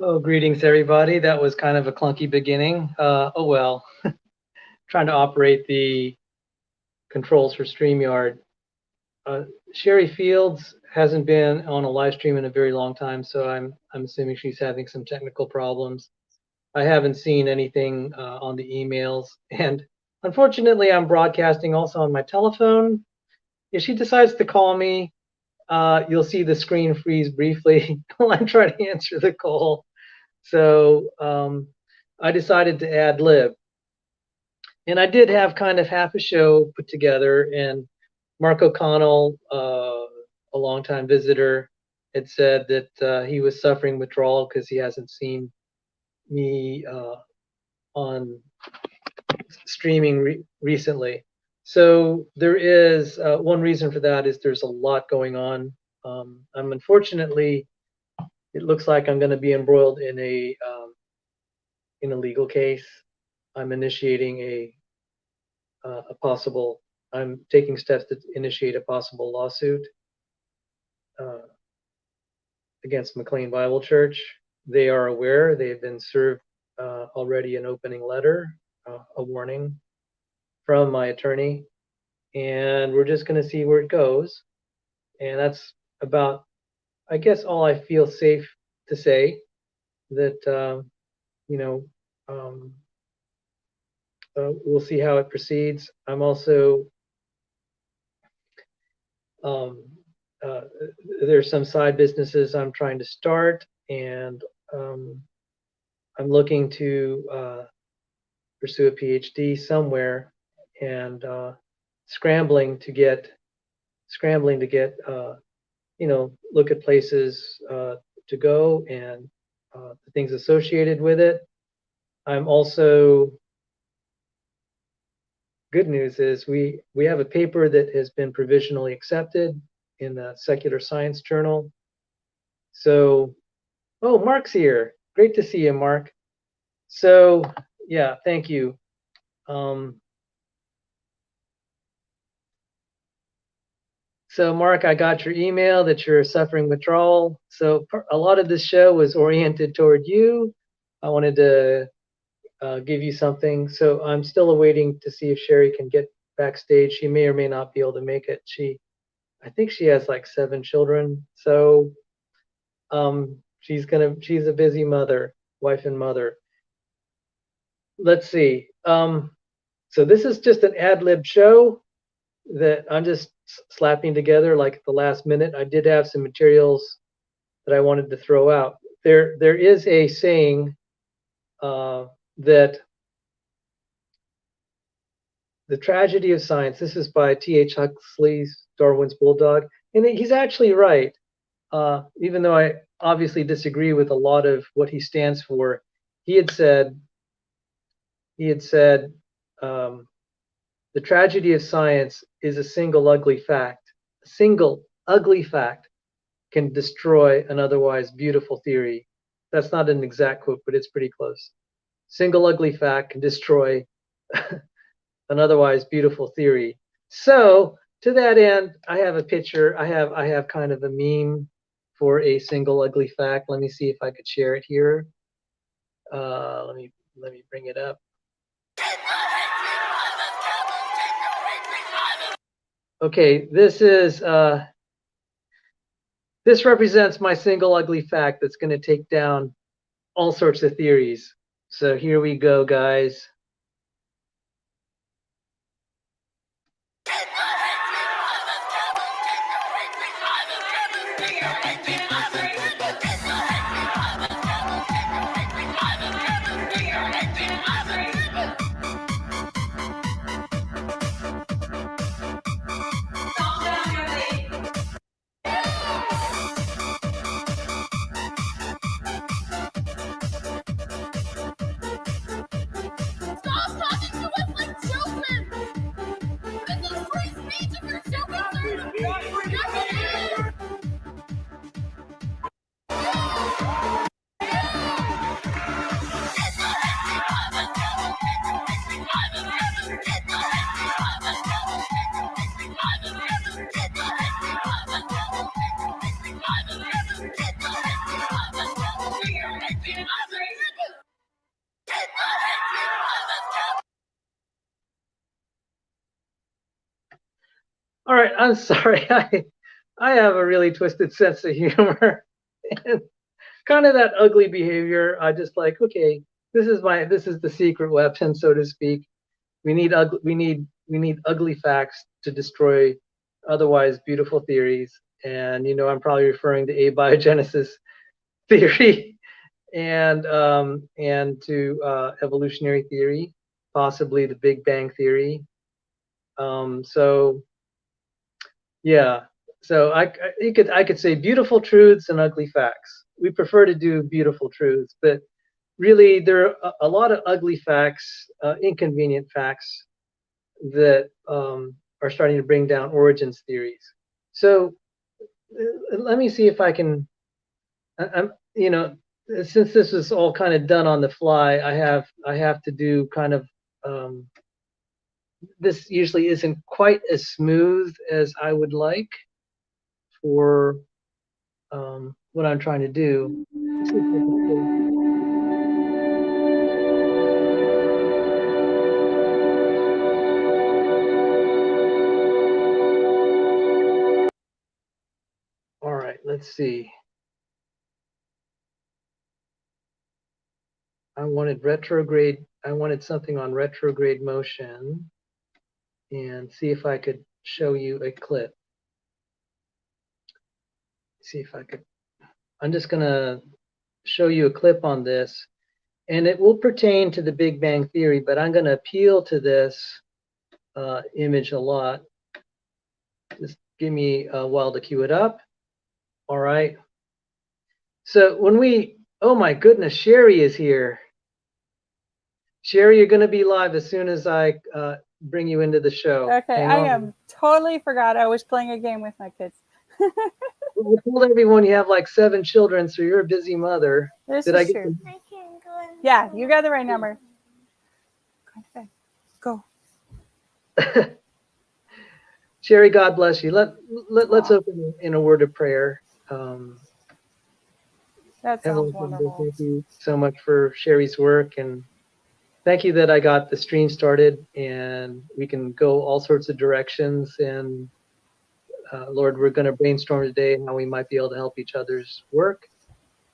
Oh, greetings, everybody. That was kind of a clunky beginning. Oh well, trying to operate the controls for StreamYard. Cheri Fields hasn't been on a live stream in a very long time, so I'm assuming she's having some technical problems. I haven't seen anything on the emails, and unfortunately, I'm broadcasting also on my telephone. If she decides to call me, you'll see the screen freeze briefly while I try to answer the call. So I decided to ad lib. And I did have kind of half a show put together, and Mark O'Connell, a longtime visitor, had said that he was suffering withdrawal because he hasn't seen me on streaming recently. So there is one reason for that is there's a lot going on. I'm unfortunately, it looks like I'm going to be embroiled in a legal case. I'm initiating I'm taking steps to initiate a possible lawsuit against McLean Bible Church. They are aware. They have been served already an opening letter, a warning from my attorney, and we're just going to see where it goes. And that's about, I guess, all I feel safe to say. That we'll see how it proceeds. I'm also there's some side businesses I'm trying to start, and I'm looking to pursue a PhD somewhere, and scrambling to get look at places to go and the things associated with it. I'm also, good news is we have a paper that has been provisionally accepted in the Secular Science Journal. So, oh, Mark's here. Great to see you, Mark. So, yeah, thank you. So, Mark, I got your email that you're suffering withdrawal. So, a lot of this show was oriented toward you. I wanted to give you something. So, I'm still awaiting to see if Cheri can get backstage. She may or may not be able to make it. I think she has like 7 children. So, she's a busy mother, wife and mother. Let's see. So this is just an ad lib show that I'm just slapping together like at the last minute. I did have some materials that I wanted to throw out. There is a saying that the tragedy of science, this is by T.H. Huxley's Darwin's Bulldog, and he's actually right. Even though I obviously disagree with a lot of what he stands for, he had said, the tragedy of science is a single ugly fact. A single ugly fact can destroy an otherwise beautiful theory. That's not an exact quote, but it's pretty close. Single ugly fact can destroy an otherwise beautiful theory. So to that end, I have a picture. I have kind of a meme for a single ugly fact. Let me see if I could share it here. Let me bring it up. Okay, this represents my single ugly fact that's going to take down all sorts of theories. So here we go, guys. All right, I'm sorry. I have a really twisted sense of humor. And kind of that ugly behavior. I just like, okay, this is the secret weapon, so to speak. We need ugly facts to destroy otherwise beautiful theories. And I'm probably referring to abiogenesis theory and to evolutionary theory, possibly the Big Bang theory. So yeah, so I could say beautiful truths and ugly facts. We prefer to do beautiful truths, but really there are a lot of ugly facts, inconvenient facts that are starting to bring down origins theories. So let me see if I can. I'm, since this is all kind of done on the fly, I have to do kind of. This usually isn't quite as smooth as I would like for what I'm trying to do. All right, let's see. I wanted something on retrograde motion and see if I could show you a clip. See if I could. I'm just going to show you a clip on this, and it will pertain to the Big Bang Theory, but I'm going to appeal to this image a lot. Just give me a while to cue it up. All right. So oh my goodness, Cheri is here. Cheri, you're going to be live as soon as I bring you into the show. Okay, I am totally forgot I was playing a game with my kids. Well, I told everyone you have like 7 children, so you're a busy mother. This is true. Yeah, you got the right number. Go. Cheri, God bless you. Let's open in a word of prayer. That sounds wonderful. Thank you so much for Cheri's work, and thank you that I got the stream started, and we can go all sorts of directions. And Lord, we're going to brainstorm today how we might be able to help each other's work.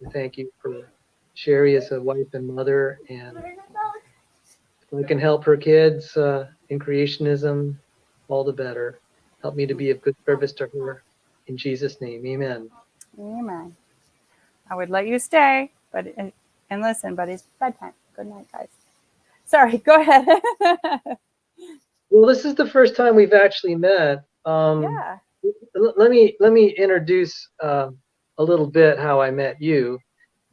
And thank you for Cheri as a wife and mother, and if I can help her kids in creationism, all the better. Help me to be of good service to her. In Jesus' name, amen. Amen. I would let you stay, and listen, but it's bedtime. Good night, guys. Sorry, go ahead. Well, this is the first time we've actually met. Yeah. Let me introduce a little bit how I met you.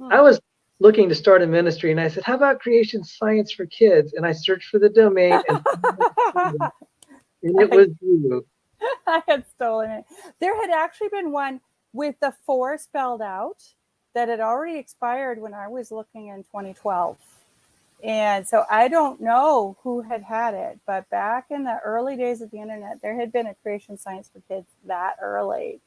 I was looking to start a ministry, and I said, "How about Creation Science for Kids?" And I searched for the domain, and it was you. I had stolen it. There had actually been one with the 4 spelled out that had already expired when I was looking in 2012. And so I don't know who had it, but back in the early days of the internet, there had been a Creation Science for Kids that early.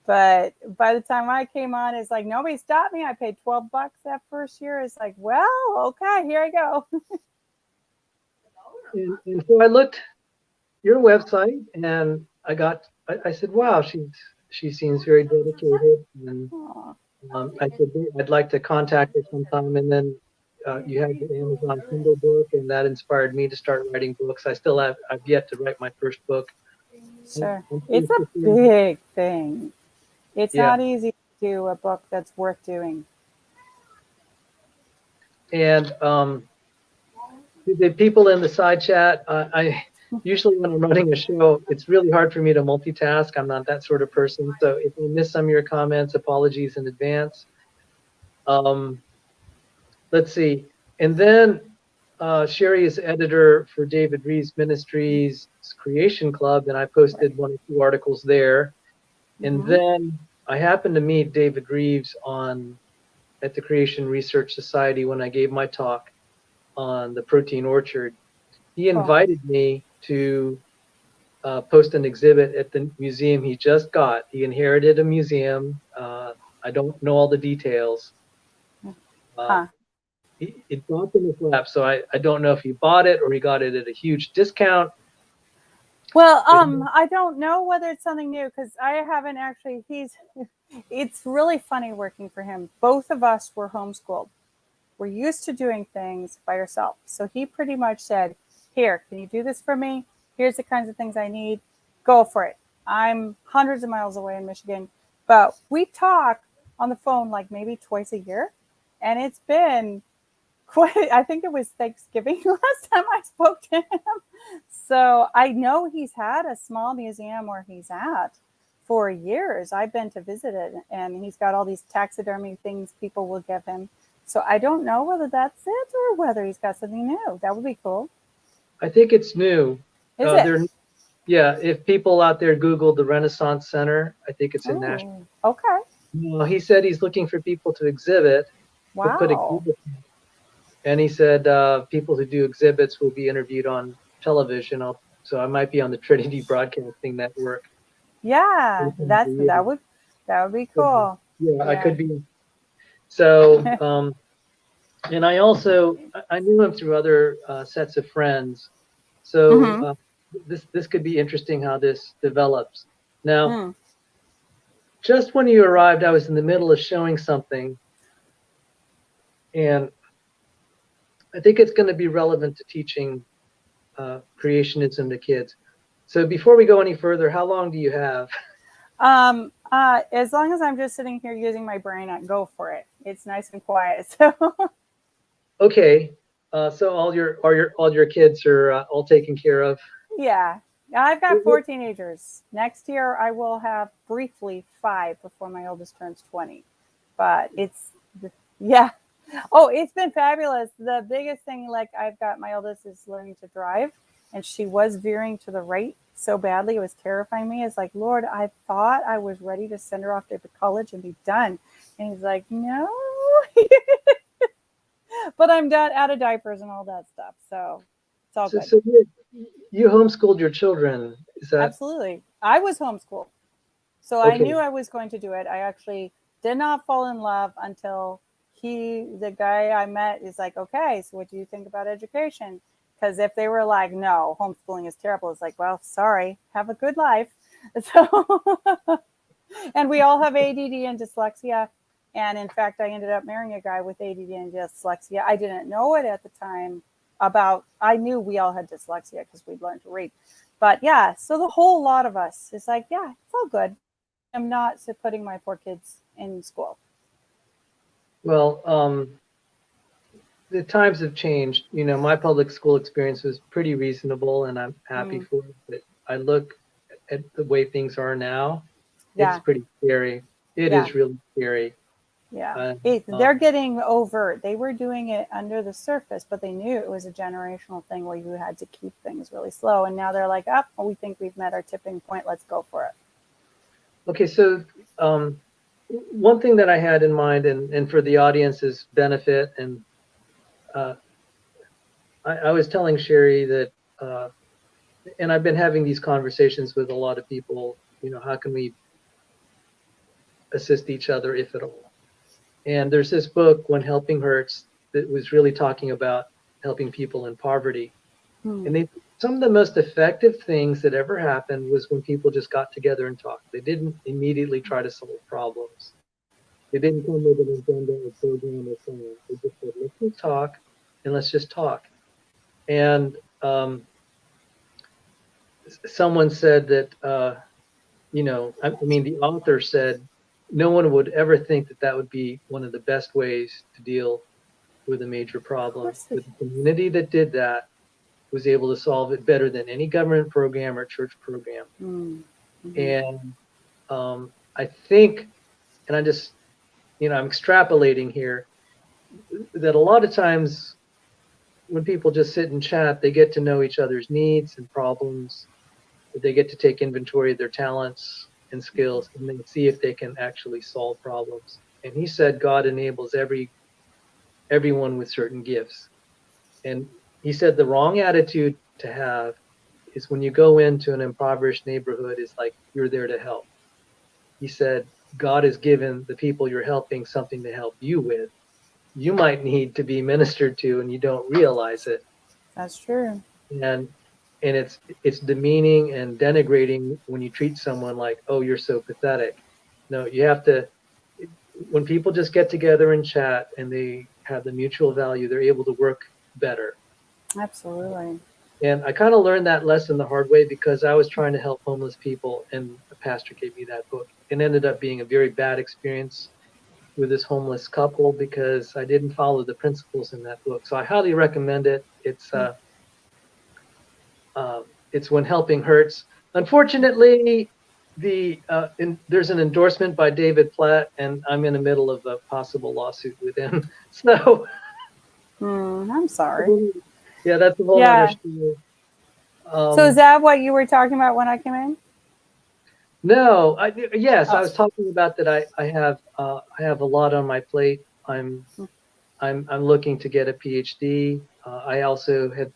But by the time I came on, it's like, nobody stopped me. I paid $12 that first year. It's like, well, okay, here I go. And so I looked your website, and I said, wow, she seems very dedicated. And I said, I'd like to contact her sometime. And then you had the Amazon Kindle book, and that inspired me to start writing books. I've yet to write my first book. Sure. It's a big thing. It's not easy to do a book that's worth doing. And the people in the side chat, I usually when I'm running a show, it's really hard for me to multitask. I'm not that sort of person. So if I miss some of your comments, apologies in advance. Let's see. And then Cheri is editor for David Reeves Ministries' Creation Club, and I posted 1 or 2 articles there. And then I happened to meet David Reeves at the Creation Research Society when I gave my talk on the protein orchard. He invited me to post an exhibit at the museum he just got. He inherited a museum. I don't know all the details. It dropped in his lap, so I don't know if he bought it or he got it at a huge discount. Well, I don't know whether it's something new because I haven't actually. It's really funny working for him. Both of us were homeschooled. We're used to doing things by ourselves. So he pretty much said, "Here, can you do this for me? Here's the kinds of things I need. Go for it." I'm hundreds of miles away in Michigan, but we talk on the phone like maybe twice a year, and it's been quite. I think it was Thanksgiving last time I spoke to him. So I know he's had a small museum where he's at for years. I've been to visit it, and he's got all these taxidermy things people will give him. So I don't know whether that's it or whether he's got something new. That would be cool. I think it's new. Is it? Yeah, if people out there Google the Renaissance Center, I think it's in Nashville. Oh, okay. Well, he said he's looking for people to exhibit, to put Wow. exhibits. And he said people who do exhibits will be interviewed on television. So I might be on the Trinity Broadcasting Network. Yeah, that would be cool. Yeah, I could be. So, and I knew him through other sets of friends. So this could be interesting how this develops. Now, just when you arrived, I was in the middle of showing something, and I think it's going to be relevant to teaching creationism to kids. So before we go any further, how long do you have? As long as I'm just sitting here using my brain, I go for it. It's nice and quiet. So okay. So all your kids are all taken care of. Yeah, I've got 4 teenagers. Next year, I will have briefly 5 before my oldest turns 20. But yeah. Oh, it's been fabulous. The biggest thing, like I've got my oldest is learning to drive, and she was veering to the right so badly it was terrifying me. It's like, Lord, I thought I was ready to send her off to college and be done, and he's like, no. But I'm done, out of diapers and all that stuff, so it's all good. So you homeschooled your children, is that? Absolutely. I was homeschooled, so okay. I knew I was going to do it. I actually did not fall in love until the guy I met is like, okay, so what do you think about education? Because if they were like, no, homeschooling is terrible, it's like, well, sorry, have a good life. So, and we all have ADD and dyslexia. And in fact, I ended up marrying a guy with ADD and dyslexia. I didn't know it at the time I knew we all had dyslexia because we'd learned to read. But yeah, so the whole lot of us is like, yeah, it's all good. I'm not putting my poor kids in school. Well, the times have changed. You know, my public school experience was pretty reasonable, and I'm happy for it. But I look at the way things are now. It's pretty scary. It is really scary. Yeah, they're getting overt. They were doing it under the surface, but they knew it was a generational thing where you had to keep things really slow. And now they're like, we think we've met our tipping point. Let's go for it. Okay, so one thing that I had in mind, and for the audience's benefit, and I was telling Cheri that, and I've been having these conversations with a lot of people, you know, how can we assist each other, if at all? And there's this book, When Helping Hurts, that was really talking about helping people in poverty. And some of the most effective things that ever happened was when people just got together and talked. They didn't immediately try to solve problems. They didn't come with an agenda or program or something. They just said, let's just talk, and let's just talk. And someone said that, you know, I mean, the author said, no one would ever think that would be one of the best ways to deal with a major problem. But the community that did that was able to solve it better than any government program or church program. And I think, and I just, you know, I'm extrapolating here, that a lot of times when people just sit and chat, they get to know each other's needs and problems. They get to take inventory of their talents and skills, and then see if they can actually solve problems. And he said God enables everyone with certain gifts. And he said the wrong attitude to have is when you go into an impoverished neighborhood, is like you're there to help. He said God has given the people you're helping something to help you with. You might need to be ministered to and you don't realize it. That's true. And and it's demeaning and denigrating when you treat someone like, oh, you're so pathetic. No, you have to. When people just get together and chat and they have the mutual value, they're able to work better. Absolutely. And I kind of learned that lesson the hard way because I was trying to help homeless people, and a pastor gave me that book. It ended up being a very bad experience with this homeless couple because I didn't follow the principles in that book. So I highly recommend it. It's When Helping Hurts. Unfortunately, there's an endorsement by David Platt, and I'm in the middle of a possible lawsuit with him. So I'm sorry. yeah, that's a whole other story. So is that what you were talking about when I came in? No, yes, I was talking about that. I have a lot on my plate. I'm looking to get a PhD. I also had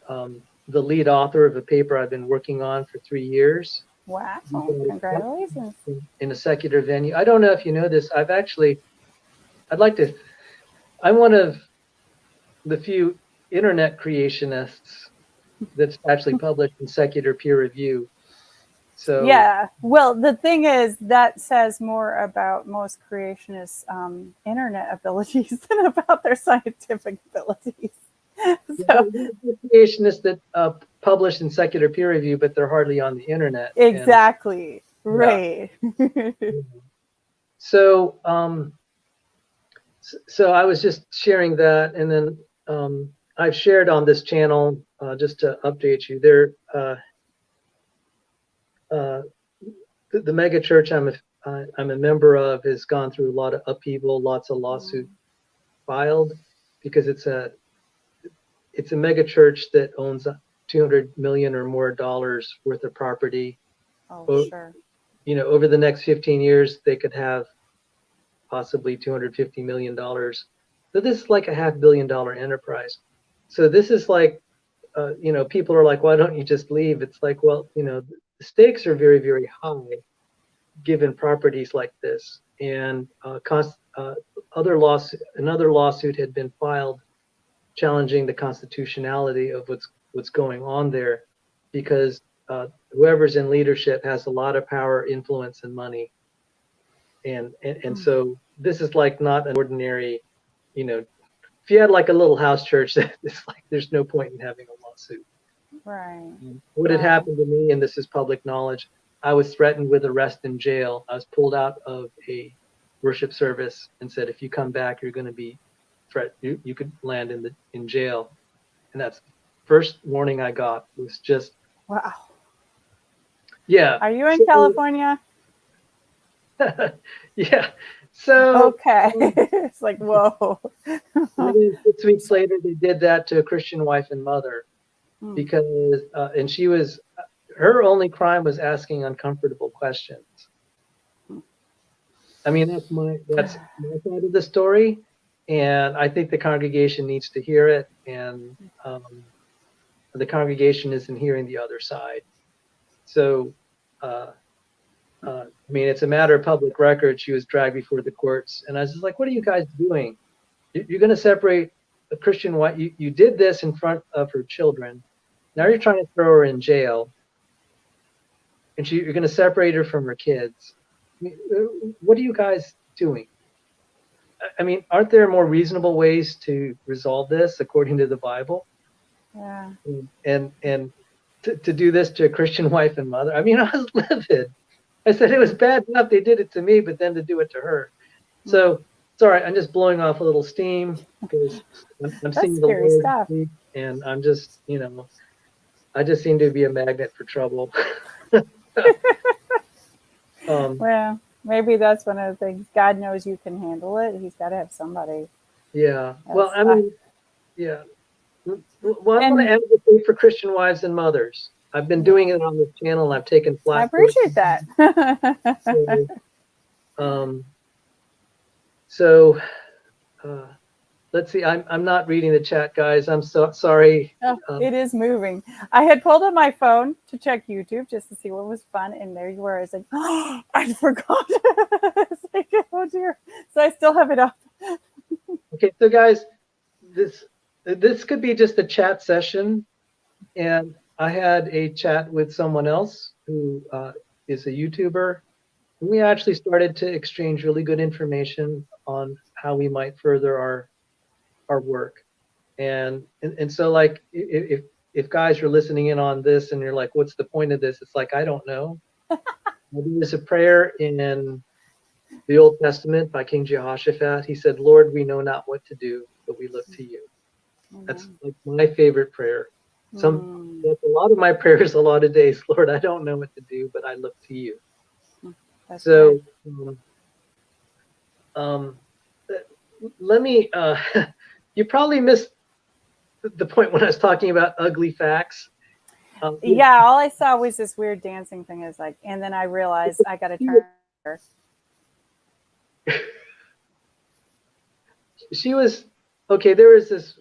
the lead author of a paper I've been working on for 3 years. Wow! Congratulations. In a secular venue. I don't know if you know this. I'm one of the few internet creationists that's actually published in secular peer review. So yeah, well, the thing is that says more about most creationists' internet abilities than about their scientific abilities. So, creationists that publish in secular peer review, but they're hardly on the internet. Exactly. And, right. Yeah. So, so I was just sharing that, and then I've shared on this channel just to update you. The mega church I'm a member of has gone through a lot of upheaval, lots of lawsuits filed because it's a mega church that owns $200 million or more worth of property. Oh, sure. You know, over the next 15 years, they could have possibly $250 million. So this is like a $500 million enterprise. So this is like, you know, people are like, why don't you just leave? It's like, well, you know, the stakes are very, very high given properties like this. And another lawsuit had been filed challenging the constitutionality of what's going on there, because whoever's in leadership has a lot of power, influence, and money. And so this is like not an ordinary, you know, if you had like a little house church, it's like there's no point in having a lawsuit. Right. What had happened to me, and this is public knowledge, I was threatened with arrest and jail. I was pulled out of a worship service and said, if you come back, you're going to be threatened. You could land in jail. And that's the first warning I got. Was just wow. Yeah. Are you in California? Yeah. So okay. It's like, whoa. 6 weeks later, they did that to a Christian wife and mother because, and her only crime was asking uncomfortable questions. I mean, that's my side of the story, and I think the congregation needs to hear it, and the congregation isn't hearing the other side. So, I mean, it's a matter of public record. She was dragged before the courts, and I was just like, what are you guys doing? You're going to separate a Christian wife. You did this in front of her children. Now you're trying to throw her in jail, and you're going to separate her from her kids. I mean, what are you guys doing? I mean, aren't there more reasonable ways to resolve this according to the Bible? Yeah. And to do this to a Christian wife and mother, I mean, I was livid. I said it was bad enough they did it to me, but then to do it to her. So sorry, I'm just blowing off a little steam because I'm seeing the Lord stuff. And I'm just, you know, I just seem to be a magnet for trouble. Well, maybe that's one of the things. God knows you can handle it. He's got to have somebody. Yeah. Well, I mean, yeah. Well, I want to advocate for Christian wives and mothers. I've been doing it on this channel, and I've taken flack. I appreciate that. So let's see. I'm not reading the chat, guys. I'm so sorry. It is moving. I had pulled up my phone to check YouTube just to see what was fun, and there you were. I was like, oh, I forgot. It's like, oh dear. So I still have it up. Okay, so guys, this could be just a chat session, and I had a chat with someone else who is a YouTuber. We actually started to exchange really good information on how we might further our work. And so like if guys are listening in on this and you're like, what's the point of this? It's like, I don't know. There's a prayer in the Old Testament by King Jehoshaphat. He said, Lord, we know not what to do, but we look to you. That's like my favorite prayer. That's a lot of my prayers a lot of days. Lord, I don't know what to do, but I look to you. That's So let me you probably missed the point when I was talking about ugly facts. Yeah, all I saw was this weird dancing thing. Is like, and then I realized I got to turn. She was okay. There was this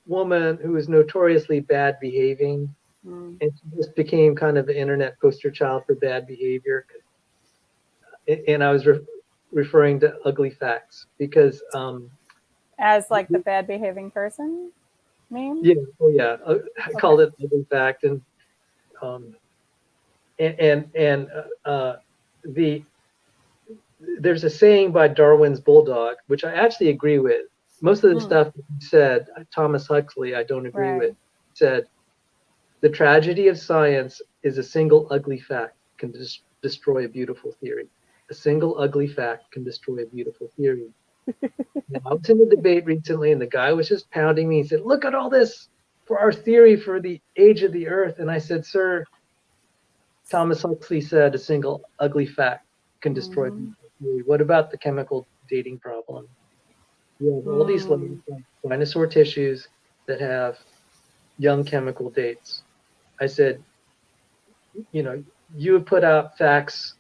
woman who was notoriously bad behaving, and she just became kind of an internet poster child for bad behavior. And I was referring to ugly facts because as like the bad behaving person meme. Yeah, oh yeah, I called it ugly fact, and the there's a saying by Darwin's bulldog, which I actually agree with. Most of the stuff he said, Thomas Huxley, I don't agree with. Said the tragedy of science is a single ugly fact can destroy a beautiful theory. A single ugly fact can destroy a beautiful theory. Now, I was in a debate recently, and the guy was just pounding me. He said, "Look at all this for our theory for the age of the Earth." And I said, "Sir, Thomas Huxley said a single ugly fact can destroy theory. What about the chemical dating problem? You have all these like dinosaur tissues that have young chemical dates." I said, you have put out facts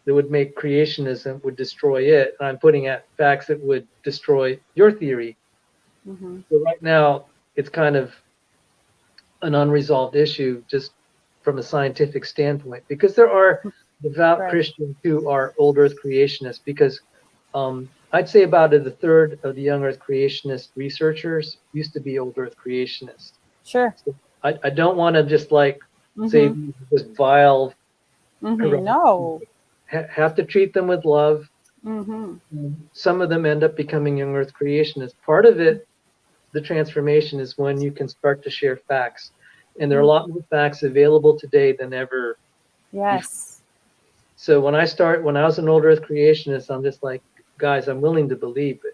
that would make creationism would destroy it, and I'm putting out facts that would destroy your theory. So right now, it's kind of an unresolved issue just from a scientific standpoint, because there are devout Christians who are old Earth creationists, because I'd say about a third of the young Earth creationist researchers used to be old Earth creationists. Sure. So I don't want to just like say this vile, no. Have to treat them with love. Some of them end up becoming young Earth creationists. Part of it, the transformation, is when you can start to share facts. And there are a lot more facts available today than ever. Yes. So when I was an old Earth creationist, I'm just like, guys, I'm willing to believe, but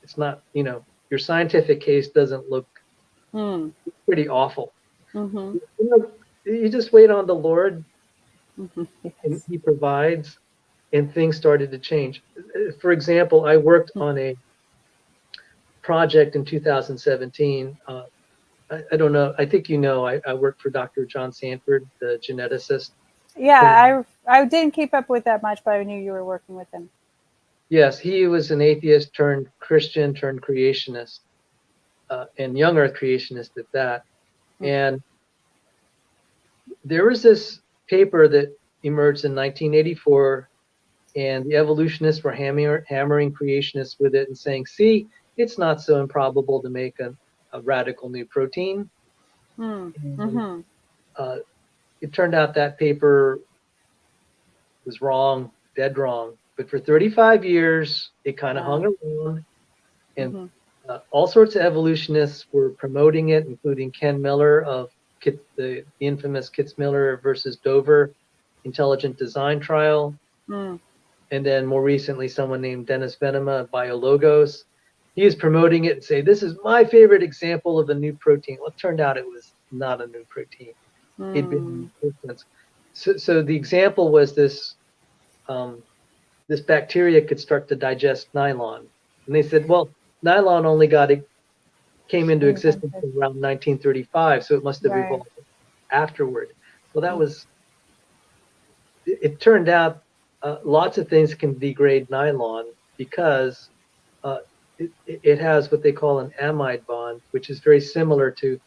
it's not, your scientific case doesn't look pretty awful. You just wait on the Lord, and He provides, and things started to change. For example, I worked on a project in 2017. I don't know. I think I worked for Dr. John Sanford, the geneticist. Yeah, I didn't keep up with that much, but I knew you were working with him. Yes, he was an atheist turned Christian turned creationist, and young Earth creationist at that. And there was this paper that emerged in 1984, and the evolutionists were hammering creationists with it and saying, see, it's not so improbable to make a radical new protein. It turned out that paper was wrong, dead wrong. But for 35 years, it kind of hung around, and all sorts of evolutionists were promoting it, including Ken Miller of the infamous Kitzmiller versus Dover intelligent design trial. And then more recently, someone named Dennis Venema of BioLogos. He is promoting it and say, this is my favorite example of a new protein. Well, it turned out it was not a new protein. It'd been so the example was this this bacteria could start to digest nylon. And they said, well, nylon only came into existence around 1935, so it must have evolved afterward. Well, that was, it turned out lots of things can degrade nylon because it has what they call an amide bond, which is very similar to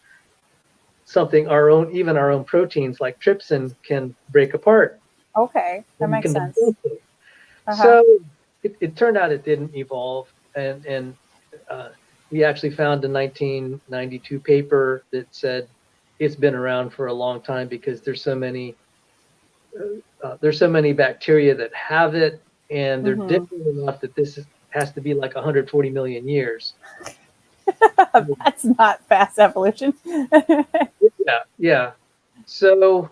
something even our own proteins like trypsin can break apart. Okay, that makes sense. So it turned out it didn't evolve, and we actually found a 1992 paper that said it's been around for a long time because there's so many bacteria that have it, and they're Mm-hmm. different enough that has to be like 140 million years. That's not fast evolution. Yeah, yeah. So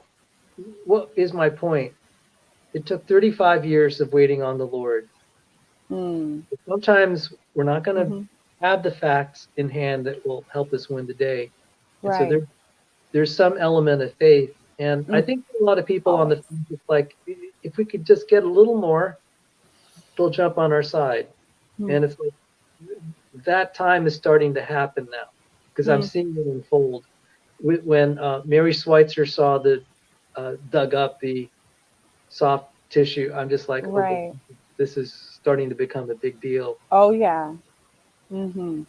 what is my point? It took 35 years of waiting on the Lord. Mm. Sometimes we're not going to Mm-hmm. have the facts in hand that will help us win the day. And so Right. there's some element of faith. And I Mm. think a lot of people on the Always. fence, it's like, if we could just get a little more, they'll jump on our side. Mm. And it's like that time is starting to happen now because I'm Mm. seeing it unfold. When Mary Schweitzer saw dug up the soft tissue, I'm just like, oh boy, Right. this is starting to become a big deal. Oh yeah. Mm-hmm. I'm like,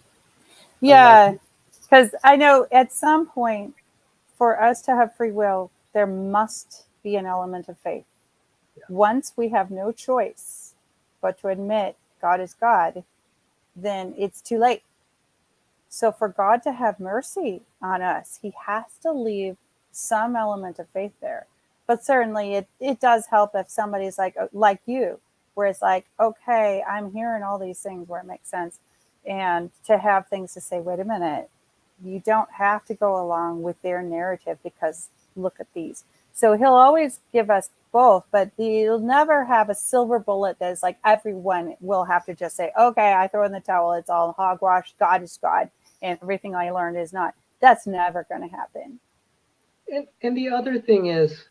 Yeah. Because I know at some point, for us to have free will, there must be an element of faith. yeah, Once we have no choice but to admit God is God, then it's too late. So for God to have mercy on us, he has to leave some element of faith there. But certainly it does help if somebody's like you, where it's like, okay, I'm hearing all these things where it makes sense. And to have things to say, wait a minute, you don't have to go along with their narrative because look at these. So he'll always give us both, but he'll never have a silver bullet that's like everyone will have to just say, okay, I throw in the towel. It's all hogwash. God is God. And everything I learned is not. That's never going to happen. and the other thing is,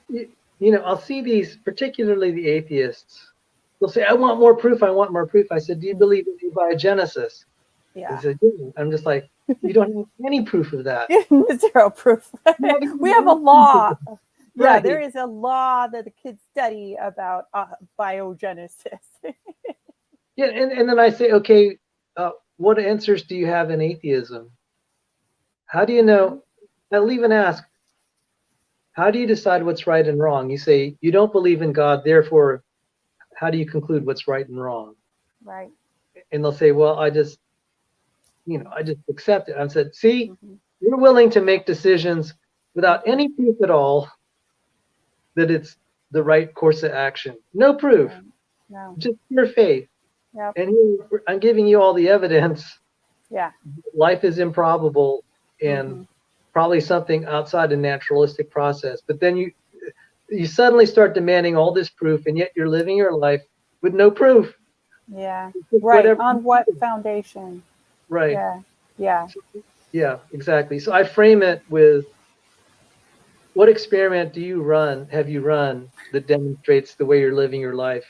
you know, I'll see these, particularly the atheists. They'll say, "I want more proof. I want more proof." I said, "Do you believe in abiogenesis?" They Yeah. said, "Yeah." I'm just like, "You don't have any proof of that. Zero proof. You haven't We even have a any proof of law. that." Yeah, Right? there is a law that the kids study about biogenesis. Yeah, and then I say, "Okay, what answers do you have in atheism? How do you Mm-hmm. know?" I'll even ask, "How do you decide what's right and wrong?" You say, "You don't believe in God, therefore, how do you conclude what's right and wrong?" Right. And they'll say, "Well, I just accept it." I said, "See, Mm-hmm. you're willing to make decisions without Mm-hmm. any proof at all that it's the right course of action. No proof, Right. No. just pure faith. Yep. And here, I'm giving you all the evidence. Yeah. Life is improbable and Mm-hmm. probably something outside the naturalistic process. But then you suddenly start demanding all this proof, and yet you're living your life with no proof. Yeah. Right. Whatever. On what foundation? Right. Yeah. Yeah. Yeah, exactly. So I frame it with, what experiment have you run that demonstrates the way you're living your life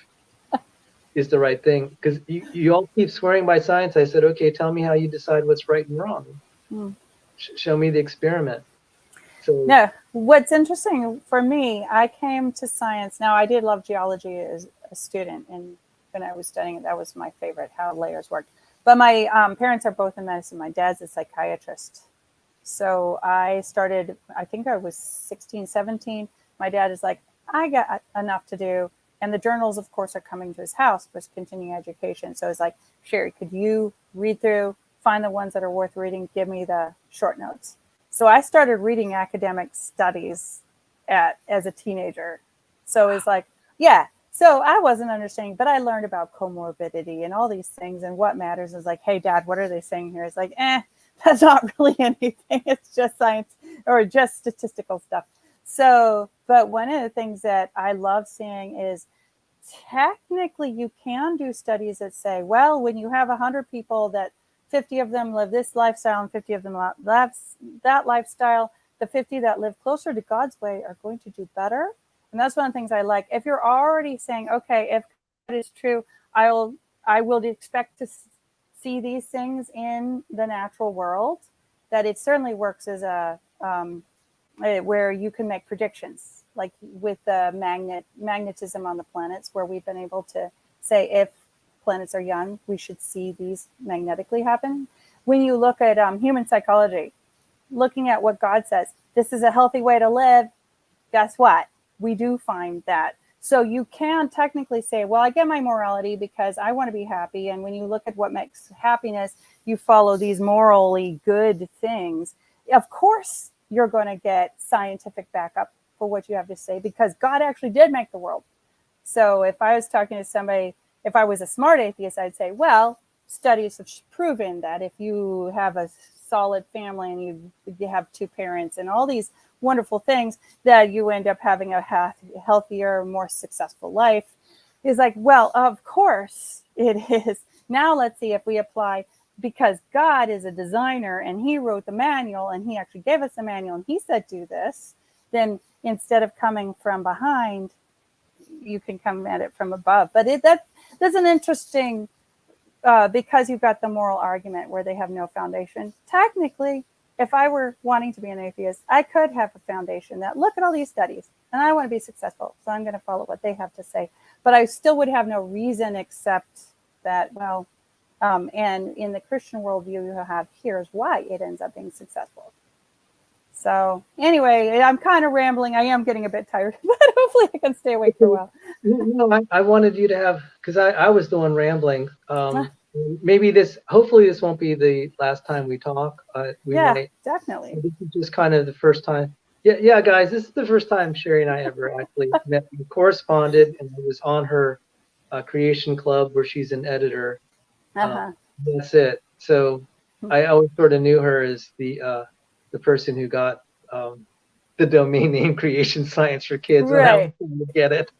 is the right thing? Because you all keep swearing by science. I said, okay, tell me how you decide what's right and wrong. Mm. Show me the experiment. So No, what's interesting for me, I came to science. Now, I did love geology as a student, and when I was studying it, that was my favorite, how layers worked. But my parents are both in medicine. My dad's a psychiatrist. So I started, I think I was 16, 17. My dad is like, I got enough to do. And the journals, of course, are coming to his house for his continuing education. So it's like, Cheri, could you read through, find the ones that are worth reading, give me the short notes. So I started reading academic studies as a teenager. So it's like, yeah. So I wasn't understanding, but I learned about comorbidity and all these things. And what matters is like, hey, Dad, what are they saying here? It's like, that's not really anything. It's just science or just statistical stuff. So, but one of the things that I love seeing is technically you can do studies that say, well, when you have 100 people that 50 of them live this lifestyle and 50 of them live that lifestyle, the 50 that live closer to God's way are going to do better. And that's one of the things I like. If you're already saying, okay, if God is true, I will expect to see these things in the natural world, that it certainly works as a where you can make predictions, like with the magnetism on the planets, where we've been able to say if planets are young, we should see these magnetically happen. When you look at human psychology, looking at what God says, this is a healthy way to live, guess what? We do find that. So you can technically say, well, I get my morality because I want to be happy. And when you look at what makes happiness, you follow these morally good things. of course you're going to get scientific backup for what you have to say, because God actually did make the world. So if I was talking to somebody, if I was a smart atheist, I'd say, well, studies have proven that if you have a solid family and you have two parents and all these wonderful things, that you end up having a healthier, more successful life. Is like, well, of course it is. Now let's see if we apply, because God is a designer and he wrote the manual and he actually gave us the manual and he said do this, then instead of coming from behind, you can come at it from above. But that's an interesting, because you've got the moral argument where they have no foundation. Technically, if I were wanting to be an atheist, I could have a foundation that, look at all these studies and I want to be successful, so I'm going to follow what they have to say. But I still would have no reason except that, well, and in the Christian worldview you have, here's why it ends up being successful. So anyway, I'm kind of rambling. I am getting a bit tired, but hopefully I can stay awake for a while. No, I wanted you to have, because I was the one rambling. Maybe hopefully this won't be the last time we talk. Definitely. This is just kind of the first time. Yeah, guys, this is the first time Cheri and I ever actually met and corresponded, and I was on her creation club where she's an editor. That's it. So I always sort of knew her as the person who got the domain name Creation Science for Kids. Right. And I was trying to get it.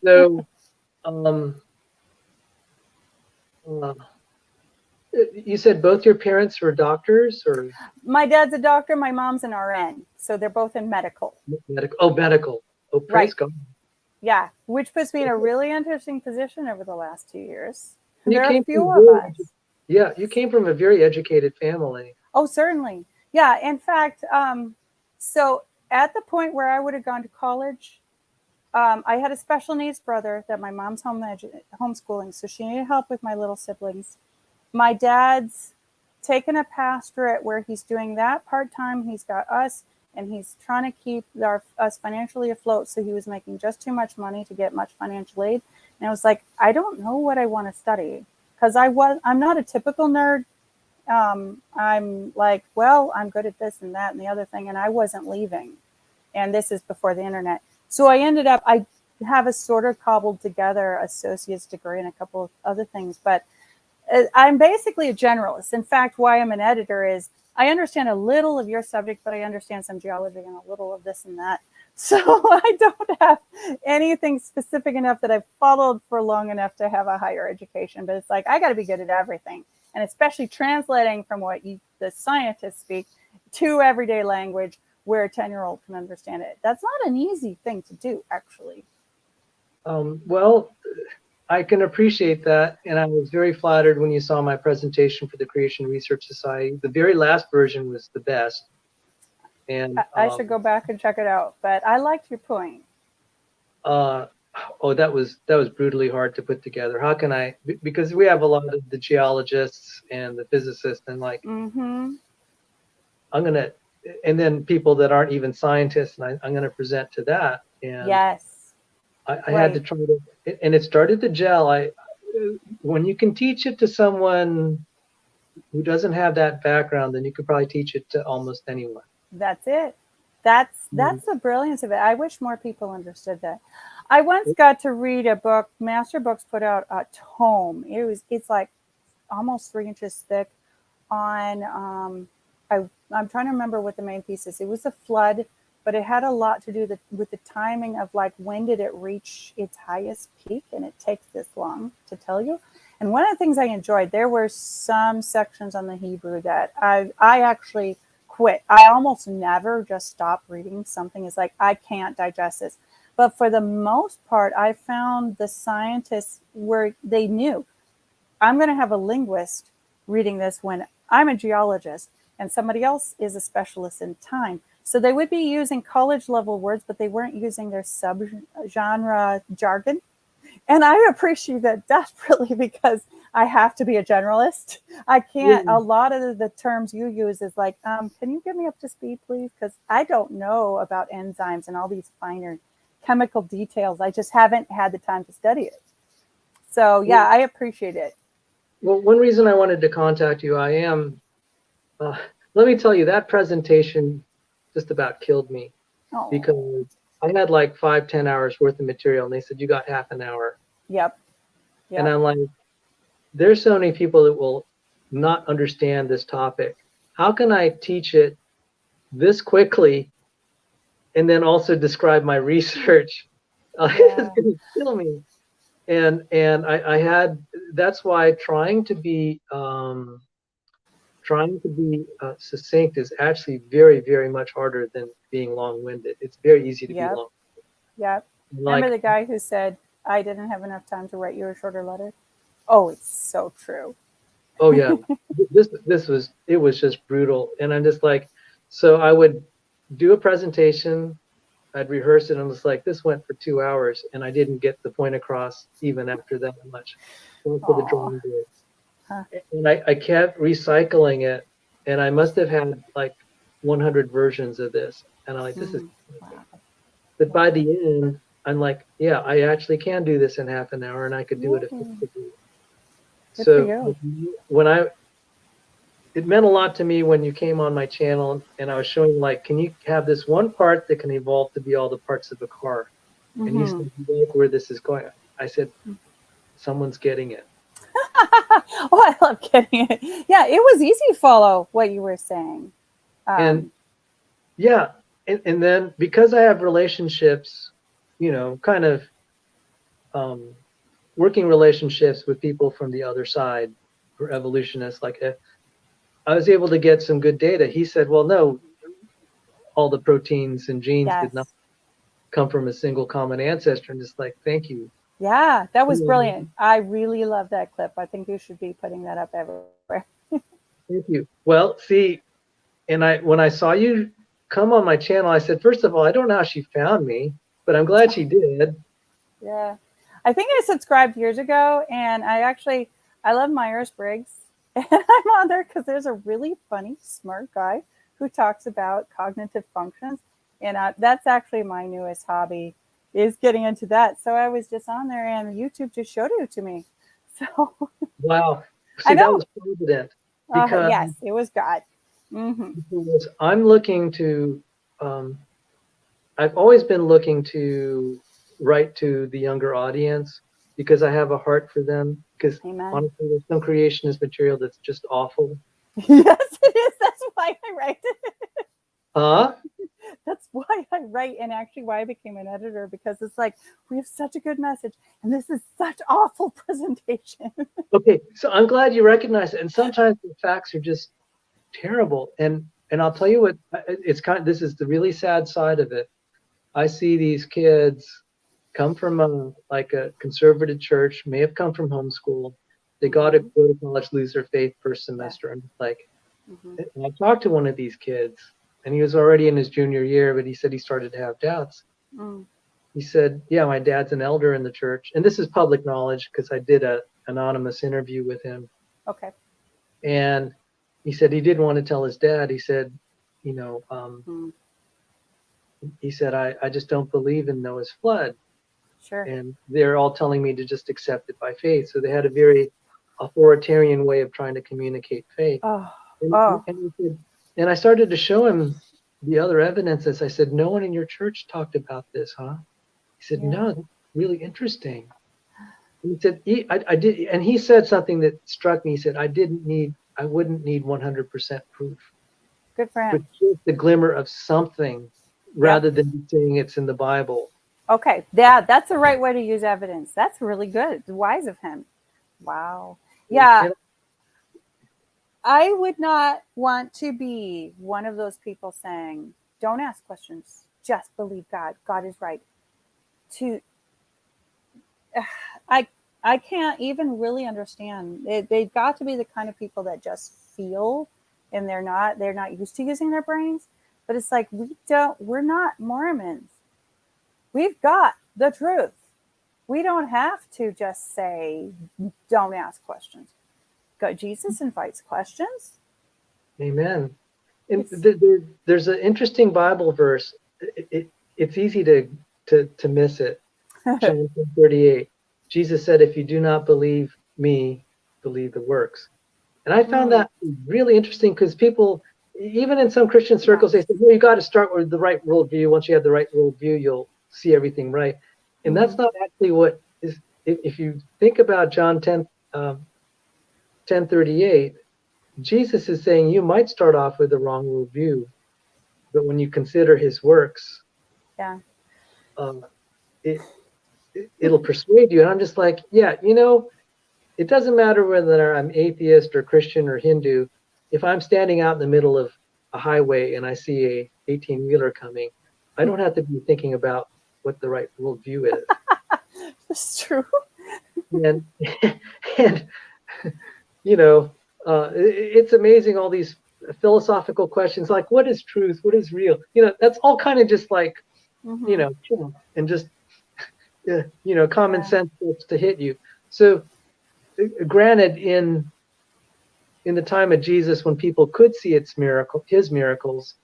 So, you said both your parents were doctors, or? My dad's a doctor. My mom's an RN. So they're both in medical. Medical. Oh, praise God. Yeah, which puts me in a really interesting position over the last 2 years. There are a few of us. Yeah, you came from a very educated family. Oh, certainly. Yeah, in fact, so at the point where I would have gone to college, I had a special needs brother that my mom's homeschooling, so she needed help with my little siblings. My dad's taken a pastorate where he's doing that part-time. He's got us, and he's trying to keep us financially afloat, so he was making just too much money to get much financial aid. And I was like, I don't know what I want to study, because I'm not a typical nerd. I'm like, well, I'm good at this and that and the other thing, and I wasn't leaving. And this is before the internet. So I have a sort of cobbled together associate's degree and a couple of other things, but I'm basically a generalist. In fact, why I'm an editor is I understand a little of your subject, but I understand some geology and a little of this and that. So I don't have anything specific enough that I've followed for long enough to have a higher education, but it's like, I got to be good at everything. And especially translating from what the scientists speak to everyday language where a 10-year-old can understand it. That's not an easy thing to do, actually. Well, I can appreciate that. And I was very flattered when you saw my presentation for the Creation Research Society. The very last version was the best. And I should go back and check it out, but I liked your point. That was brutally hard to put together. How can I? Because we have a lot of the geologists and the physicists, and like, I'm gonna, and then people that aren't even scientists, and I'm gonna present to that. And yes, I had to try to, and it started to gel. When you can teach it to someone who doesn't have that background, then you could probably teach it to almost anyone. That's it. That's the brilliance of it. I wish more people understood that. I once got to read a book. Master Books put out a tome. It's like almost 3 inches thick. On I'm trying to remember what the main piece is. It was a flood, but it had a lot to do with the timing of like when did it reach its highest peak, and it takes this long to tell you. And one of the things I enjoyed, there were some sections on the Hebrew that I actually quit. I almost never just stop reading something. It's like, I can't digest this. But for the most part, I found the scientists where they knew, I'm going to have a linguist reading this when I'm a geologist and somebody else is a specialist in time. So they would be using college level words, but they weren't using their subgenre jargon. And I appreciate that desperately because I have to be a generalist. I can't, a lot of the terms you use is like, can you get me up to speed, please? Because I don't know about enzymes and all these finer chemical details. I just haven't had the time to study it. So yeah, I appreciate it. Well, one reason I wanted to contact you, I am let me tell you, that presentation just about killed me Oh, because I had like 5-10 hours worth of material, and they said you got half an hour. yep. And Yep. I'm like, there's so many people that will not understand this topic. How can I teach it this quickly and then also describe my research? It's Yeah. going to kill me. And I had, that's why trying to be succinct is actually very, very much harder than being long-winded. It's very easy to be Yep. long. Yep. Remember Like, the guy who said, I didn't have enough time to write you a shorter letter? Oh, it's so true. oh yeah, it was just brutal. And I'm just like, so I would do a presentation, I'd rehearse it, and it's like this went for 2 hours, and I didn't get the point across even after that much. Went to the Oh, drawing board, huh. and I kept recycling it, and I must have had like 100 versions of this, and I'm like, this is. Wow. But by Wow. the end, I'm like, yeah, I actually can do this in half an hour, and I could do it Yay. effectively. Good for So you. when I it meant a lot to me when you came on my channel and I was showing like, can you have this one part that can evolve to be all the parts of a car? And you Mm-hmm. said, you like where this is going. I said, someone's getting it. Oh, I love getting it. Yeah, it was easy to follow what you were saying. And Um, yeah, and then because I have relationships, kind of um, working relationships with people from the other side, or evolutionists, like I was able to get some good data. He said, well, no, all the proteins and genes did not yes. come from a single common ancestor. And just like, thank you. Yeah, that was Yeah, brilliant. I really love that clip. I think you should be putting that up everywhere. thank you. Well, see, and when I saw you come on my channel, I said, first of all, I don't know how she found me, but I'm glad she did. Yeah. I think I subscribed years ago, and I love Myers-Briggs. And I'm on there because there's a really funny, smart guy who talks about cognitive functions. And that's actually my newest hobby, is getting into that. So I was just on there, and YouTube just showed it to me. So Wow. I See, that know. was provident because, Yes, it was God. Mm-hmm. because I'm looking to, I've always been looking to write to the younger audience because I have a heart for them. Because Amen. honestly, there's some creationist material that's just awful. Yes, it is. That's why I write it. Huh? That's why I write, and actually why I became an editor, because it's like, we have such a good message, and this is such awful presentation. Okay, so I'm glad you recognize it. And sometimes the facts are just terrible. And I'll tell you what, it's this is the really sad side of it. I see these kids come from like a conservative church, may have come from homeschool. They got to Mm-hmm. go to college, lose their faith first Yeah. semester. And like, Mm-hmm. and I talked to one of these kids, and he was already in his junior year, but he said he started to have doubts. Mm. He said, "Yeah, my dad's an elder in the church, and this is public knowledge because I did a anonymous interview with him." Okay. And he said he didn't want to tell his dad. He said, you know, Mm. he said, I just don't believe in Noah's flood. Sure. And they're all telling me to just accept it by faith. So they had a very authoritarian way of trying to communicate faith. Oh. And, Oh. and, he said, and I started to show him the other evidences. I said, no one in your church talked about this, huh? He said, Yeah. no, that's really interesting. And he said, I did. And he said something that struck me. He said, I wouldn't need 100% proof, Good for but him. just the glimmer of something Yep. rather than saying it's in the Bible. Okay. Yeah, that's the right way to use evidence. That's really good. Wise of him. Wow. Yeah. And I would not want to be one of those people saying, don't ask questions, just believe God. God is right. To I I can't even really understand. They've got to be the kind of people that just feel, and they're not used to using their brains. But it's like, we're not Mormons. We've got the truth. We don't have to just say, don't ask questions. God, Jesus invites questions. amen. And It's there's an interesting Bible verse. It's easy to miss it. John 38. Jesus said, if you do not believe me, believe the works. And I found mm, that really interesting because people even in some Christian circles, they say, well, you got to start with the right worldview. Once you have the right worldview, you'll see everything right. And that's not actually what is, if you think about John 10:38, Jesus is saying you might start off with the wrong worldview, but when you consider his works, Yeah. It'll persuade you. And I'm just like, yeah, it doesn't matter whether I'm atheist or Christian or Hindu. If I'm standing out in the middle of a highway and I see a 18-wheeler coming, I don't have to be thinking about what the right worldview is. That's true. And it's amazing, all these philosophical questions like what is truth, what is real, that's all kind of just like and just common sense to hit you. So granted, in the time of Jesus, when people could see his miracles,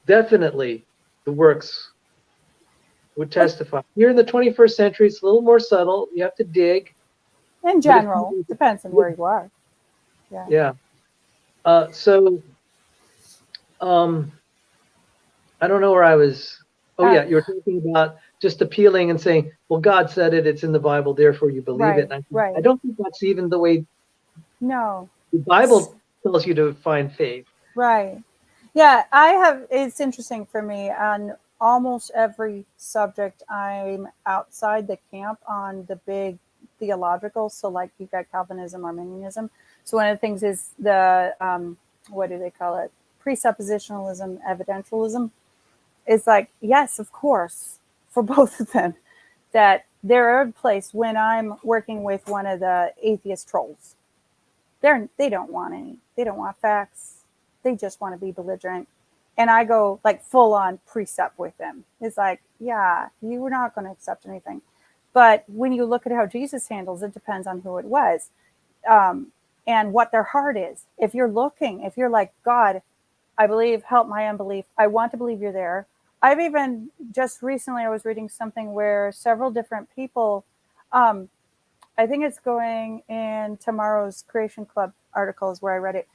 definitely the works would testify. Here in the 21st century, it's a little more subtle. You have to dig. In general, depends on where you are. Yeah. So, I don't know where I was. Oh, yeah, you were talking about just appealing and saying, well, God said it, it's in the Bible, therefore you believe it. And I don't think that's even the way the Bible tells you to find faith. Right. Yeah, it's interesting for me. On almost every subject, I'm outside the camp on the big theological. So like you've got Calvinism, Arminianism. So one of the things is the, what do they call it? Presuppositionalism, evidentialism. It's like, yes, of course, for both of them, that they're a place when I'm working with one of the atheist trolls. They don't want facts. They just want to be belligerent. And I go like full on precept with them. It's like, yeah, you were not going to accept anything. But when you look at how Jesus handles it, depends on who it was and what their heart is. If you're like, God, I believe, help my unbelief. I want to believe you're there. I've even just recently, I was reading something where several different people, I think it's going in tomorrow's Creation Club articles where I read it.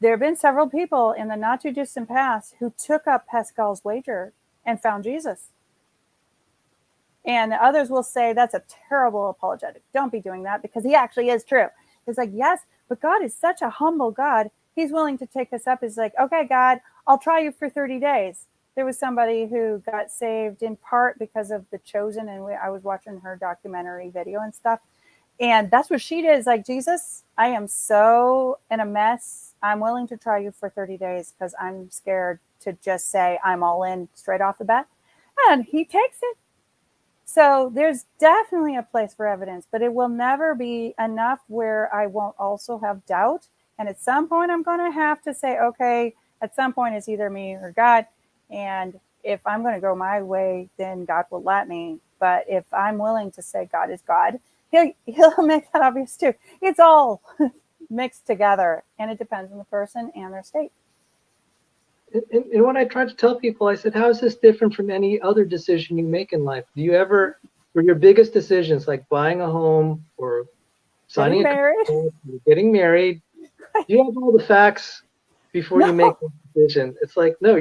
There have been several people in the not too distant past who took up Pascal's wager and found Jesus. And the others will say that's a terrible apologetic. Don't be doing that because he actually is true. It's like, yes, but God is such a humble God. He's willing to take us up. It's like, okay, God, I'll try you for 30 days. There was somebody who got saved in part because of The Chosen. And I was watching her documentary video and stuff. And that's what she did. Is like, Jesus, I am so in a mess. I'm willing to try you for 30 days because I'm scared to just say I'm all in straight off the bat. And he takes it. So there's definitely a place for evidence, but it will never be enough where I won't also have doubt. And at some point, I'm going to have to say, okay, at some point, it's either me or God. And if I'm going to go my way, then God will let me. But if I'm willing to say God is God, he'll make that obvious too. It's all mixed together, and it depends on the person and their state. And when I tried to tell people, I said, how is this different from any other decision you make in life? Do you ever, for your biggest decisions, like buying a home or signing getting married, do you have all the facts before you make the decision? It's like, no,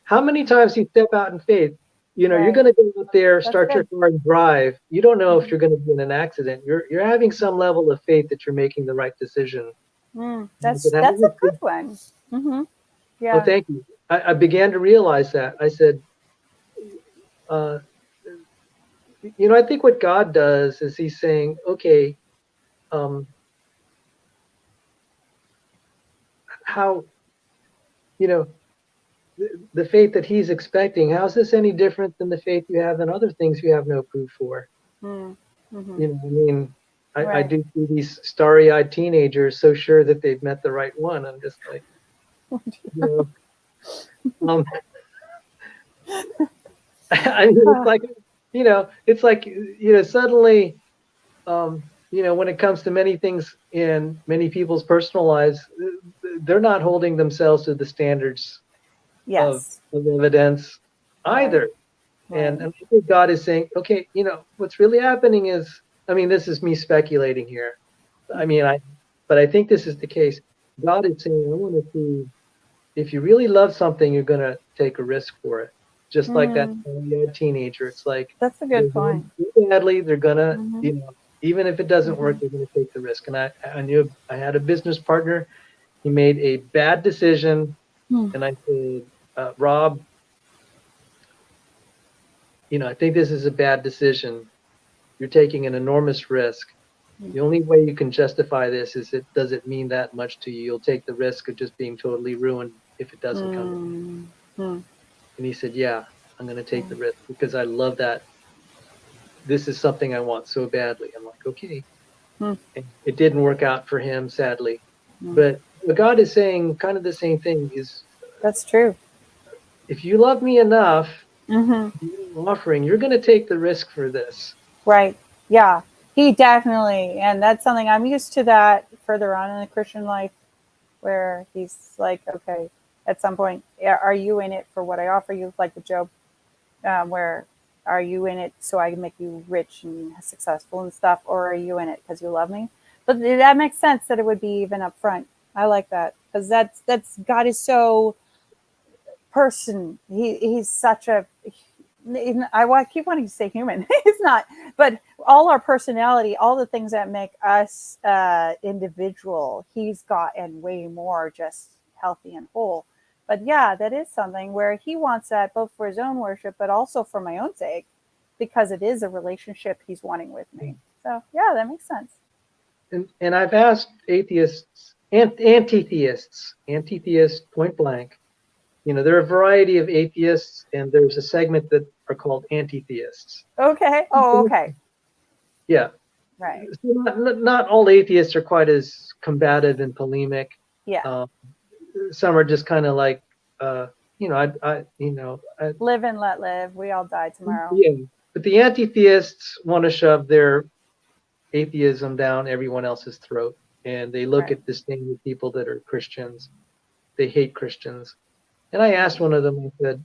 how many times you step out in faith? You're going to go out there, start your car and drive. You don't know if you're going to be in an accident. You're having some level of faith that you're making the right decision. That's a good one. Mm-hmm. Yeah. Oh, thank you. I began to realize that. I said, I think what God does is he's saying, okay, how, the faith that he's expecting, how's this any different than the faith you have in other things you have no proof for? I do see these starry-eyed teenagers so sure that they've met the right one. I'm just like, it's like suddenly, when it comes to many things in many people's personal lives, they're not holding themselves to the standards of evidence either. And I think God is saying, okay, what's really happening is, this is me speculating here. But I think this is the case. God is saying, I want to see if you really love something, you're going to take a risk for it. Just like that Mm, teenager. It's like that's a they're good going point. to do badly. They're going to, Mm-hmm. even if it doesn't Mm-hmm. work, they're going to take the risk. And I knew I had a business partner. He made a bad decision. Mm. And I said, Rob, I think this is a bad decision. You're taking an enormous risk. The only way you can justify this is does it mean that much to you? You'll take the risk of just being totally ruined if it doesn't come. Mm. Mm. And he said, yeah, I'm going to take the risk because I love that. This is something I want so badly. I'm like, okay. Mm. And it didn't work out for him, sadly. Mm. But what God is saying, kind of the same thing, is That's true. if you love me enough, Mm-hmm. you're offering, you're going to take the risk for this. Right. Yeah. He definitely, and that's something I'm used to that further on in the Christian life, where he's like, okay, at some point, are you in it for what I offer you? Like with Job, where are you in it so I can make you rich and successful and stuff, or are you in it because you love me? But that makes sense that it would be even up front. I like that because that's God is so he's such a I keep wanting to say human. It's not, but all our personality, all the things that make us individual, he's got and way more just healthy and whole. But yeah, that is something where he wants that both for his own worship, but also for my own sake, because it is a relationship he's wanting with me. So yeah, that makes sense. And I've asked atheists and anti-theists point blank. There are a variety of atheists, and there's a segment that are called anti-theists. Okay. Oh, okay. Yeah. Right. So not all atheists are quite as combative and polemic. Yeah. Some are just kind of like, Live and let live. We all die tomorrow. yeah. But the anti-theists want to shove their atheism down everyone else's throat, and they look Right. at disdain people that are Christians. They hate Christians. And I asked one of them, I said,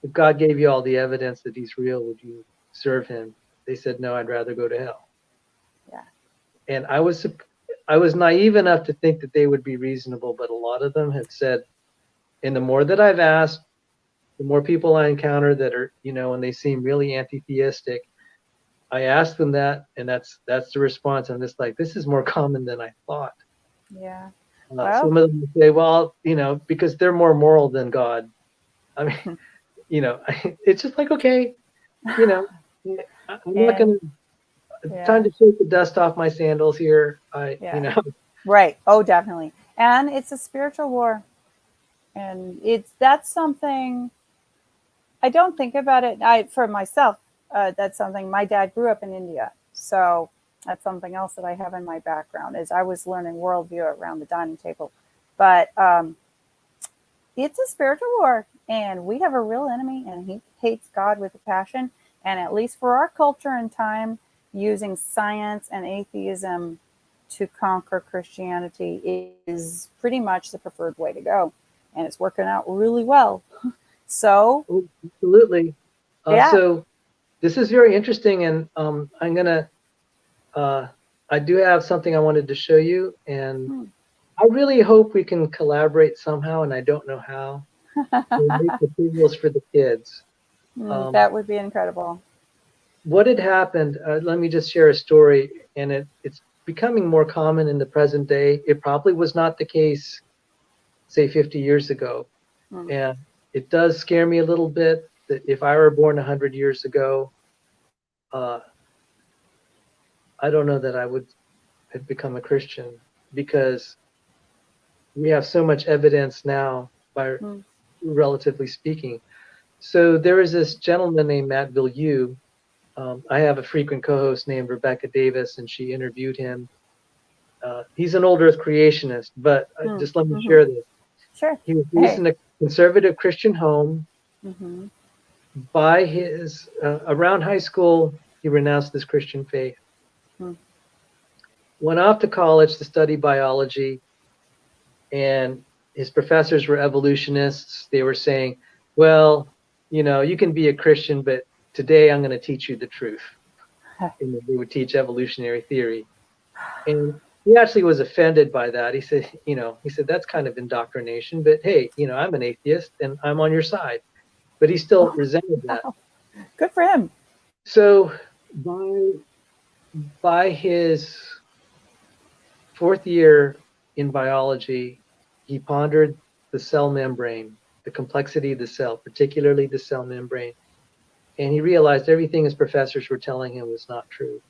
if God gave you all the evidence that he's real, would you serve him? They said, no, I'd rather go to hell. Yeah. And I was naive enough to think that they would be reasonable, but a lot of them have said, and the more that I've asked, the more people I encounter that are, and they seem really anti-theistic, I ask them that, and that's the response. I'm just like, this is more common than I thought. Yeah. Well, Some of them say, well, because they're more moral than God. I mean, it's just like, okay, I'm not and gonna. Time yeah, to shake the dust off my sandals here. yeah, right. Oh, definitely. And it's a spiritual war, and that's something I don't think about it. For myself, that's something my dad grew up in India, so that's something else that I have in my background. Is I was learning worldview around the dining table, but it's a spiritual war, and we have a real enemy, and he hates God with a passion. And at least for our culture and time, using science and atheism to conquer Christianity is pretty much the preferred way to go, and it's working out really well. So, Oh, absolutely. yeah. So this is very interesting, and I do have something I wanted to show you, and Hmm. I really hope we can collaborate somehow, and I don't know how. To make materials for the kids. That would be incredible. What had happened? Let me just share a story, and it's becoming more common in the present day. It probably was not the case, say, 50 years ago, Hmm. and it does scare me a little bit that if I were born 100 years ago, uh, I don't know that I would have become a Christian because we have so much evidence now, by Hmm. relatively speaking. So there is this gentleman named Matt Villieu. I have a frequent co-host named Rebecca Davis, and she interviewed him. He's an old Earth creationist, but Hmm. just let me Hmm. share this. Sure. He was raised Hey. in a conservative Christian home. Hmm. By his around high school, he renounced his Christian faith. Hmm. Went off to college to study biology, and his professors were evolutionists. They were saying, well, you can be a Christian, but today I'm going to teach you the truth. And they would teach evolutionary theory. And he actually was offended by that. He said, that's kind of indoctrination, but hey, I'm an atheist and I'm on your side. But he still resented that. Wow. Good for him. So by his fourth year in biology, he pondered the cell membrane, the complexity of the cell, particularly the cell membrane. And he realized everything his professors were telling him was not true,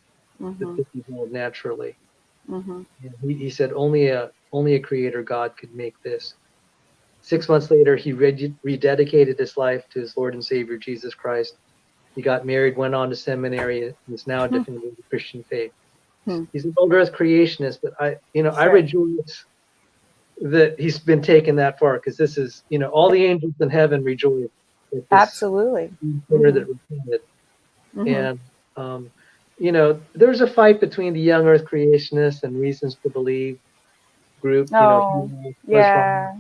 that this evolved naturally. And he said only a creator God could make this. 6 months later, he rededicated his life to his Lord and Savior, Jesus Christ. He got married, went on to seminary, and is now defending the Christian faith. He's an old earth creationist, but I rejoice that he's been taken that far, because this is, all the angels in heaven rejoice. Absolutely. That repented. And there's a fight between the young earth creationists and reasons to believe group. Oh, yeah.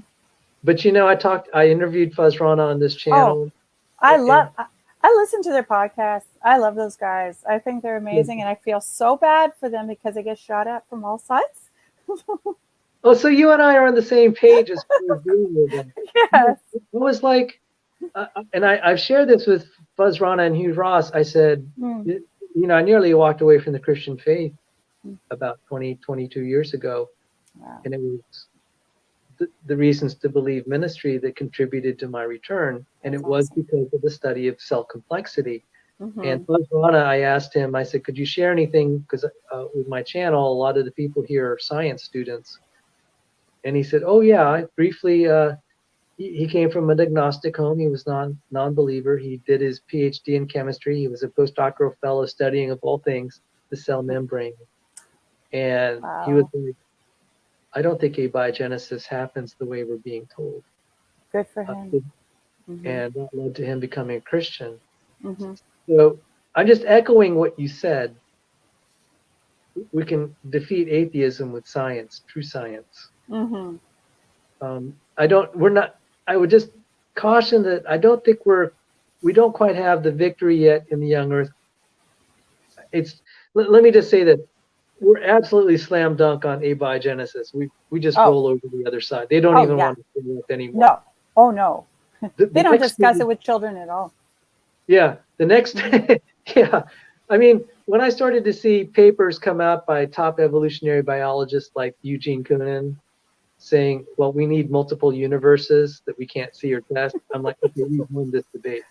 But I interviewed Fuzz Rana on this channel. I listen to their podcasts. I love those guys. I think they're amazing, and I feel so bad for them because they get shot at from all sides. Oh, so you and I are on the same page as far as dealing with them. Yes. It was like, and I've shared this with Fuzz Rana and Hugh Ross. I said, I nearly walked away from the Christian faith about 22 years ago. Wow. And it was the reasons to believe ministry that contributed to my return. And it was because of the study of cell complexity. And Fuzz Rana, I asked him, I said, could you share anything? Because with my channel, a lot of the people here are science students. And he said, oh, yeah, I briefly, he came from an agnostic home. He was non-believer. He did his PhD in chemistry. He was a postdoctoral fellow studying, of all things, the cell membrane. And he was like, I don't think abiogenesis happens the way we're being told. Good for him. And that led to him becoming a Christian. So I'm just echoing what you said. We can defeat atheism with science, true science. I would just caution that I don't think we don't quite have the victory yet in the young earth. Let me just say that we're absolutely slam dunk on abiogenesis. We just roll over the other side. They don't even want to say it anymore. No. Oh, no. They don't discuss it with children at all. Yeah. The next, yeah. I mean, when I started to see papers come out by top evolutionary biologists like Eugene Koonin saying, well, we need multiple universes that we can't see or test, I'm like, okay, we've won this debate.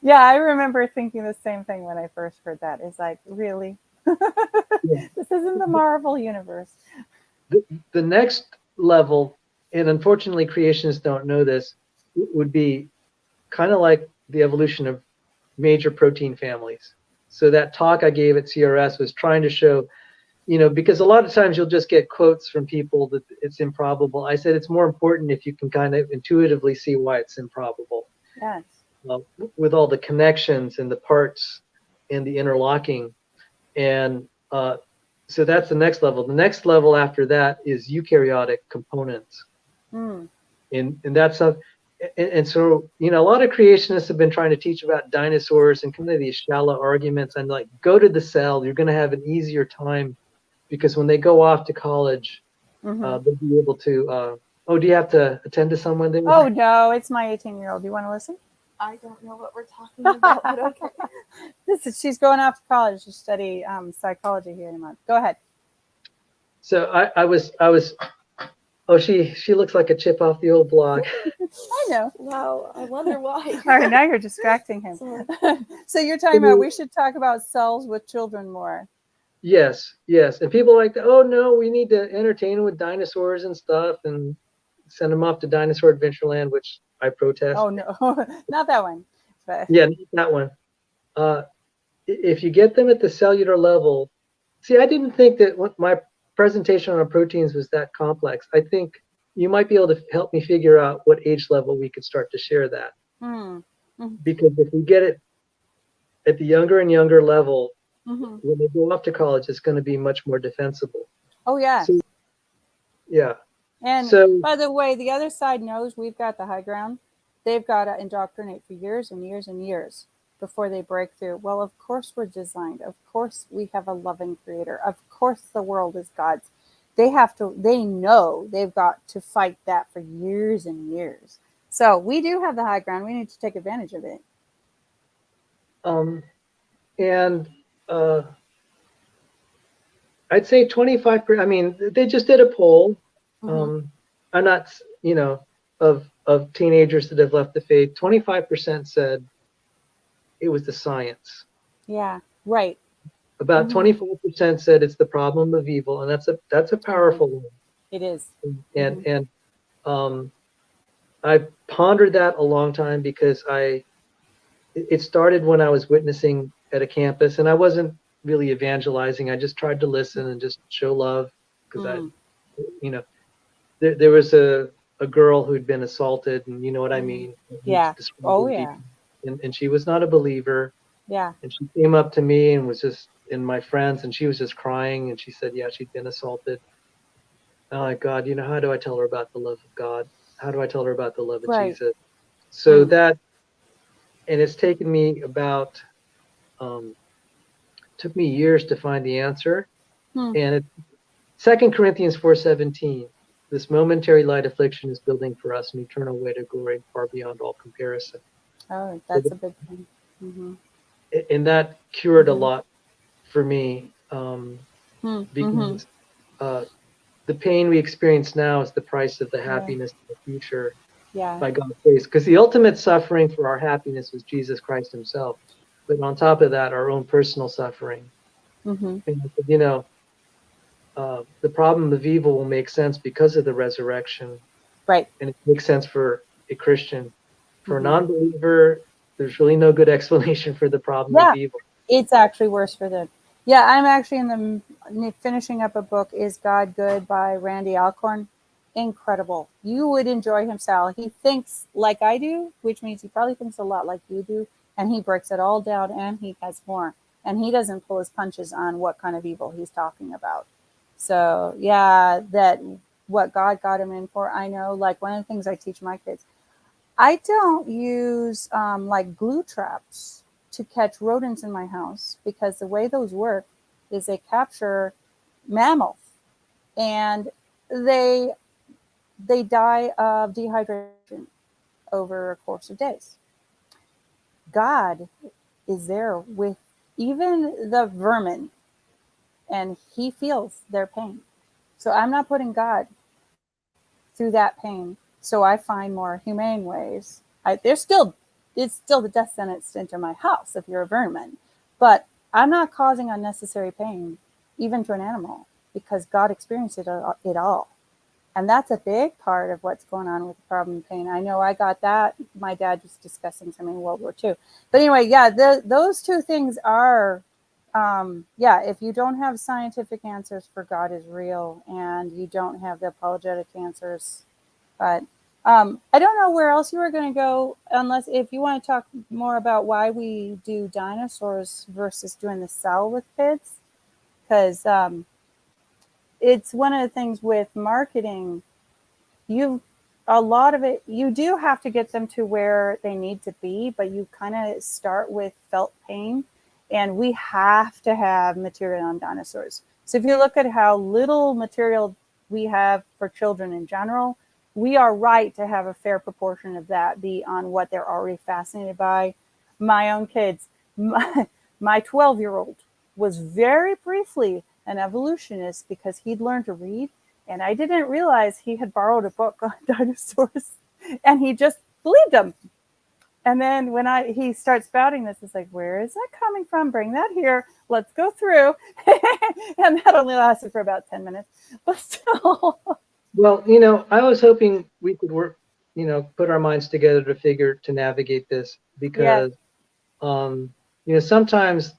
Yeah, I remember thinking the same thing when I first heard that. It's like, really? This isn't the Marvel universe. The next level, and unfortunately creationists don't know this, would be kind of like the evolution of major protein families. So that talk I gave at CRS was trying to show, because a lot of times you'll just get quotes from people that it's improbable. I said it's more important if you can kind of intuitively see why it's improbable. Yes. With all the connections and the parts and the interlocking. And so that's the next level. The next level after that is eukaryotic components. And that's and so, a lot of creationists have been trying to teach about dinosaurs and kind of these shallow arguments. And like, go to the cell, you're going to have an easier time, because when they go off to college, they'll be able to. Oh, do you have to attend to someone there? Oh, no, it's my 18-year-old. Do you want to listen? I don't know what we're talking about, but okay. She's going off to college to study psychology here in a month. Go ahead. So I was. Oh, she looks like a chip off the old block. I know. Wow, I wonder why. All right, now you're distracting him. So you're talking about we should talk about cells with children more. Yes. And people are like, oh no, we need to entertain them with dinosaurs and stuff and send them off to Dinosaur Adventureland, which I protest. Oh no, not that one. But. Yeah, not that one. If you get them at the cellular level, see, I didn't think that my presentation on proteins was that complex. I think you might be able to help me figure out what age level we could start to share that. Because if we get it at the younger and younger level, when they go off to college, it's going to be much more defensible. Oh, yeah. So, yeah. And so, by the way, the other side knows we've got the high ground. They've got to indoctrinate for years and years and years. before they break through. Well, of course we're designed. Of course we have a loving creator. Of course the world is God's. They know they've got to fight that for years and years. So we do have the high ground. We need to take advantage of it. And I'd say 25%. I mean, they just did a poll. I'm not, of teenagers that have left the faith. 25% said it was the science. Yeah, right. About 24% said it's the problem of evil, and that's a powerful one. It is. And I pondered that a long time because it started when I was witnessing at a campus, and I wasn't really evangelizing. I just tried to listen and just show love because there was a girl who'd been assaulted, and you know what I mean. Yeah. Oh yeah. And she was not a believer. Yeah. And she came up to me and was just in my friends, and she was just crying, and she said, yeah, she'd been assaulted. Oh my God, how do I tell her about the love of God? How do I tell her about the love of Jesus? So and it's taken me took me years to find the answer. And 2 Corinthians 4:17, this momentary light affliction is building for us an eternal way to glory far beyond all comparison. Oh, that's a big thing. And that cured a lot for me, because the pain we experience now is the price of the happiness in the future by God's grace. Because the ultimate suffering for our happiness was Jesus Christ himself. But on top of that, our own personal suffering. And, the problem of evil will make sense because of the resurrection. Right. And it makes sense for a Christian. For a non-believer, there's really no good explanation for the problem of evil. It's actually worse for them. Yeah, I'm actually finishing up a book, Is God Good by Randy Alcorn. Incredible. You would enjoy him, Sal. He thinks like I do, which means he probably thinks a lot like you do. And he breaks it all down, and he has more. And he doesn't pull his punches on what kind of evil he's talking about. So, yeah, that what God got him in for, I know. Like one of the things I teach my kids, I don't use like glue traps to catch rodents in my house, because the way those work is they capture mammals and they die of dehydration over a course of days. God is there with even the vermin, and he feels their pain. So I'm not putting God through that pain. So I find more humane ways. It's still the death sentence into my house if you're a vermin, but I'm not causing unnecessary pain, even to an animal, because God experienced it all. And that's a big part of what's going on with the problem of pain. I know I got that. My dad was discussing something in World War II. But anyway, yeah, those two things are, if you don't have scientific answers for God is real, and you don't have the apologetic answers. But I don't know where else you were going to go, unless if you want to talk more about why we do dinosaurs versus doing the cell with kids. Because it's one of the things with marketing, a lot of it, you do have to get them to where they need to be, but you kind of start with felt pain, and we have to have material on dinosaurs. So if you look at how little material we have for children in general, we are right to have a fair proportion of that be on what they're already fascinated by. My own kids, my 12-year-old was very briefly an evolutionist because he'd learned to read, and I didn't realize he had borrowed a book on dinosaurs, and he just believed him. And then when he starts spouting this, it's like, where is that coming from? Bring that here. Let's go through. And that only lasted for about 10 minutes, but still. Well, I was hoping we could work, put our minds together to navigate this, because, sometimes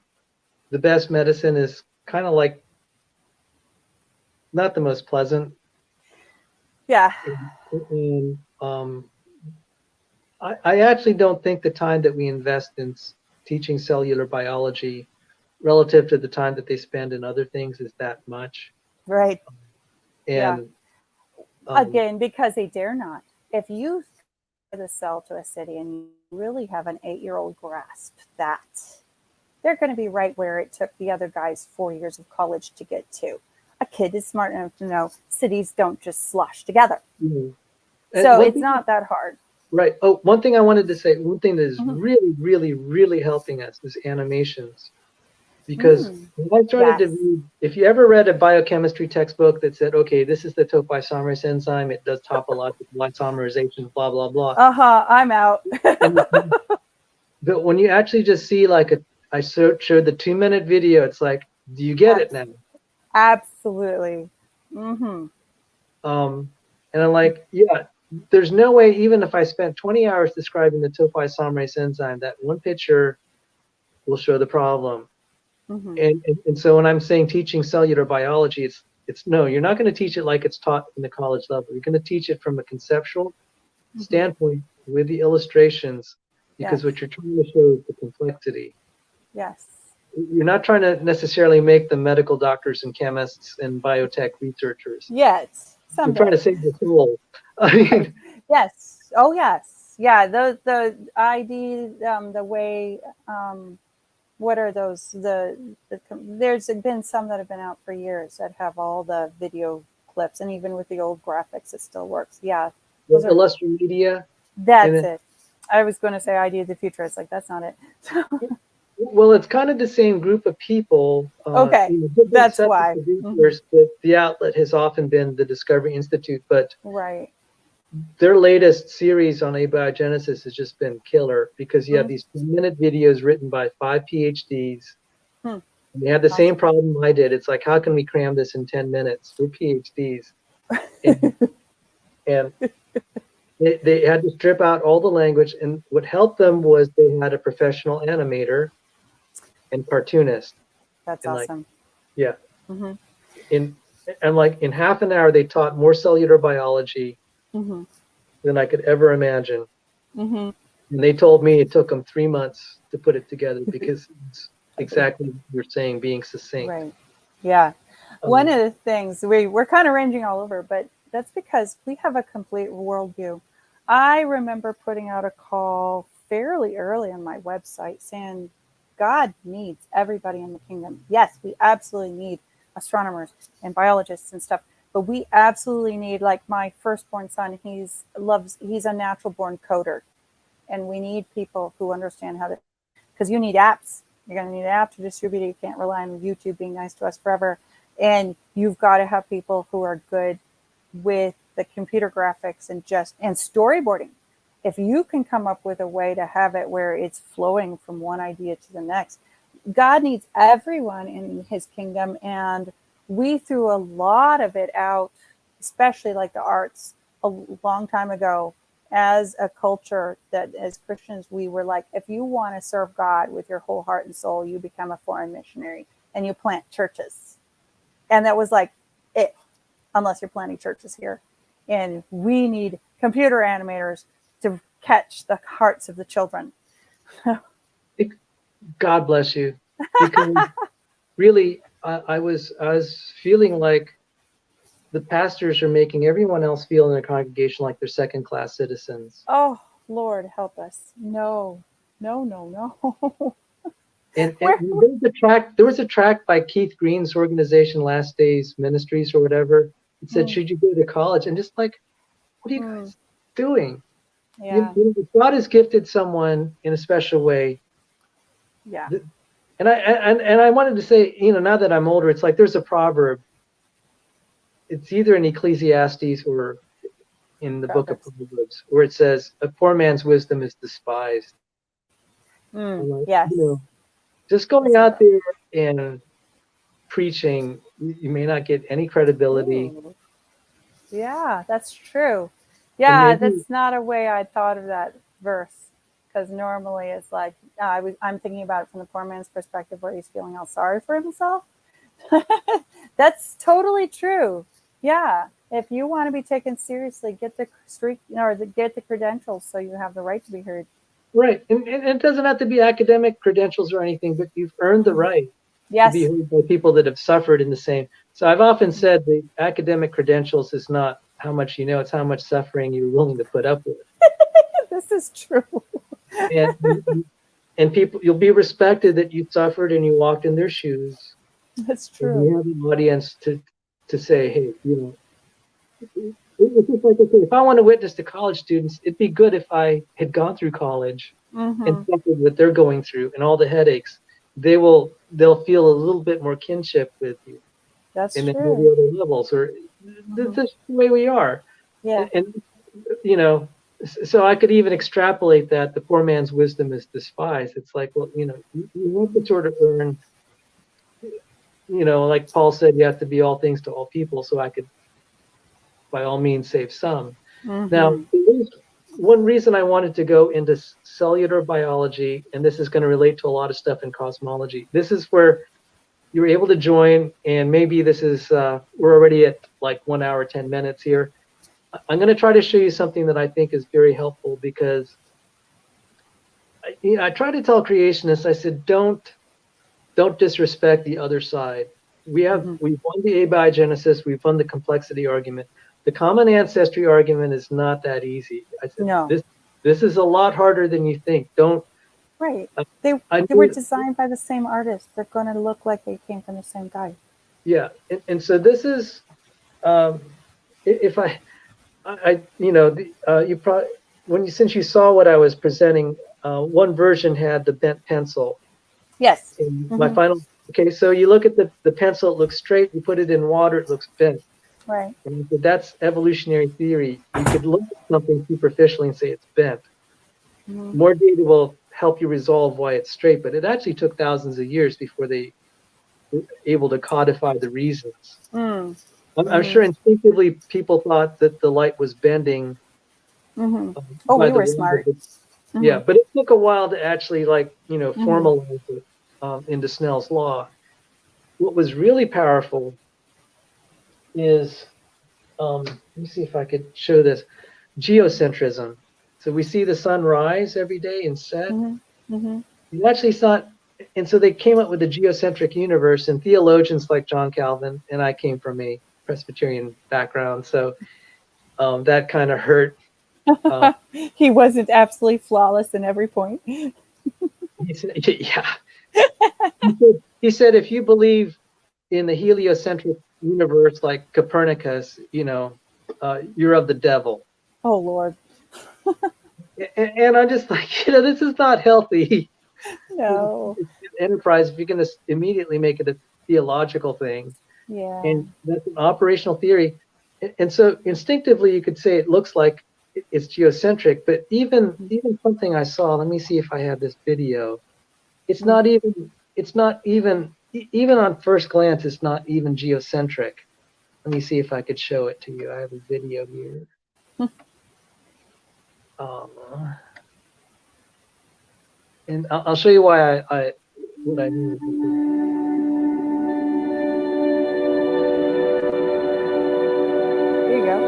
the best medicine is kind of like not the most pleasant. Yeah. And I actually don't think the time that we invest in teaching cellular biology relative to the time that they spend in other things is that much. Right. And again, because they dare not. If you the cell to a city and you really have an 8-year-old grasp that, they're going to be right where it took the other guys 4 years of college to get to. A kid is smart enough to know cities don't just slosh together. Mm-hmm. So it's not that hard. Right. Oh, one thing I wanted to say, one thing that is Mhm. really, really, really helping us is animations. Because when I started to read, if you ever read a biochemistry textbook that said, okay, this is the topoisomerase enzyme, it does topological isomerization, blah, blah, blah. I'm out. But when you actually just see like I showed the 2-minute video, it's like, do you get it now? Absolutely. Mm-hmm. And I'm like, yeah, there's no way, even if I spent 20 hours describing the topoisomerase enzyme, that one picture will show the problem. Mm-hmm. And so when I'm saying teaching cellular biology, it's no, you're not going to teach it like it's taught in the college level. You're going to teach it from a conceptual standpoint with the illustrations, because what you're trying to show is the complexity. Yes. You're not trying to necessarily make them medical doctors and chemists and biotech researchers. Yes. You're trying to save the soul. I mean, yes. Oh, yes. Yeah. The ID, the way, what are those? There's been some that have been out for years that have all the video clips, and even with the old graphics, it still works. Yeah. Illustrated Media. That's it. I was going to say ID of the future. It's like, that's not it. Well, it's kind of the same group of people. Okay, that's why. But the outlet has often been the Discovery Institute, but right. Their latest series on abiogenesis has just been killer, because you have these 2-minute videos written by 5 PhDs. And they had the same problem I did. It's like, how can we cram this in 10 minutes? We're PhDs. And they had to strip out all the language. And what helped them was they had a professional animator and cartoonist. That's awesome. Yeah. In half an hour, they taught more cellular biology than I could ever imagine. And they told me it took them 3 months to put it together, because it's exactly what you're saying, being succinct. Right. Yeah. One of the things, we're kind of ranging all over, but that's because we have a complete worldview. I remember putting out a call fairly early on my website saying, God needs everybody in the kingdom. Yes, we absolutely need astronomers and biologists and stuff, but we absolutely need, like my firstborn son, he's a natural born coder, and we need people who understand how to, because you need apps. You're going to need an app to distribute it. You can't rely on YouTube being nice to us forever. And you've got to have people who are good with the computer graphics and storyboarding. If you can come up with a way to have it where it's flowing from one idea to the next, God needs everyone in his kingdom. And we threw a lot of it out, especially like the arts, a long time ago, as a culture that as Christians, we were like, if you want to serve God with your whole heart and soul, you become a foreign missionary and you plant churches. And that was like it, unless you're planting churches here. And we need computer animators to catch the hearts of the children. God bless you. Because really, I was feeling like the pastors are making everyone else feel in their congregation like they're second-class citizens. Oh, Lord, help us. No. And there was a track by Keith Green's organization, Last Days Ministries or whatever. It said, should you go to college? And just like, what are you guys doing? Yeah. God has gifted someone in a special way. Yeah. And I wanted to say, now that I'm older, it's like there's a proverb. It's either in Ecclesiastes or in the book of Proverbs, where it says, a poor man's wisdom is despised. Yes. Just going out there and preaching, you may not get any credibility. Ooh. Yeah, that's true. Yeah, that's not a way I thought of that verse, because normally it's like, I'm thinking about it from the poor man's perspective, where he's feeling all sorry for himself. That's totally true. Yeah, if you want to be taken seriously, get the get the credentials so you have the right to be heard. Right, and it doesn't have to be academic credentials or anything, but you've earned the right to be heard by people that have suffered in the same. So I've often said the academic credentials is not how much you know, it's how much suffering you're willing to put up with. This is true. And people, you'll be respected that you suffered and you walked in their shoes. That's And true. you have an audience to say, hey, it's just like, okay, if I want to witness to college students, it'd be good if I had gone through college and suffered what they're going through and all the headaches. They'll feel a little bit more kinship with you. That's and then true. maybe other levels, or this is the way we are. Yeah. And so I could even extrapolate that the poor man's wisdom is despised. It's like, well, you have to sort of earn, like Paul said, you have to be all things to all people, so I could by all means save some. Now, there's one reason I wanted to go into cellular biology, and this is going to relate to a lot of stuff in cosmology. This is where you were able to join, and maybe this is, we're already at like 1 hour, 10 minutes here. I'm going to try to show you something that I think is very helpful, because I try to tell creationists, I said, don't disrespect the other side. We've won the abiogenesis, we've won the complexity argument. The common ancestry argument is not that easy. I said, No. This is a lot harder than you think. Don't. Right. They were designed by the same artist. They're going to look like they came from the same guy. Yeah, and so this is, if you probably since you saw what I was presenting, one version had the bent pencil. Yes. My final. Okay, so you look at the pencil, it looks straight. You put it in water, it looks bent. Right. And that's evolutionary theory. You could look at something superficially and say it's bent. More data will help you resolve why it's straight, but it actually took thousands of years before they were able to codify the reasons. I'm sure instinctively people thought that the light was bending. Oh, we were smart. Yeah, but it took a while to actually formalize it into Snell's law. What was really powerful is, let me see if I could show this, geocentrism. So we see the sun rise every day and set. You actually saw, and so they came up with the geocentric universe, and theologians like John Calvin, and I came from a Presbyterian background, so that kind of hurt. He wasn't absolutely flawless in every point. He said, yeah. He said, if you believe in the heliocentric universe like Copernicus, you're of the devil. Oh, Lord. And I'm just like, this is not healthy. No. Enterprise, if you're going to immediately make it a theological thing. Yeah. And that's an operational theory. And so instinctively, you could say it looks like it's geocentric, but even something I saw, let me see if I have this video. It's not even on first glance, it's not even geocentric. Let me see if I could show it to you. I have a video here. And I'll show you why what I mean. There you go.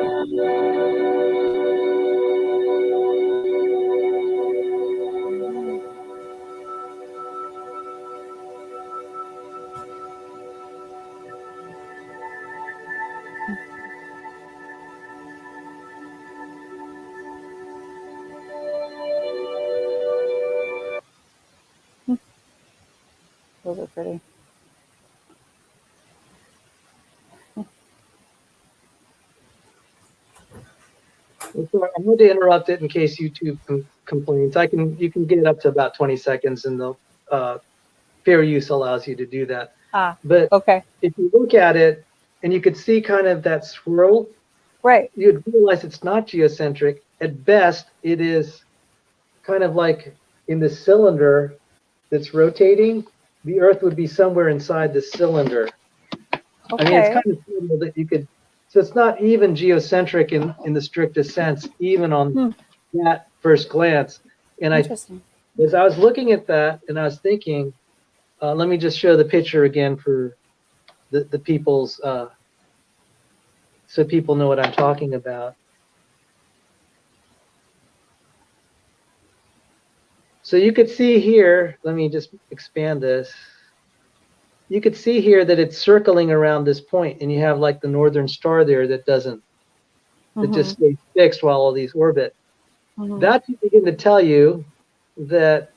Those are pretty. So I'm going to interrupt it in case YouTube complains. You can get it up to about 20 seconds, and the fair use allows you to do that. But Okay. if you look at it, and you could see kind of that swirl, Right. you'd realize it's not geocentric. At best, it is kind of like in the cylinder that's rotating. The Earth would be somewhere inside the cylinder. Okay. I mean, it's kind of cool that you could. So it's not even geocentric in the strictest sense, even on that first glance. And as I was looking at that, and I was thinking, let me just show the picture again for the people's, so people know what I'm talking about. So you could see here, let me just expand this. You could see here that it's circling around this point, and you have like the northern star there that doesn't, that just stays fixed while all these orbit. that should begin to tell you that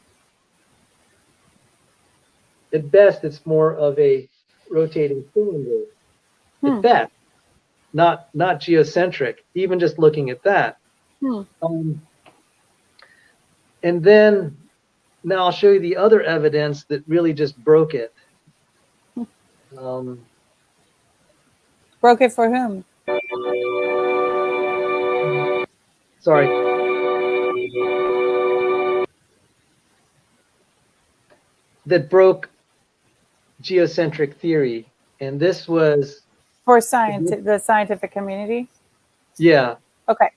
at best it's more of a rotating cylinder. At best, not geocentric, even just looking at that. And then now I'll show you the other evidence that really just broke it. Broke it for whom? Sorry. That broke geocentric theory. And this was For the scientific community? Yeah. Okay.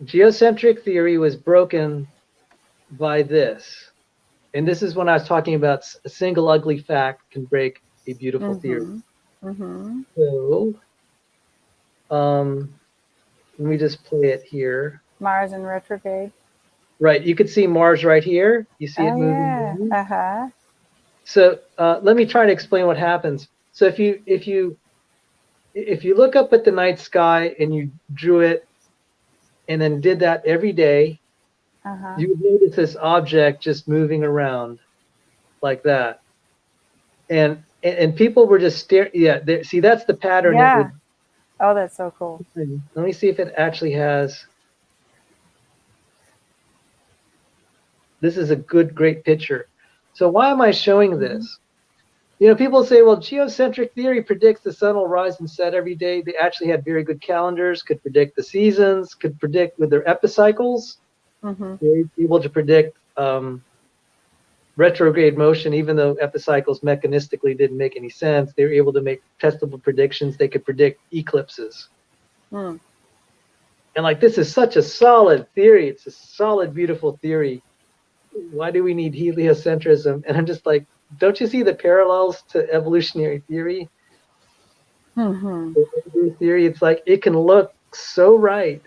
Geocentric theory was broken by this. And this is when I was talking about a single ugly fact can break a beautiful theory. So, let me just play it here. Mars in retrograde. Right. You could see Mars right here. You see it moving. Yeah. So let me try to explain what happens. So if you look up at the night sky and you drew it and then did that every day, you would notice this object just moving around like that. And people were just staring. Yeah, see, that's the pattern. Yeah. Oh, that's so cool. Let me see if it actually has. This is a great picture. So why am I showing this? You know, people say, well, geocentric theory predicts the sun will rise and set every day. They actually had very good calendars, could predict the seasons, could predict with their epicycles. They were able to predict retrograde motion, even though epicycles mechanistically didn't make any sense. They were able to make testable predictions. They could predict eclipses. And like, this is such a solid theory. It's a solid, beautiful theory. Why do we need heliocentrism? And I'm just like, don't you see the parallels to evolutionary theory? Theory, it's like, it can look so right,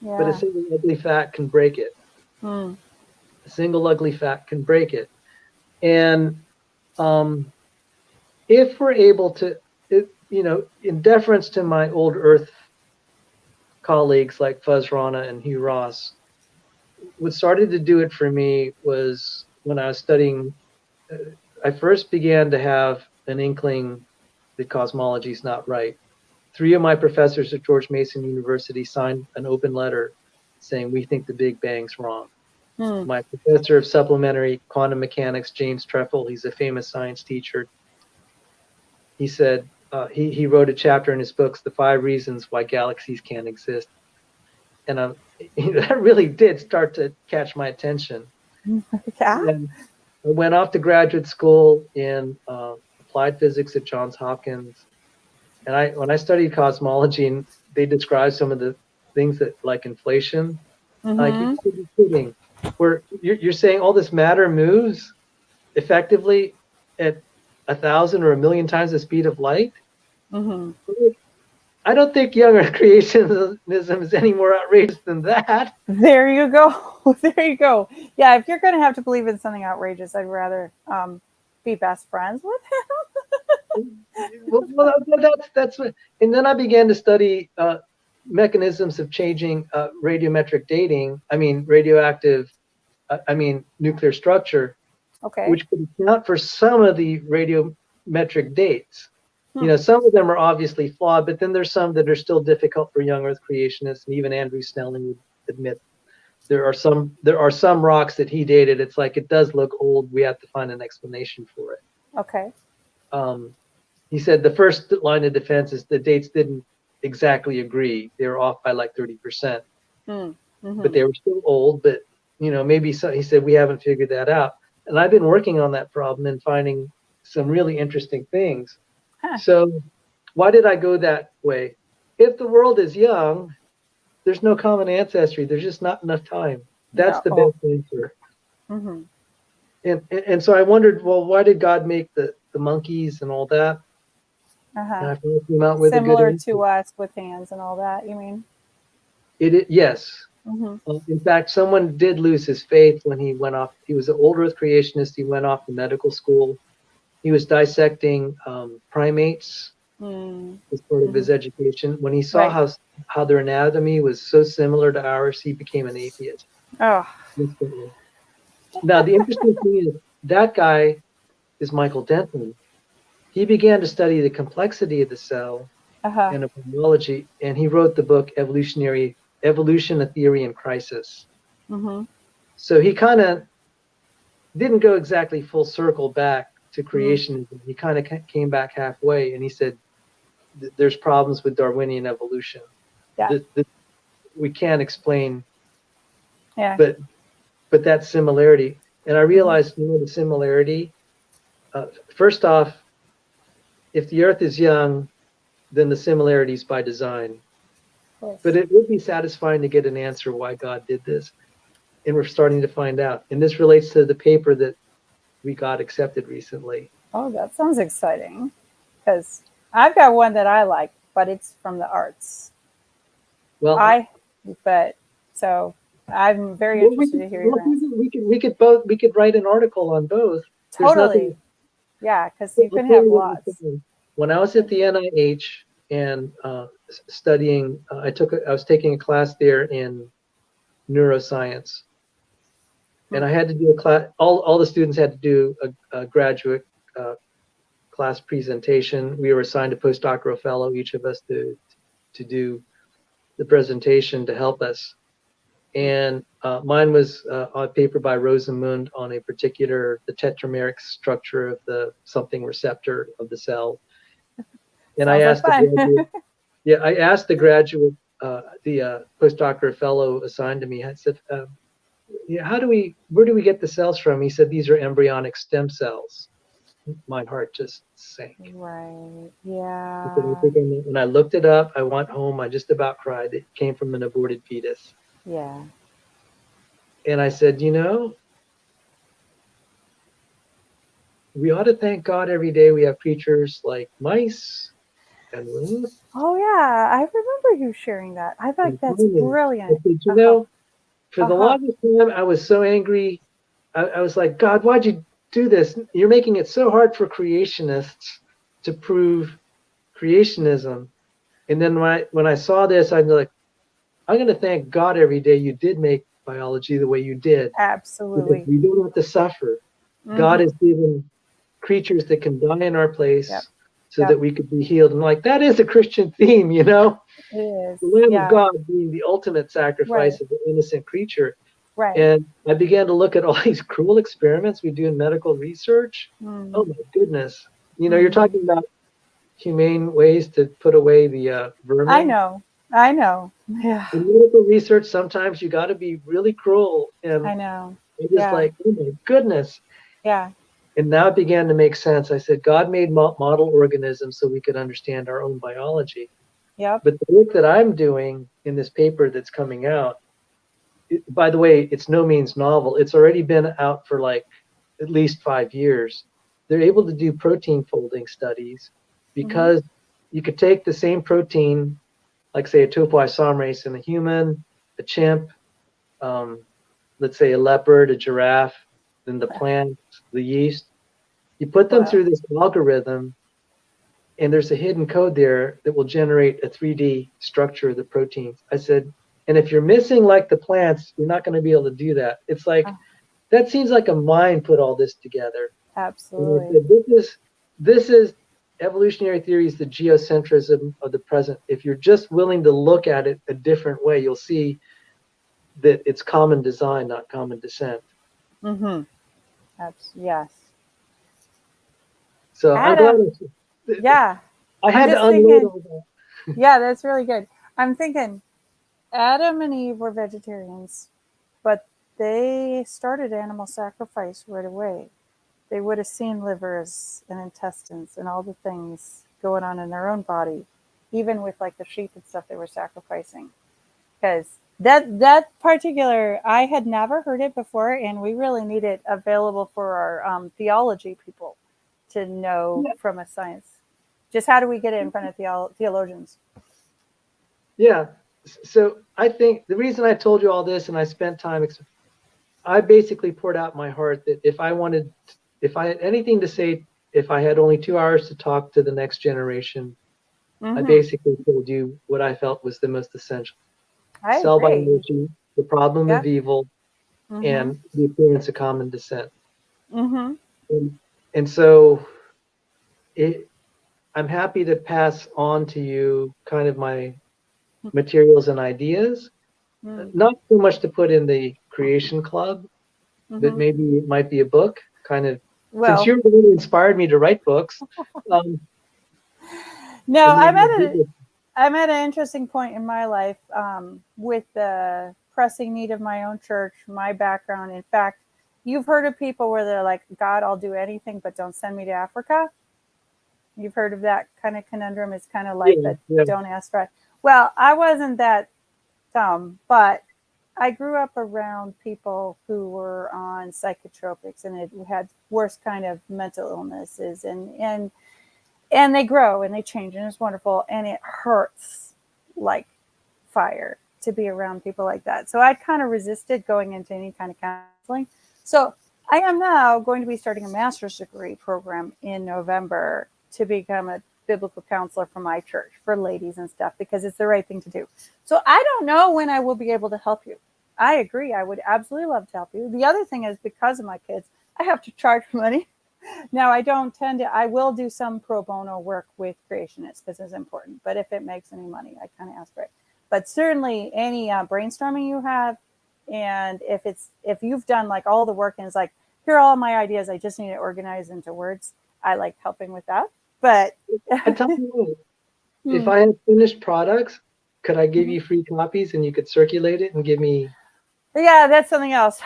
but a single ugly fact can break it. A single ugly fact can break it. And if we're able to, you know, in deference to my old Earth colleagues like Fuzz Rana and Hugh Ross, what started to do it for me was when I was studying, I first began to have an inkling that cosmology is not right. 3 of my professors at George Mason University signed an open letter saying, we think the Big Bang's wrong. My professor of supplementary quantum mechanics, James Trefel, he's a famous science teacher. He said, he wrote a chapter in his books, The 5 Reasons Why Galaxies Can't Exist. And that really did start to catch my attention. And I went off to graduate school in applied physics at Johns Hopkins. And when I studied cosmology, and they described some of the things that, like inflation, like, you could be kidding. Where you're saying all this matter moves effectively at 1,000 or 1,000,000 times the speed of light. I don't think young Earth creationism is any more outrageous than that. There you go. There you go. Yeah, if you're going to have to believe in something outrageous, I'd rather be best friends with him. Well, that's what. And then I began to study mechanisms of changing radiometric dating. I mean, radioactive. I mean, nuclear structure. Okay. Which could account for some of the radiometric dates. You know, some of them are obviously flawed, but then there's some that are still difficult for young Earth creationists, and even Andrew Snelling would admit there are some rocks that he dated. It's like, it does look old. We have to find an explanation for it. Okay. He said the first line of defense is the dates didn't exactly agree. They were off by like 30%, but they were still old. But you know, maybe so. He said we haven't figured that out, and I've been working on that problem and finding some really interesting things. So why did I go that way? If the world is young, there's no common ancestry. There's just not enough time. That's the best answer. And so I wondered, well, why did God make the monkeys and all that? And I came out with similar a good to us with hands and all that, you mean? Yes. In fact, someone did lose his faith when he went off. He was an old Earth creationist. He went off to medical school. He was dissecting primates as part of his education. When he saw Right. how their anatomy was so similar to ours, he became an atheist Oh. instantly. Now, the interesting thing is that guy is Michael Denton. He began to study the complexity of the cell Uh-huh. and of biology, and he wrote the book Evolution, a Theory in Crisis. Mm-hmm. So he kind of didn't go exactly full circle back to creationism. He kind of came back halfway, and he said, there's problems with Darwinian evolution. Yeah. We can't explain, Yeah. but that similarity. And I realized, the similarity. First off, if the Earth is young, then the similarities by design. But it would be satisfying to get an answer why God did this, and we're starting to find out. And this relates to the paper that we got accepted recently. Oh, that sounds exciting. Because I've got one that I like, but it's from the arts. Well, so I'm very interested to hear your answer. We could write an article on both. Totally. Yeah, because you can have lots. When I was at the NIH and studying, I was taking a class there in neuroscience, and I had to do a class. All the students had to do a graduate class presentation. We were assigned a postdoctoral fellow, each of us, to do the presentation to help us. And mine was a paper by Rosamund on a particular, the tetrameric structure of the something receptor of the cell. And I asked the graduate, the postdoctoral fellow assigned to me, I said, where do we get the cells from? He said, these are embryonic stem cells. My heart just sank. Right. Yeah. When I looked it up, I went home, I just about cried. It came from an aborted fetus. Yeah. And I said, we ought to thank God every day we have creatures like mice and roots. Oh, yeah. I remember you sharing that. I think that's brilliant. I said, for the longest time, I was so angry. I was like, God, why'd you do this? You're making it so hard for creationists to prove creationism. And then when I saw this, I'm like, I'm going to thank God every day you did make biology the way you did. Absolutely. Because we don't have to suffer. God has given creatures that can die in our place so that we could be healed. And like, that is a Christian theme, It is. The Lamb of God being the ultimate sacrifice of an innocent creature. Right. And I began to look at all these cruel experiments we do in medical research. Oh my goodness. You're talking about humane ways to put away the vermin. I know. Yeah. In medical research, sometimes you got to be really cruel. And I know. it's just like, oh my goodness. Yeah. And now it began to make sense. I said, God made model organisms so we could understand our own biology. Yep. But the work that I'm doing in this paper that's coming out, by the way, it's no means novel. It's already been out for like at least 5 years. They're able to do protein folding studies because you could take the same protein, like say a topoisomerase in a human, a chimp, let's say a leopard, a giraffe, then the plant, the yeast. You put them through this algorithm, and there's a hidden code there that will generate a 3D structure of the proteins. I said, and if you're missing like the plants, you're not going to be able to do that. It's like, that seems like a mind put all this together. Absolutely. Said, this is evolutionary theories, the geocentrism of the present. If you're just willing to look at it a different way, you'll see that it's common design, not common descent. Yes. So Adam, I had to unload all that. Yeah, that's really good. I'm thinking Adam and Eve were vegetarians, but they started animal sacrifice right away. They would have seen livers and intestines and all the things going on in their own body, even with like the sheep and stuff they were sacrificing. Because that particular, I had never heard it before, and we really need it available for our theology people to know from a science. Just how do we get it in front of theologians? Yeah. So I think the reason I told you all this and I spent time, I basically poured out my heart that if I had anything to say, if I had only 2 hours to talk to the next generation, I Mhm. basically told you what I felt was the most essential. I Cell agree. biology, the problem Yeah. of evil, Mhm. and the appearance of common descent. Mhm. And, and so it, I'm happy to pass on to you kind of my materials and ideas, Mm. not so much to put in the creation club, but Mhm. maybe it might be a book, kind of, since Well, you're the one who inspired me to write books, um, no, maybe a book. I'm at an interesting point in my life with the pressing need of my own church, my background. In fact, you've heard of people where they're like, God, I'll do anything, but don't send me to Africa. You've heard of that kind of conundrum. It's kind of like Yeah, that yeah. don't ask for it. Well, I wasn't that dumb, but I grew up around people who were on psychotropics and had worse kind of mental illnesses and they grow and they change and it's wonderful and it hurts like fire to be around people like that. So I kind of resisted going into any kind of counseling. So I am now going to be starting a master's degree program in November to become a biblical counselor for my church for ladies and stuff because it's the right thing to do. So I don't know when I will be able to help you. I agree. I would absolutely love to help you. The other thing is because of my kids, I have to charge money. Now, I don't tend to, I will do some pro bono work with creationists because it's important. But if it makes any money, I kind of ask for it. But certainly any brainstorming you have, and if you've done like all the work and it's like, here are all my ideas, I just need to organize into words. I like helping with that. But I tell you what, if hmm, I had finished products, could I give mhm. you free copies and you could circulate it and give me Yeah, that's something else.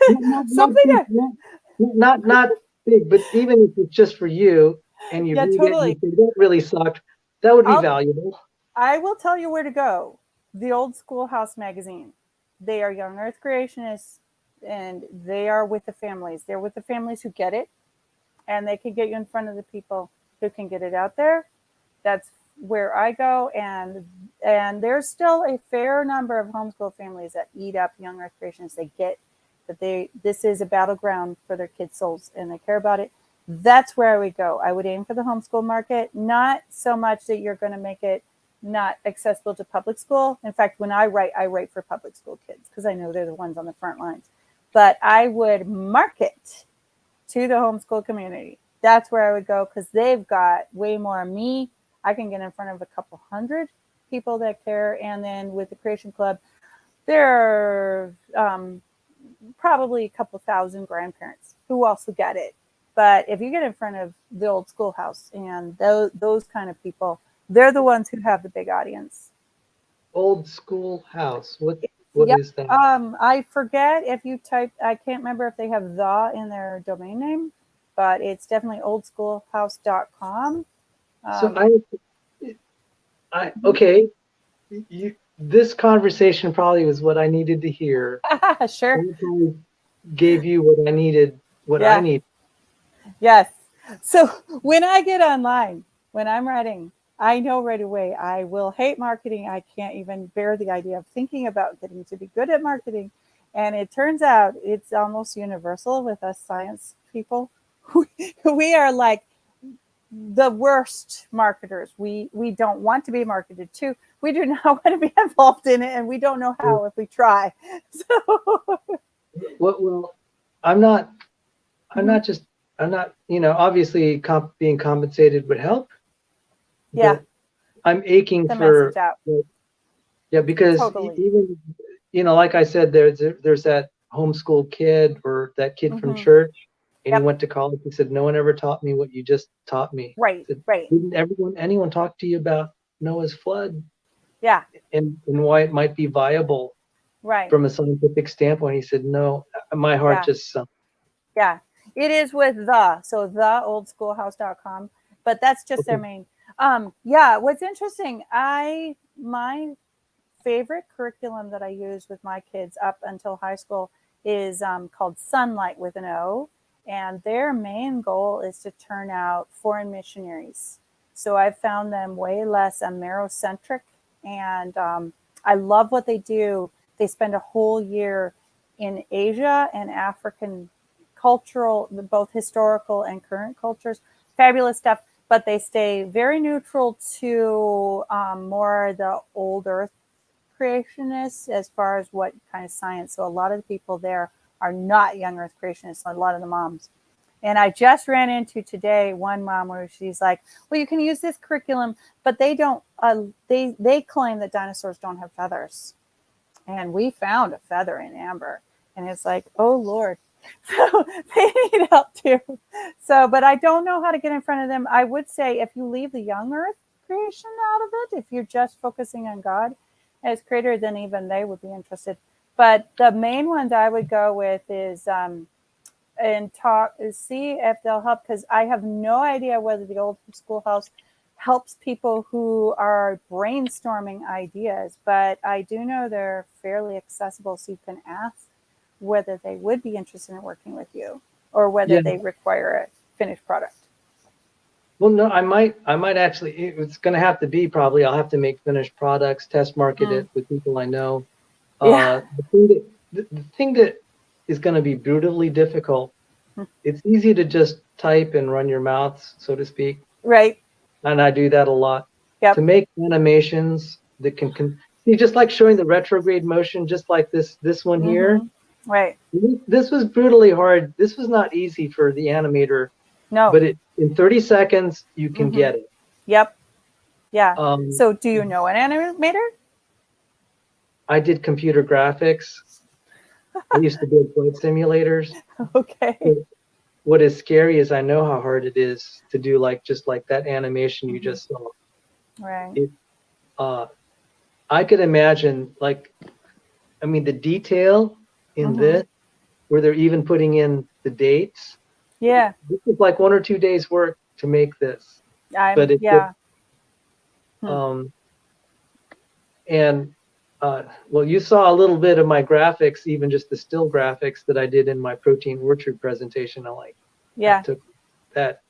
not Something big, to, not big, but even if it's just for you and you yeah, read it and you totally. say that really sucked, that would be I'll valuable. I will tell you where to go. The Old Schoolhouse magazine. They are young earth creationists and they are with the families. They're with the families who get it and they can get you in front of the people who can get it out there. That's where I go and there's still a fair number of homeschool families that eat up young earth creationists. They get that this is a battleground for their kids' souls and they care about it. That's where I would go. I would aim for the homeschool market, not so much that you're going to make it not accessible to public school. In fact, when I write for public school kids because I know they're the ones on the front lines. But I would market to the homeschool community. That's where I would go because they've got way more of me. I can get in front of a couple hundred people that care. And then with the Creation Club, there are probably a couple thousand grandparents who also get it. But if you get in front of the Old Schoolhouse and those kind of people, they're the ones who have the big audience. Old school house. What Yep. is that? I forget if you type, I can't remember if they have the in their domain name, but it's definitely oldschoolhouse.com. So Um, okay, this conversation probably was what I needed to hear. sure. I probably gave you what I needed, what I Yeah. need. Yes. So when I get online, when I'm writing, I know right away I will hate marketing. I can't even bear the idea of thinking about getting to be good at marketing. And it turns out it's almost universal with us science people. We are like the worst marketers. We don't want to be marketed to. We do not want to be involved in it, and we don't know how if we try. So, Well, I'm not. I'm mhm. not just. I'm not. Obviously, being compensated would help, Yeah, but I'm aching the message for. out. Yeah, because Totally. even like I said, there's that homeschool kid or that kid from Hmm. church, and he Yep. went to college. He said, "No one ever taught me what you just taught me." Right. I said, Right. "Didn't anyone talk to you about Noah's flood Yeah. and why it might be viable Right. from a scientific standpoint?" He said, "No, my heart Yeah. just sunk." Yeah. It is with the oldschoolhouse.com, but that's just their Okay. main. Yeah. What's interesting, my favorite curriculum that I use with my kids up until high school is called Sunlight with an O. And their main goal is to turn out foreign missionaries. So I've found them way less Amerocentric. And I love what they do. They spend a whole year in Asia and African cultural, both historical and current cultures. Fabulous stuff. but they stay very neutral to more the old earth creationists as far as what kind of science. So a lot of the people there are not young earth creationists, a lot of the moms. And I just ran into today one mom where she's like, well, you can use this curriculum, but they don't, they claim that dinosaurs don't have feathers. And we found a feather in amber. And it's like, oh, Lord. So they need help too. So, but I don't know how to get in front of them. I would say if you leave the young earth creation out of it, if you're just focusing on God as creator, then even they would be interested. But the main ones I would go with is and talk, see if they'll help, because I have no idea whether the old schoolhouse helps people who are brainstorming ideas, but I do know they're fairly accessible, so you can ask whether they would be interested in working with you or whether they require a finished product. Well, no, I might actually, it's going to have to be probably, I'll have to make finished products, test market it with people I know. The thing that is going to be brutally difficult, it's easy to just type and run your mouth, so to speak. Right. And I do that a lot. Yep. To make animations that can see, just like showing the retrograde motion, just like this one here. Right. This was brutally hard. This was not easy for the animator. No. But in 30 seconds, you can get it. Yep. Yeah. So do you know an animator? I did computer graphics. I used to build flight simulators. Okay. So what is scary is I know how hard it is to do just like that animation you just saw. Right. I could imagine the detail in this, where they're even putting in the dates. Yeah. This is like 1 or 2 days work to make this. Well, you saw a little bit of my graphics, even just the still graphics that I did in my protein orchard presentation. I took that.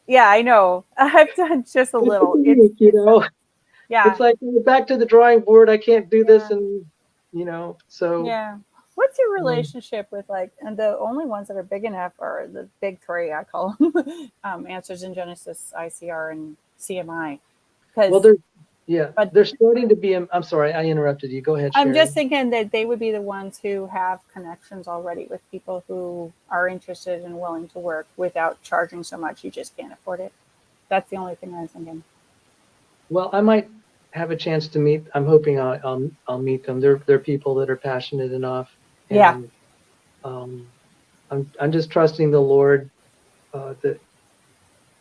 Yeah, I know. I've done just a little. It's like back to the drawing board. I can't do this, and so. Yeah. What's your relationship with and the only ones that are big enough are the big three, I call them, Answers in Genesis, ICR, and CMI. Well, they're starting to be. I'm sorry, I interrupted you. Go ahead, Cheri. I'm just thinking that they would be the ones who have connections already with people who are interested and willing to work without charging so much you just can't afford it. That's the only thing I was thinking. Well, I might have a chance to meet. I'm hoping I'll meet them. They're people that are passionate enough. And, I'm just trusting the Lord that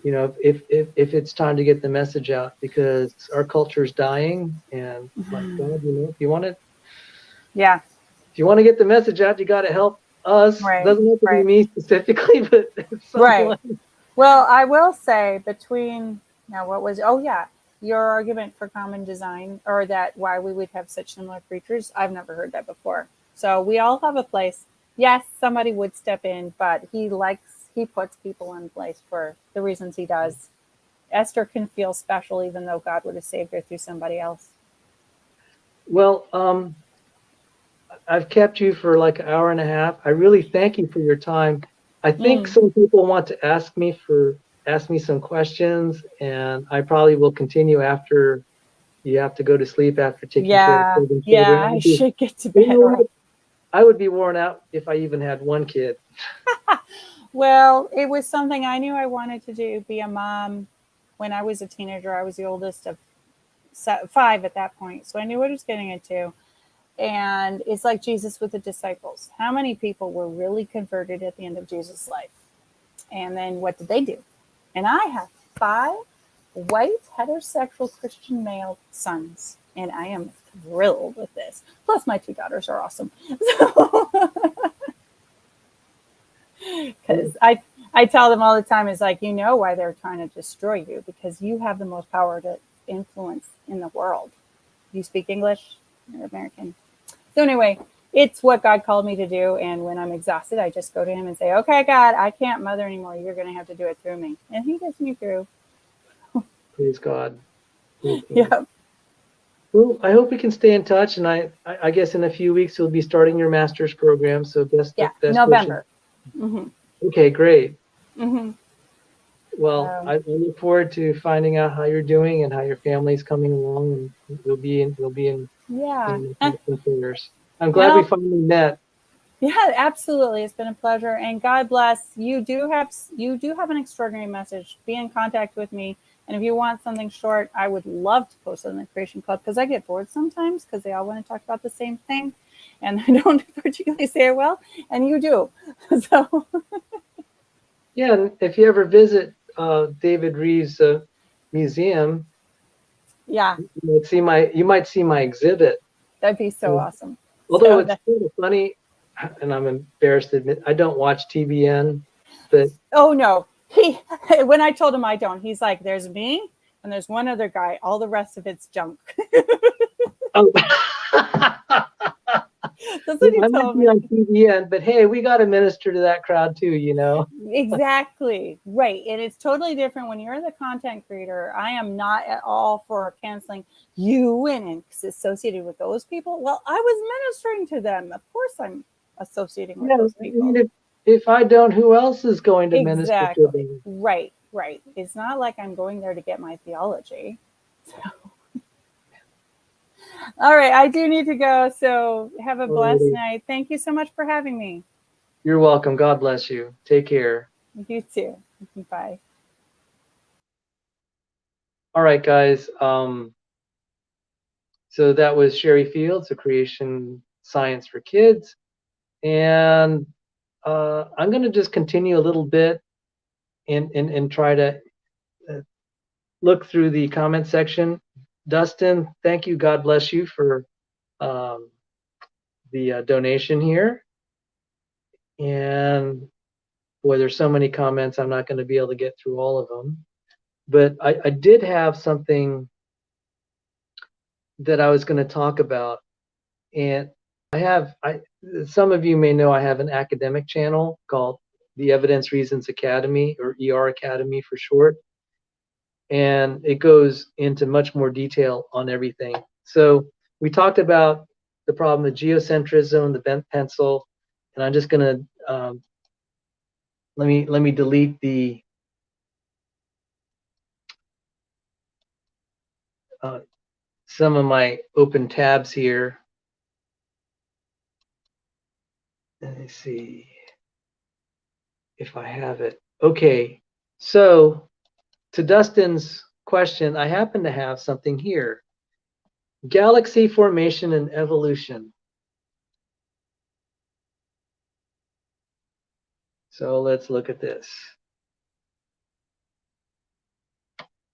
if it's time to get the message out, because our culture is dying, and God, if you want to get the message out, you got to help us. It doesn't have to be me specifically, but someone. Well, I will say your argument for common design, or that why we would have such similar creatures, I've never heard that before. So we all have a place. Yes, somebody would step in, but he puts people in place for the reasons he does. Esther can feel special even though God would have saved her through somebody else. Well, I've kept you for like an hour and a half. I really thank you for your time. I think some people want to ask me some questions, and I probably will continue after you have to go to sleep after taking care of children. I should get to bed. I would be worn out if I even had one kid. Well, it was something I knew I wanted to do, be a mom. When I was a teenager, I was the oldest of 5 at that point. So I knew what I was getting into. And it's like Jesus with the disciples. How many people were really converted at the end of Jesus' life? And then what did they do? And I have 5 white heterosexual Christian male sons. And I am thrilled with this. Plus my 2 daughters are awesome. Because I tell them all the time, it's like, why they're trying to destroy you, because you have the most power to influence in the world. You speak English, you're American. So anyway, it's what God called me to do. And when I'm exhausted, I just go to him and say, okay, God, I can't mother anymore. You're going to have to do it through me. And he gets me through. Praise God. Yeah. Well, I hope we can stay in touch. And I guess in a few weeks, you'll be starting your master's program. So best November. Okay, great. Well, I look forward to finding out how you're doing and how your family's coming along, and we'll be in Yeah. in prayers. I'm glad we Well, finally met. yeah, absolutely. It's been a pleasure, and God bless. You do have an extraordinary message. Be in contact with me, and if you want something short, I would love to post it in the Creation Club because I get bored sometimes because they all want to talk about the same thing, and I don't particularly say it well, and you do. So Yeah, and if you ever visit David Reeves' museum, yeah, you might see my exhibit. that'd be so And awesome. although So it's kind of funny, and I'm embarrassed to admit, I don't watch TBN, but oh no, he when I told him I don't, he's like, "There's me and there's one other guy. All the rest of it's junk." oh, That's what yeah, he I might told be me. on TBN, but hey, we got to minister to that crowd too, you know. Exactly. Right. And it's totally different when you're the content creator. I am not at all for canceling you and it's associated with those people. Well, I was ministering to them. Of course, I'm associating with Yeah, those I mean, people. if I don't, who else is going to minister to Exactly. them? Right. Right. It's not like I'm going there to get my theology. All right. I do need to go. So have a blessed Alrighty. night. Thank you so much for having me. You're welcome. God bless you. Take care. You too. Bye. All right, guys. So that was Cheri Fields, a Creation Science for Kids, and I'm going to just continue a little bit and try to uh, look through the comment section. Dustin, thank you. God bless you for um, the donation here. And boy, there's so many comments. I'm not going to be able to get through all of them. But I did have something that I was going to talk about. And some of you may know I have an academic channel called the Evidence Reasons Academy, or ER Academy for short. And it goes into much more detail on everything. So we talked about the problem of geocentrism, the bent pencil, and I'm just going to let me delete the some of my open tabs here. Let me see if I have it. Okay, so to Dustin's question, I happen to have something here. Galaxy formation and evolution. So let's look at this.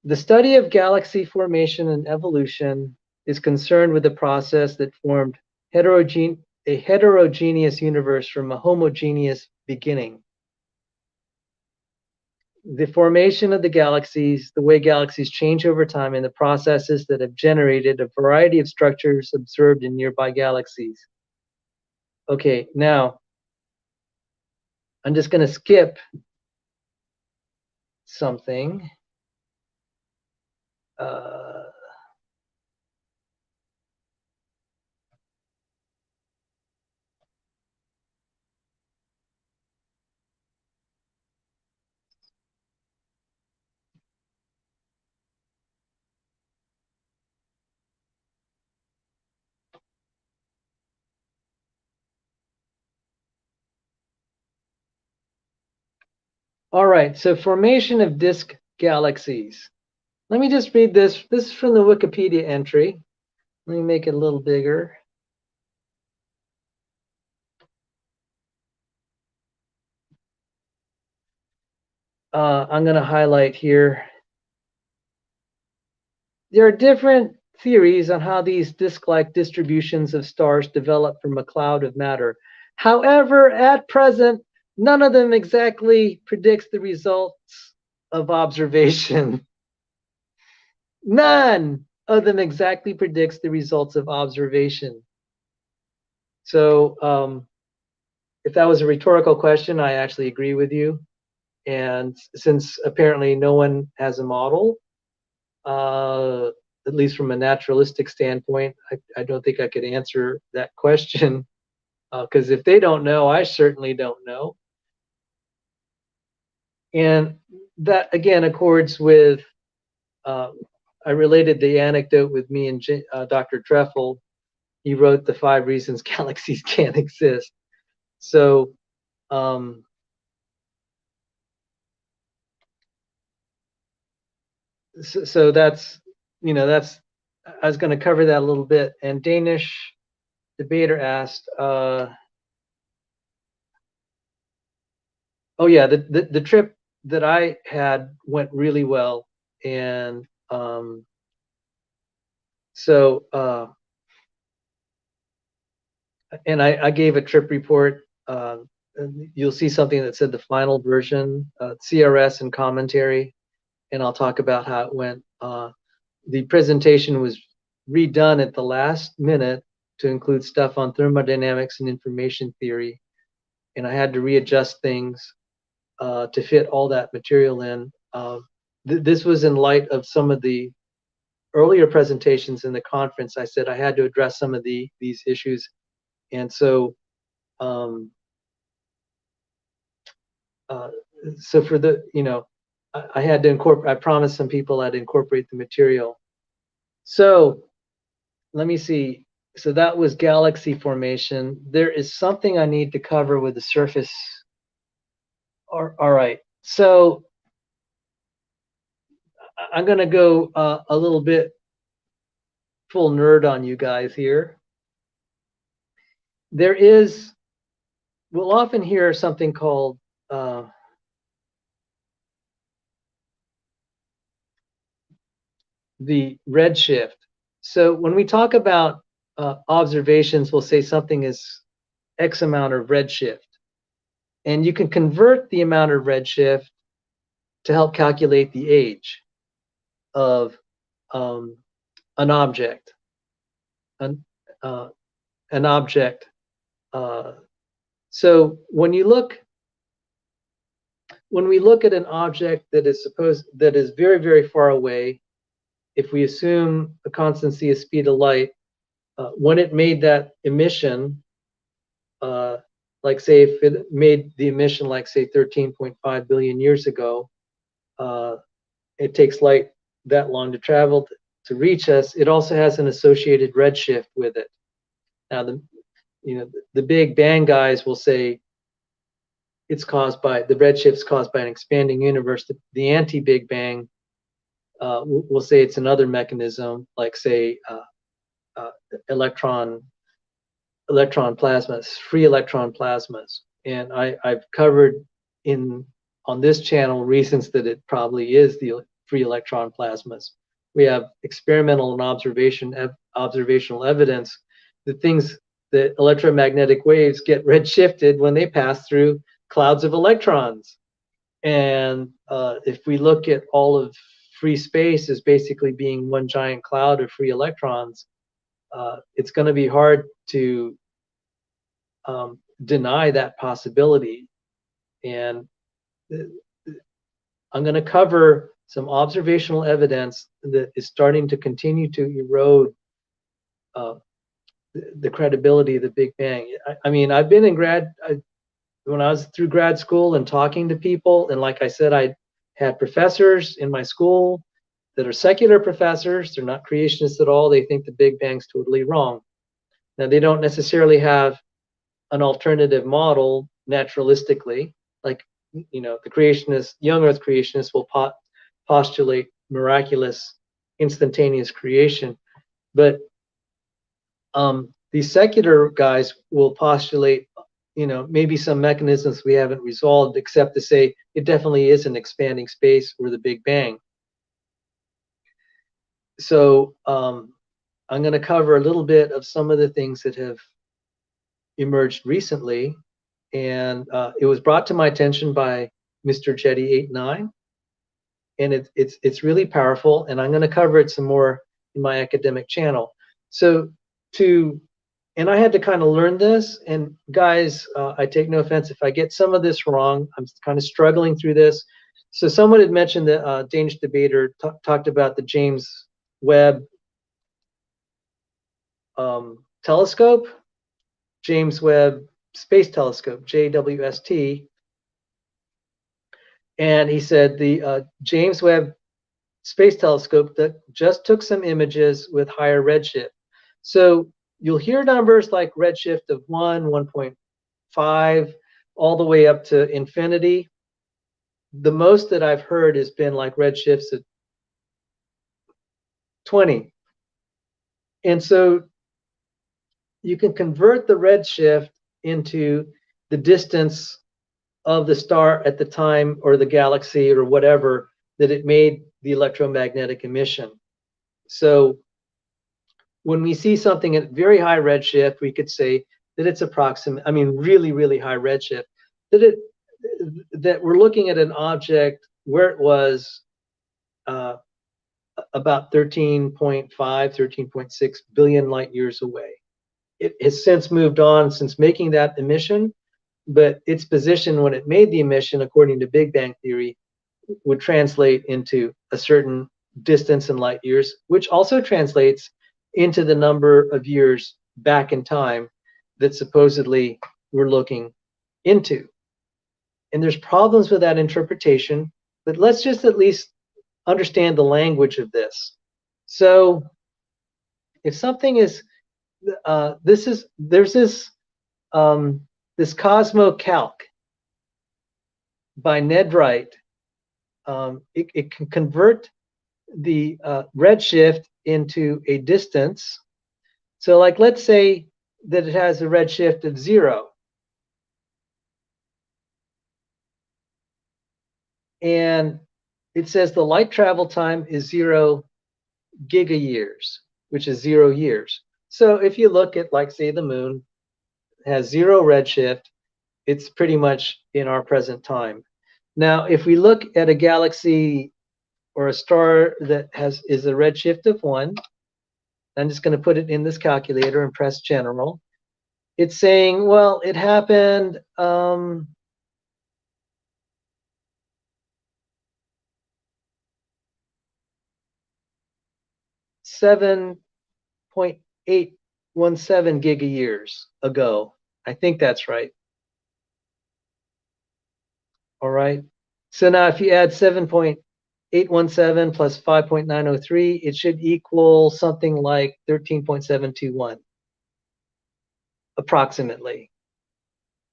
The study of galaxy formation and evolution is concerned with the process that formed a heterogeneous universe from a homogeneous beginning. The formation of the galaxies, the way galaxies change over time, and the processes that have generated a variety of structures observed in nearby galaxies. Okay, now I'm just going to skip something. All right, so formation of disk galaxies. Let me just read this. This is from the Wikipedia entry. Let me make it a little bigger. I'm going to highlight here. There are different theories on how these disk-like distributions of stars develop from a cloud of matter. However, at present, none of them exactly predicts the results of observation. None of them exactly predicts the results of observation. So if that was a rhetorical question, I actually agree with you. And since apparently no one has a model, at least from a naturalistic standpoint, I don't think I could answer that question. Because if they don't know, I certainly don't know. And that again accords with, I related the anecdote with me and Dr. Treffel. He wrote the 5 reasons galaxies can't exist. So, so that's, that's, I was going to cover that a little bit. And Danish debater asked, oh yeah, the trip that I had went really well. And so, and I gave a trip report. You'll see something that said the final version, CRS and commentary, and I'll talk about how it went. The presentation was redone at the last minute to include stuff on thermodynamics and information theory, and I had to readjust things to fit all that material in. This was in light of some of the earlier presentations in the conference. I said I had to address some of these issues, and so so for the, I had to incorporate, I promised some people I'd incorporate the material. So let me see. So that was galaxy formation. There is something I need to cover with the surface. All right. So I'm going to go a little bit full nerd on you guys here. There is, we'll often hear something called the redshift. So when we talk about observations, we'll say something is X amount of redshift. And you can convert the amount of redshift to help calculate the age of an object. An object. So when we look at an object that is very, very far away, if we assume a constancy of speed of light, when it made that emission, like say if it made the emission like say 13.5 billion years ago, it takes light that long to travel to reach us. It also has an associated redshift with it. Now the Big Bang guys will say it's caused by, the redshift's caused by an expanding universe. The anti-Big Bang will say it's another mechanism, like say electron plasmas, free electron plasmas. And I've covered on this channel reasons that it probably is the free electron plasmas. We have experimental and observational evidence that electromagnetic waves get redshifted when they pass through clouds of electrons. And if we look at all of free space as basically being one giant cloud of free electrons, it's going to be hard to deny that possibility. And I'm going to cover some observational evidence that is starting to continue to erode the credibility of the Big Bang. I mean, I've been in when I was through grad school and talking to people, and like I said, I had professors in my school that are secular professors. They're not creationists at all. They think the Big Bang's totally wrong. Now, they don't necessarily have an alternative model naturalistically, like, the creationists, young Earth creationists will postulate miraculous instantaneous creation, but these secular guys will postulate, maybe some mechanisms we haven't resolved, except to say it definitely is an expanding space or the Big Bang. So I'm going to cover a little bit of some of the things that have emerged recently, and it was brought to my attention by Mr. Jetty89, and it's really powerful, and I'm going to cover it some more in my academic channel. So and I had to kind of learn this, and guys, I take no offense if I get some of this wrong. I'm kind of struggling through this. So someone had mentioned that Danish debater talked about the James Webb telescope, James Webb Space Telescope, JWST. And he said the James Webb Space Telescope that just took some images with higher redshift. So you'll hear numbers like redshift of 1, 1.5, all the way up to infinity. The most that I've heard has been like redshifts at 20. And so you can convert the redshift into the distance of the star at the time, or the galaxy, or whatever, that it made the electromagnetic emission. So when we see something at very high redshift, we could say that it's approximate, I mean, really, really high redshift, that we're looking at an object where it was about 13.5, 13.6 billion light years away. It has since moved on since making that emission, but its position when it made the emission, according to Big Bang theory, would translate into a certain distance in light years, which also translates into the number of years back in time that supposedly we're looking into. And there's problems with that interpretation, but let's just at least understand the language of this. So if something is, there's this Cosmo-Calc by Ned Wright. It can convert the redshift into a distance. So like, let's say that it has a redshift of 0. And it says the light travel time is 0 gigayears, which is 0 years. So if you look at, like, say, the moon has 0 redshift, it's pretty much in our present time. Now, if we look at a galaxy or a star that is a redshift of 1, I'm just going to put it in this calculator and press general. It's saying, well, it happened 7.817 gigayears ago. I think that's right. All right. So now if you add 7.817 plus 5.903, it should equal something like 13.721, approximately.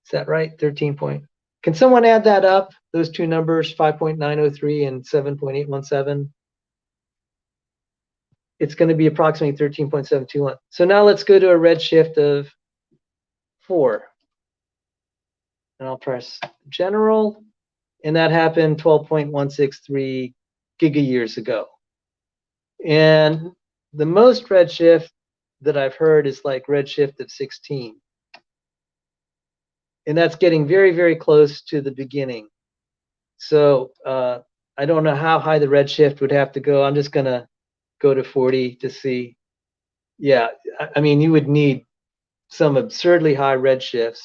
Is that right? 13 point. Can someone add that up? Those two numbers, 5.903 and 7.817. It's going to be approximately 13.721. So now let's go to a redshift of 4. And I'll press general. And that happened 12.163 gigayears ago. And the most redshift that I've heard is like redshift of 16. And that's getting very, very close to the beginning. So I don't know how high the redshift would have to go. I'm just going to go to 40 to see. Yeah, I mean, you would need some absurdly high redshifts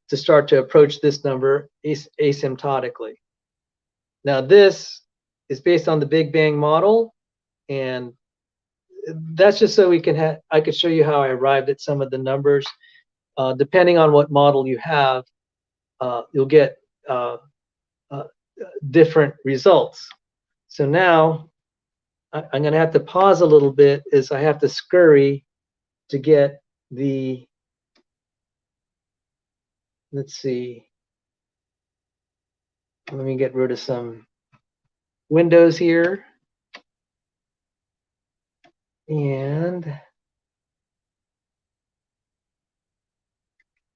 to start to approach this number asymptotically. Now, this is based on the Big Bang model, and that's just so we can I could show you how I arrived at some of the numbers. Depending on what model you have, you'll get different results. So now I'm going to have to pause a little bit as I have to scurry to get the, let's see, let me get rid of some windows here. And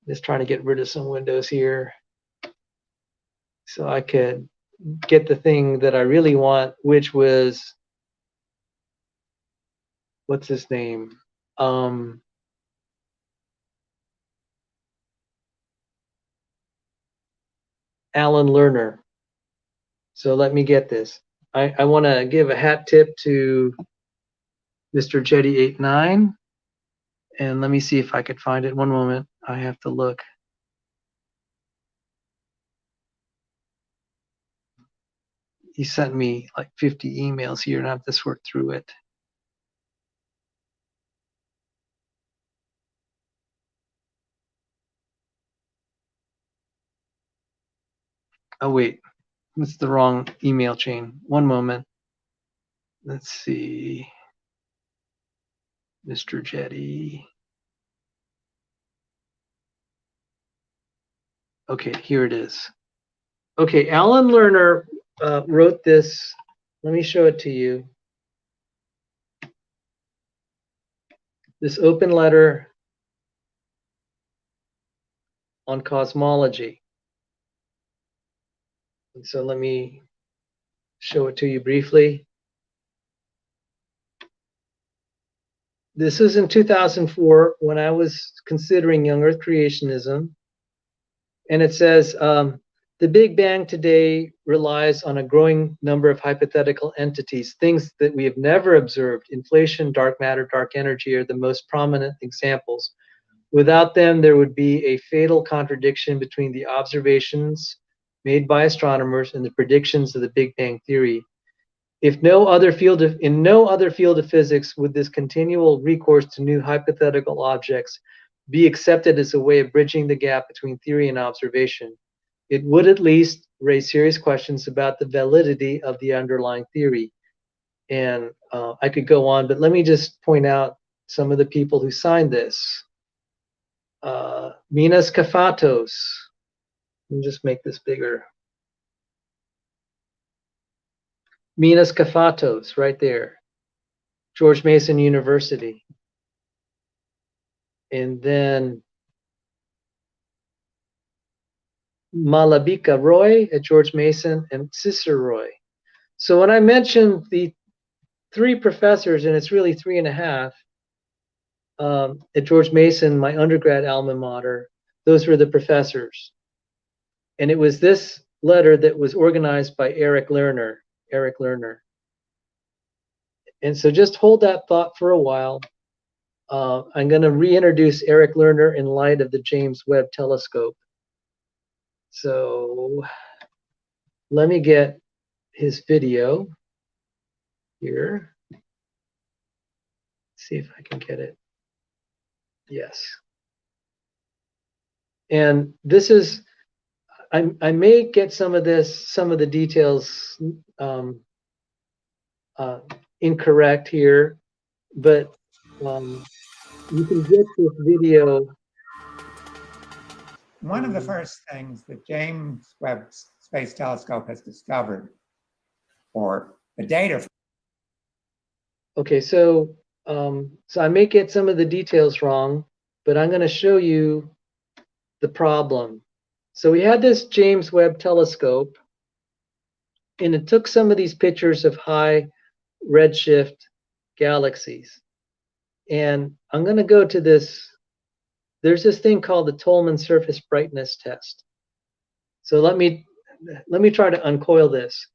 just trying to get rid of some windows here so I could get the thing that I really want, which was, what's his name? Alan Lerner. So let me get this. I want to give a hat tip to Mr. Jetty89. And let me see if I could find it. One moment. I have to look. He sent me like 50 emails here, and I have to sort through it. Oh, wait. That's the wrong email chain. One moment. Let's see. Mr. Jetty. Okay, here it is. Okay, Alan Lerner wrote this. Let me show it to you. This open letter on cosmology. And so let me show it to you briefly. This is in 2004 when I was considering young Earth creationism. And it says, the Big Bang today relies on a growing number of hypothetical entities, things that we have never observed. Inflation, dark matter, dark energy are the most prominent examples. Without them, there would be a fatal contradiction between the observations made by astronomers and the predictions of the Big Bang theory. In no other field of physics would this continual recourse to new hypothetical objects be accepted as a way of bridging the gap between theory and observation. It would at least raise serious questions about the validity of the underlying theory. And I could go on, but let me just point out some of the people who signed this. Minas Kafatos. Let me just make this bigger. Minas Kafatos, right there. George Mason University. And then Malabika Roy at George Mason and Cicero Roy. So when I mentioned the 3 professors, and it's really 3.5, at George Mason, my undergrad alma mater, those were the professors. And it was this letter that was organized by Eric Lerner. And so just hold that thought for a while. I'm going to reintroduce Eric Lerner in light of the James Webb Telescope. So let me get his video here. See if I can get it. Yes. And this is, I may get some of the details incorrect here, but you can get this video. One of the first things that James Webb Space Telescope has discovered, or the data. Okay, so I may get some of the details wrong, but I'm going to show you the problem. So we had this James Webb Telescope, and it took some of these pictures of high redshift galaxies. And I'm going to go to this. There's this thing called the Tolman surface brightness test. So let me try to uncoil this.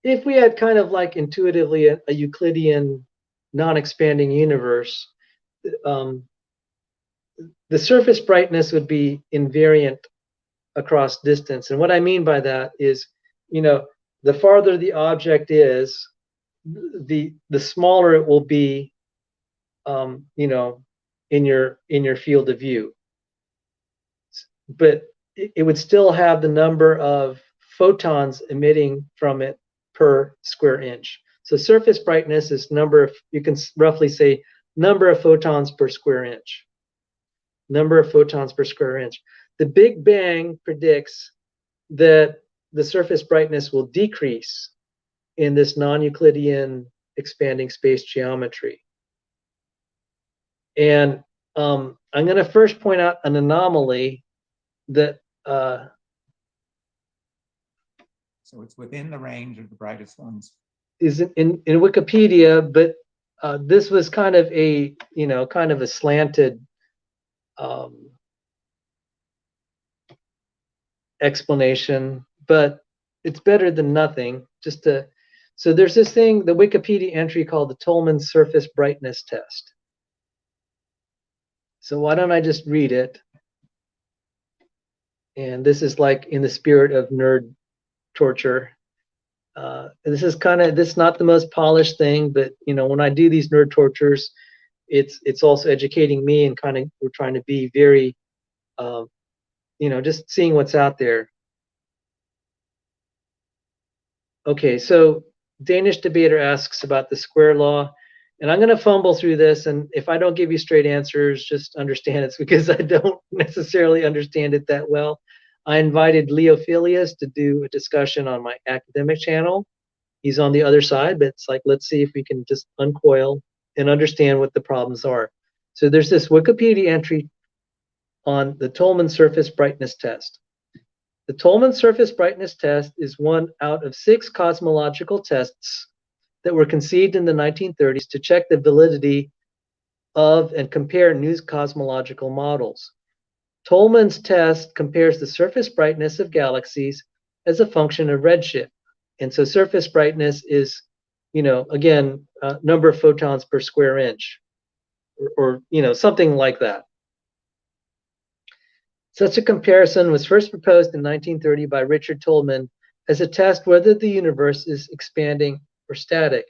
If we had kind of like intuitively a Euclidean non-expanding universe, the surface brightness would be invariant across distance. And what I mean by that is, the farther the object is, the smaller it will be, in your field of view. But it would still have the number of photons emitting from it per square inch. So surface brightness is you can roughly say number of photons per square inch. Number of photons per square inch. The Big Bang predicts that the surface brightness will decrease in this non-Euclidean expanding space geometry. And I'm going to first point out an anomaly that So it's within the range of the brightest ones. is in Wikipedia, but this was kind of a slanted explanation, but it's better than nothing. So there's this thing, the Wikipedia entry called the Tolman surface brightness test. So why don't I just read it? And this is like in the spirit of nerd torture. This is not the most polished thing, but when I do these nerd tortures, it's also educating me, and kind of we're trying to be very, just seeing what's out there. Okay, so Danish debater asks about the square law, and I'm going to fumble through this, and if I don't give you straight answers, just understand it's because I don't necessarily understand it that well. I invited Leo Filius to do a discussion on my academic channel. He's on the other side, but it's like, let's see if we can just uncoil and understand what the problems are. So there's this Wikipedia entry on the Tolman surface brightness test. The Tolman surface brightness test is one out of 6 cosmological tests that were conceived in the 1930s to check the validity of and compare new cosmological models. Tolman's test compares the surface brightness of galaxies as a function of redshift. And so surface brightness is, again, number of photons per square inch, or something like that. Such a comparison was first proposed in 1930 by Richard Tolman as a test whether the universe is expanding or static.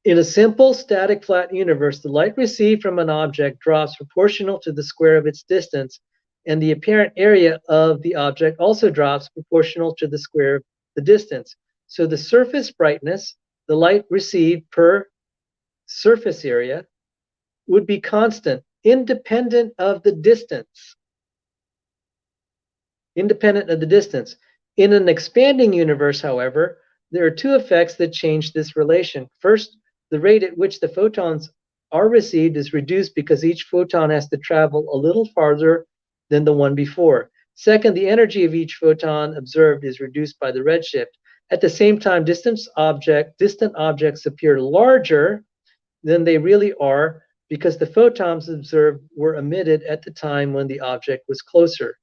In a simple static flat universe, the light received from an object drops proportional to the square of its distance, and the apparent area of the object also drops proportional to the square of the distance. So the surface brightness, the light received per surface area, would be constant, independent of the distance. Independent of the distance. In an expanding universe, however, there are 2 effects that change this relation. First, the rate at which the photons are received is reduced because each photon has to travel a little farther than the one before. Second, the energy of each photon observed is reduced by the redshift. At the same time, distant objects appear larger than they really are because the photons observed were emitted at the time when the object was closer.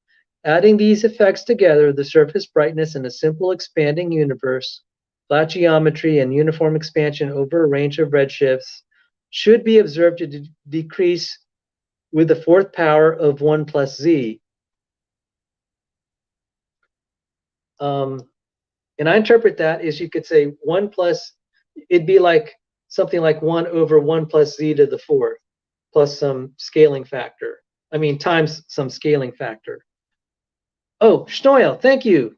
Adding these effects together, the surface brightness in a simple expanding universe, flat geometry, and uniform expansion over a range of redshifts should be observed to decrease with the 4th power of 1 plus z. And I interpret that as, you could say 1 plus, it'd be like something like 1 over 1 plus z to the 4th, plus some scaling factor. I mean, times some scaling factor. Oh, Schnoil, thank you.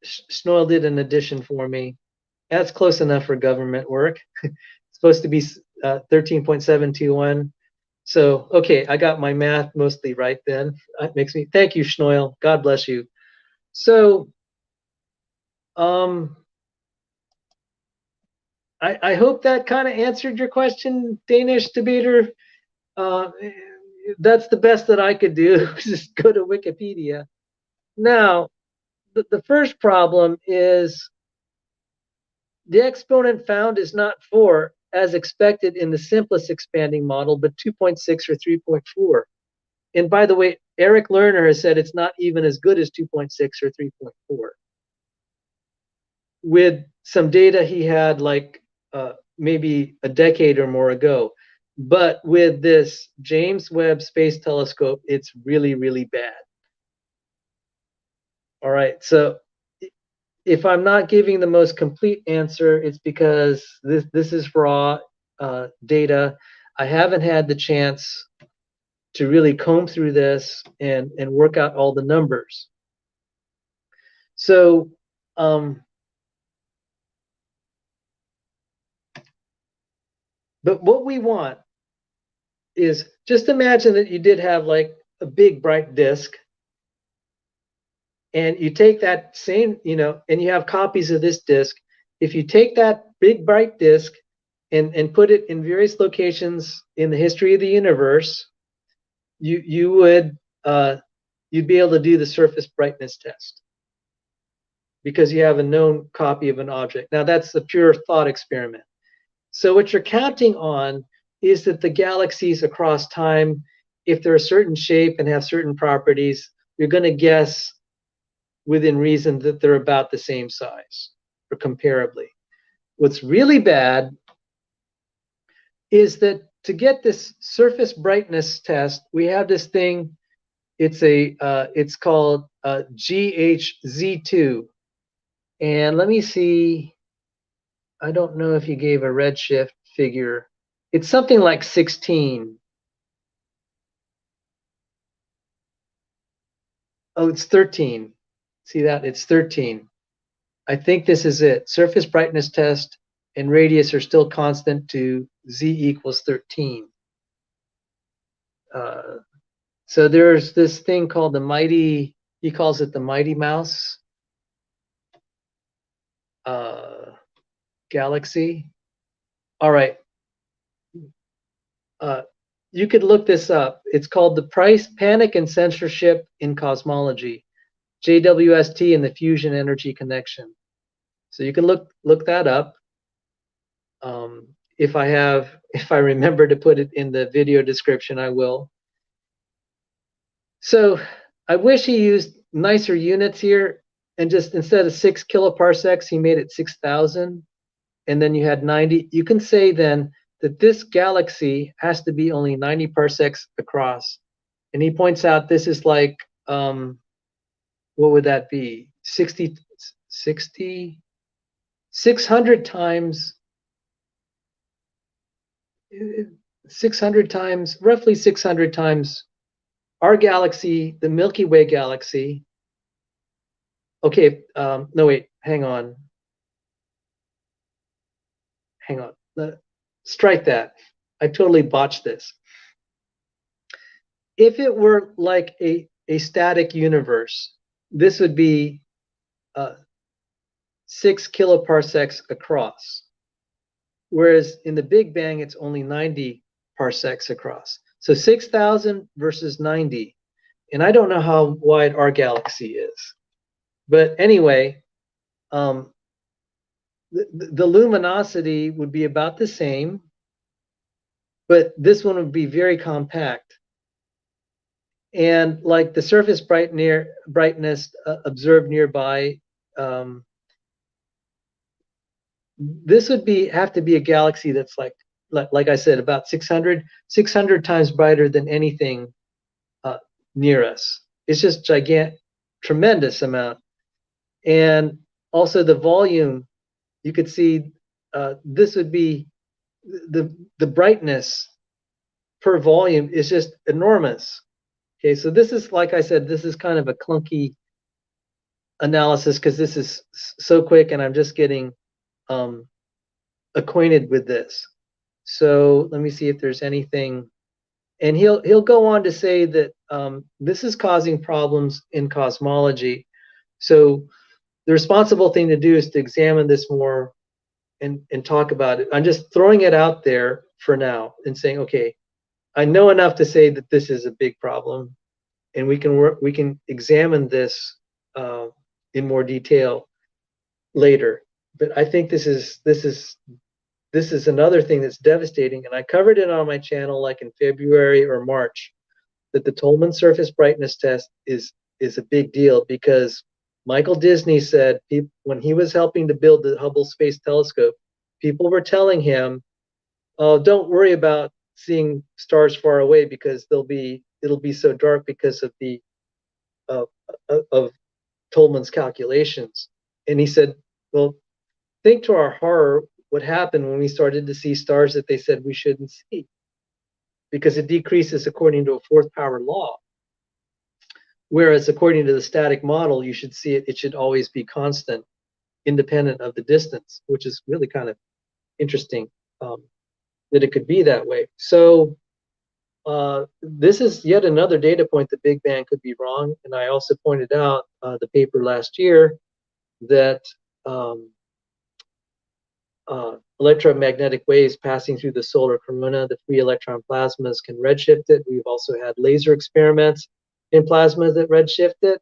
Schnoil did an addition for me. That's close enough for government work. It's supposed to be 13.721. So, okay, I got my math mostly right then. That makes me, thank you, Schnoil. God bless you. So, I hope that kind of answered your question, Danish debater. That's the best that I could do, just go to Wikipedia. Now, the first problem is the exponent found is not 4, as expected in the simplest expanding model, but 2.6 or 3.4. And by the way, Eric Lerner has said it's not even as good as 2.6 or 3.4. With some data he had like maybe a decade or more ago. But with this James Webb Space Telescope, it's really, really bad. All right, so if I'm not giving the most complete answer, it's because this is raw data. I haven't had the chance to really comb through this and work out all the numbers. So but what we want is, just imagine that you did have like a big bright disk, and you take that same, and you have copies of this disk. If you take that big bright disk and put it in various locations in the history of the universe, you'd be able to do the surface brightness test because you have a known copy of an object. Now that's a pure thought experiment. So what you're counting on is that the galaxies across time, if they're a certain shape and have certain properties, you're going to guess within reason that they're about the same size or comparably. What's really bad is that to get this surface brightness test, we have this thing. It's called GHZ2, and let me see. I don't know if he gave a redshift figure. It's something like 16. Oh, it's 13. See that? It's 13. I think this is it. Surface brightness test and radius are still constant to z equals 13. So there's this thing called the mighty, he calls it the mighty mouse galaxy. All right. You could look this up. It's called the Price Panic and Censorship in Cosmology, JWST and the Fusion Energy Connection. So you can look that up. If I remember to put it in the video description, I will. So I wish he used nicer units here, and just instead of 6 kiloparsecs, he made it 6,000, and then you had 90. You can say then that this galaxy has to be only 90 parsecs across. And he points out this is like, what would that be? 600 times, roughly 600 times our galaxy, the Milky Way galaxy. Okay, no, wait, hang on. Strike that. I totally botched this. If it were like a static universe, this would be 6 kiloparsecs across. Whereas in the Big Bang, it's only 90 parsecs across. So 6,000 versus 90. And I don't know how wide our galaxy is. But anyway, the luminosity would be about the same, but this one would be very compact. And like the surface brightness observed nearby, this would have to be a galaxy that's like I said, about 600 times brighter than anything near us. It's just gigantic, tremendous amount. And also the volume, you could see this would be the brightness per volume is just enormous. Okay, so this is, like I said, this is kind of a clunky analysis because this is so quick and I'm just getting acquainted with this. So let me see if there's anything. And he'll go on to say that this is causing problems in cosmology. So the responsible thing to do is to examine this more and talk about it. I'm just throwing it out there for now and saying, okay, I know enough to say that this is a big problem, and we can examine this in more detail later. But I think this is another thing that's devastating, and I covered it on my channel like in February or March, that the Tolman surface brightness test is a big deal because Michael Disney said when he was helping to build the Hubble Space Telescope, people were telling him, "Oh, don't worry about seeing stars far away because it'll be so dark because of the of Tolman's calculations." And he said, "Well, think to our horror what happened when we started to see stars that they said we shouldn't see, because it decreases according to a fourth power law. Whereas according to the static model, you should see it should always be constant, independent of the distance," which is really kind of interesting that it could be that way. So this is yet another data point the Big Bang could be wrong. And I also pointed out the paper last year that electromagnetic waves passing through the solar corona, the free electron plasmas can redshift it. We've also had laser experiments in plasma that redshift it.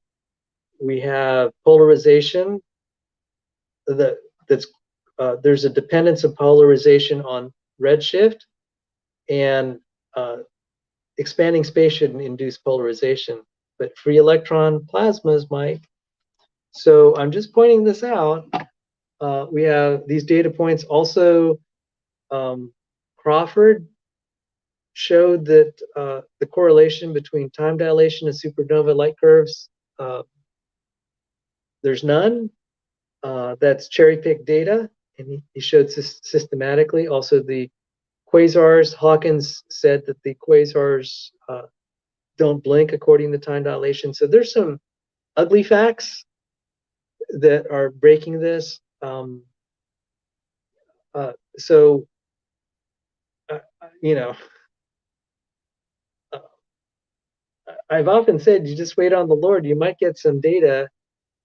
We have polarization there's a dependence of polarization on redshift, and expanding space shouldn't induce polarization, but free electron plasmas might. So I'm just pointing this out. We have these data points. Also, Crawford showed that the correlation between time dilation and supernova light curves, there's none. That's cherry-picked data, and he showed systematically. Also, the quasars, Hawkins said that the quasars don't blink according to time dilation. So there's some ugly facts that are breaking this. So, you know, I've often said, you just wait on the Lord, you might get some data.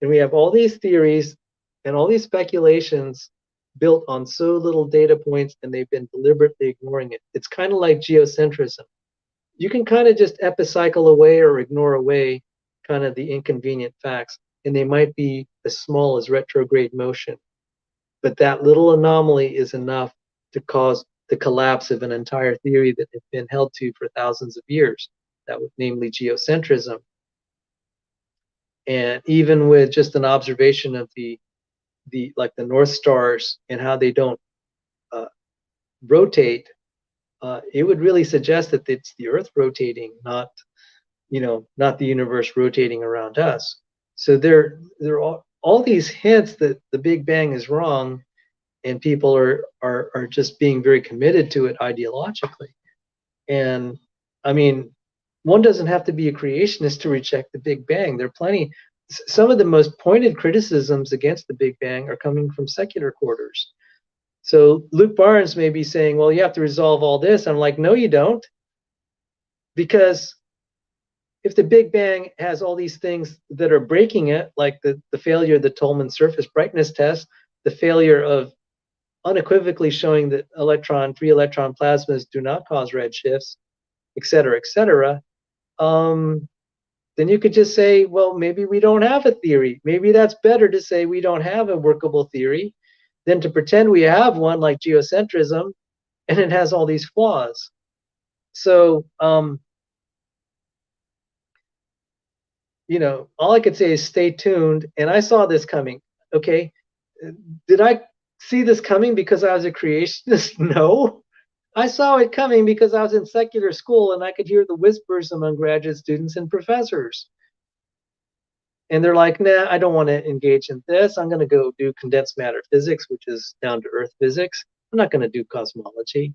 And we have all these theories and all these speculations built on so little data points, and they've been deliberately ignoring it. It's kind of like geocentrism. You can kind of just epicycle away or ignore away kind of the inconvenient facts, and they might be as small as retrograde motion. But that little anomaly is enough to cause the collapse of an entire theory that had been held to for thousands of years. That was namely geocentrism. And even with just an observation of the North Stars and how they don't rotate, it would really suggest that it's the Earth rotating, not the universe rotating around us. So there are all these hints that the Big Bang is wrong, and people are just being very committed to it ideologically. And I mean, one doesn't have to be a creationist to reject the Big Bang. There are plenty. Some of the most pointed criticisms against the Big Bang are coming from secular quarters. So Luke Barnes may be saying, well, you have to resolve all this. I'm like, no, you don't. Because if the Big Bang has all these things that are breaking it, like the failure of the Tolman surface brightness test, the failure of unequivocally showing that free electron plasmas do not cause redshifts, et cetera, then you could just say, well, maybe we don't have a theory. Maybe that's better to say we don't have a workable theory than to pretend we have one, like geocentrism, and it has all these flaws. So, all I could say is stay tuned. And I saw this coming. Okay. Did I see this coming because I was a creationist? No. I saw it coming because I was in secular school and I could hear the whispers among graduate students and professors. And they're like, nah, I don't want to engage in this. I'm going to go do condensed matter physics, which is down to earth physics. I'm not going to do cosmology.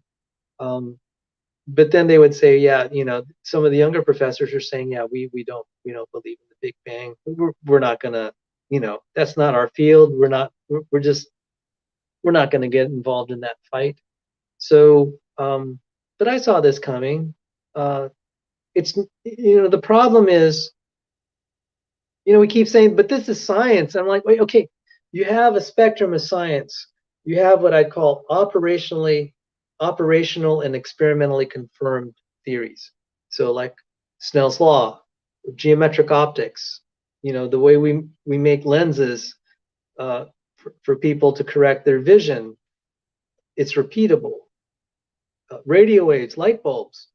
But then they would say, yeah, some of the younger professors are saying, yeah, we don't believe in the Big Bang. We're not going to, that's not our field. We're not going to get involved in that fight. So, but I saw this coming. It's, the problem is, we keep saying, but this is science. I'm like, wait, okay, you have a spectrum of science. You have what I'd call operational and experimentally confirmed theories. So like Snell's law, geometric optics, the way we make lenses for people to correct their vision. It's repeatable. Radio waves, light bulbs.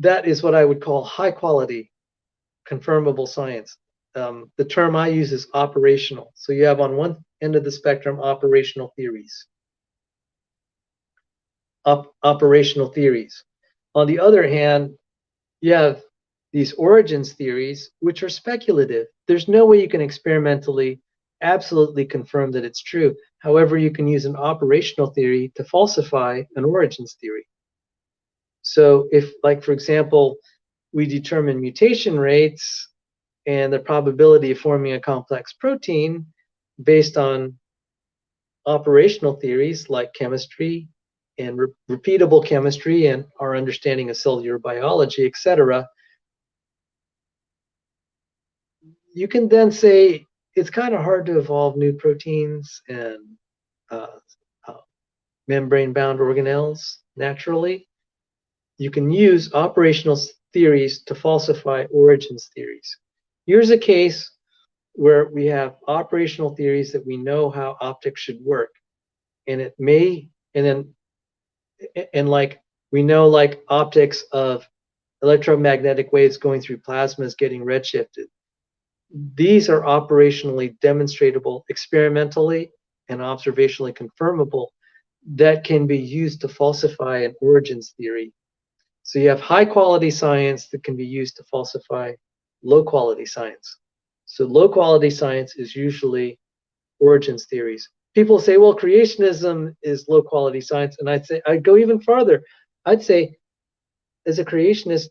That is what I would call high quality, confirmable science. The term I use is operational. So you have on one end of the spectrum operational theories. Operational theories. On the other hand, you have these origins theories, which are speculative. There's no way you can experimentally absolutely confirm that it's true. However, you can use an operational theory to falsify an origins theory. So if, like, for example, we determine mutation rates and the probability of forming a complex protein based on operational theories like chemistry and repeatable chemistry and our understanding of cellular biology, etc., you can then say it's kind of hard to evolve new proteins and membrane-bound organelles naturally. You can use operational theories to falsify origins theories. Here's a case where we have operational theories that we know how optics should work, and it may, and like we know, like optics of electromagnetic waves going through plasmas getting redshifted. These are operationally demonstratable, experimentally and observationally confirmable, that can be used to falsify an origins theory. So you have high quality science that can be used to falsify low quality science. So low quality science is usually origins theories. people say, well, creationism is low quality science. And I'd go even farther. I'd say, as a creationist,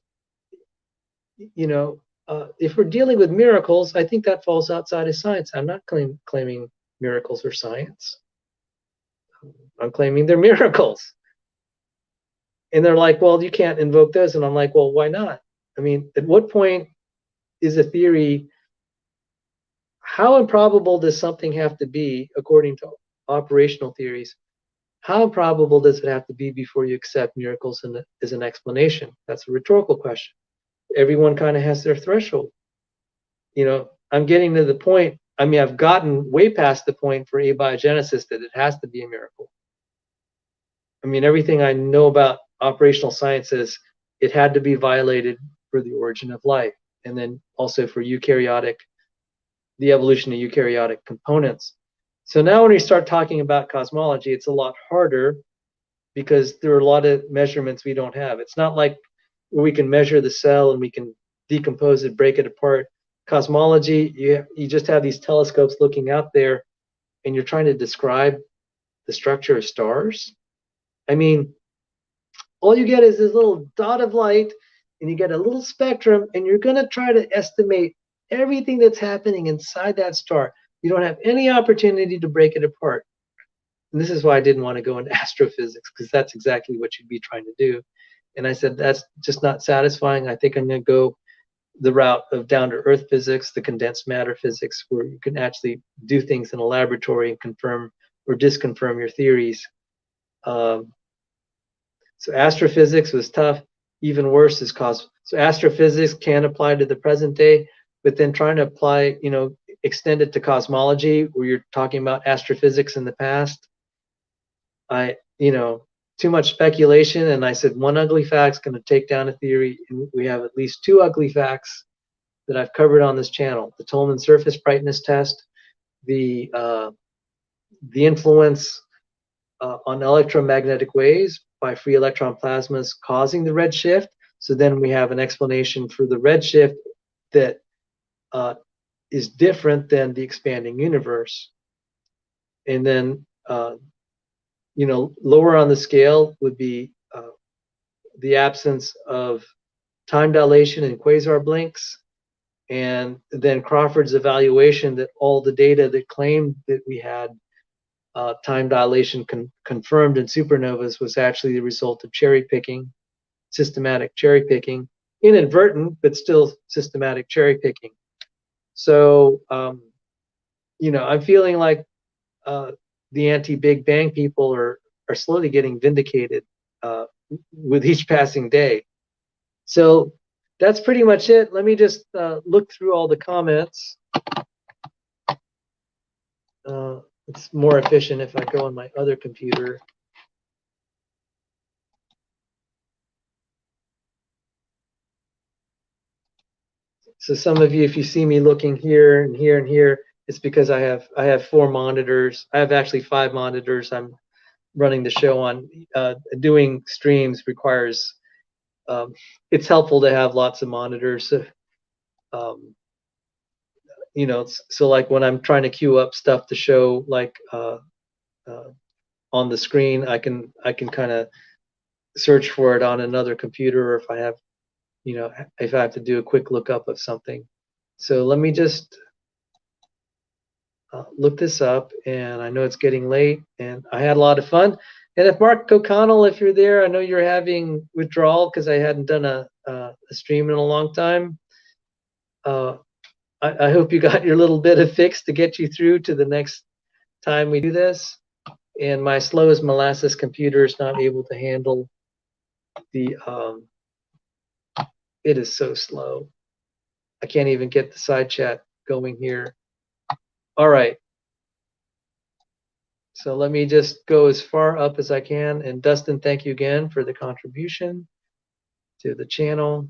if we're dealing with miracles, I think that falls outside of science. I'm not claiming miracles are science. I'm claiming they're miracles. And they're like, well, you can't invoke those. And I'm like, well, why not? I mean, at what point is a theory, how improbable does something have to be according to operational theories? How improbable does it have to be before you accept miracles as an explanation? That's a rhetorical question. Everyone kind of has their threshold. I'm getting to the point. I mean, I've gotten way past the point for abiogenesis that it has to be a miracle. I mean, everything I know about operational science says it had to be violated for the origin of life, and then also for the evolution of eukaryotic components. So now when we start talking about cosmology, it's a lot harder because there are a lot of measurements we don't have. It's not like we can measure the cell and we can decompose it, break it apart. Cosmology, you just have these telescopes looking out there and you're trying to describe the structure of stars. I mean, all you get is this little dot of light and you get a little spectrum and you're going to try to estimate everything that's happening inside that star. You don't have any opportunity to break it apart. And this is why I didn't want to go into astrophysics, because that's exactly what you'd be trying to do. And I said, that's just not satisfying. I think I'm going to go the route of down-to-earth physics, the condensed matter physics, where you can actually do things in a laboratory and confirm or disconfirm your theories. So astrophysics was tough. Even worse is so astrophysics can apply to the present day, but then trying to apply, extend it to cosmology, where you're talking about astrophysics in the past, too much speculation. And I said, one ugly fact's going to take down a theory. And we have at least two ugly facts that I've covered on this channel: the Tolman surface brightness test, the influence on electromagnetic waves by free electron plasmas causing the redshift. So then we have an explanation for the redshift that is different than the expanding universe. And then, lower on the scale would be the absence of time dilation in quasar blinks, and then Crawford's evaluation that all the data that claimed that we had time dilation confirmed in supernovas was actually the result of cherry picking, systematic cherry picking, inadvertent, but still systematic cherry picking. So, I'm feeling like the anti-Big Bang people are slowly getting vindicated with each passing day. So that's pretty much it. Let me just look through all the comments. It's more efficient if I go on my other computer. So some of you, if you see me looking here and here and here, it's because I have 4 monitors. I have actually 5 monitors I'm running the show on. Doing streams requires, it's helpful to have lots of monitors. So like when I'm trying to queue up stuff to show, like on the screen, I can kind of search for it on another computer, or if I have, if I have to do a quick lookup of something. So let me just look this up, and I know it's getting late, and I had a lot of fun. And if Mark O'Connell, if you're there, I know you're having withdrawal because I hadn't done a stream in a long time. I hope you got your little bit of fix to get you through to the next time we do this. And my slow as molasses computer is not able to handle the, it is so slow. I can't even get the side chat going here. All right. So let me just go as far up as I can. And Dustin, thank you again for the contribution to the channel.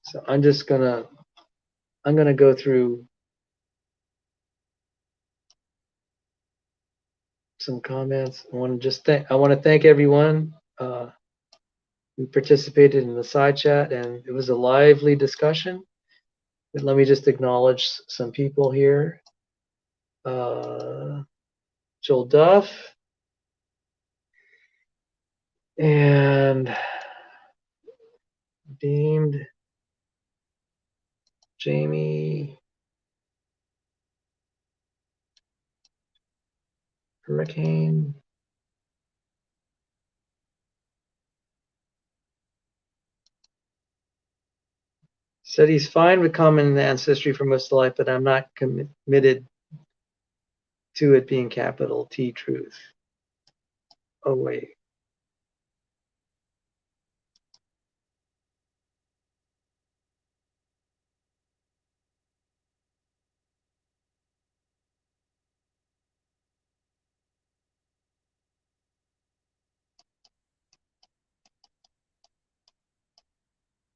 So I'm gonna go through some comments. I want to thank everyone who participated in the side chat, and it was a lively discussion. But let me just acknowledge some people here. Joel Duff and Deemed Jamie Hurricane. Said he's fine with common ancestry for most of life, but I'm not committed to it being capital T truth. Oh, wait.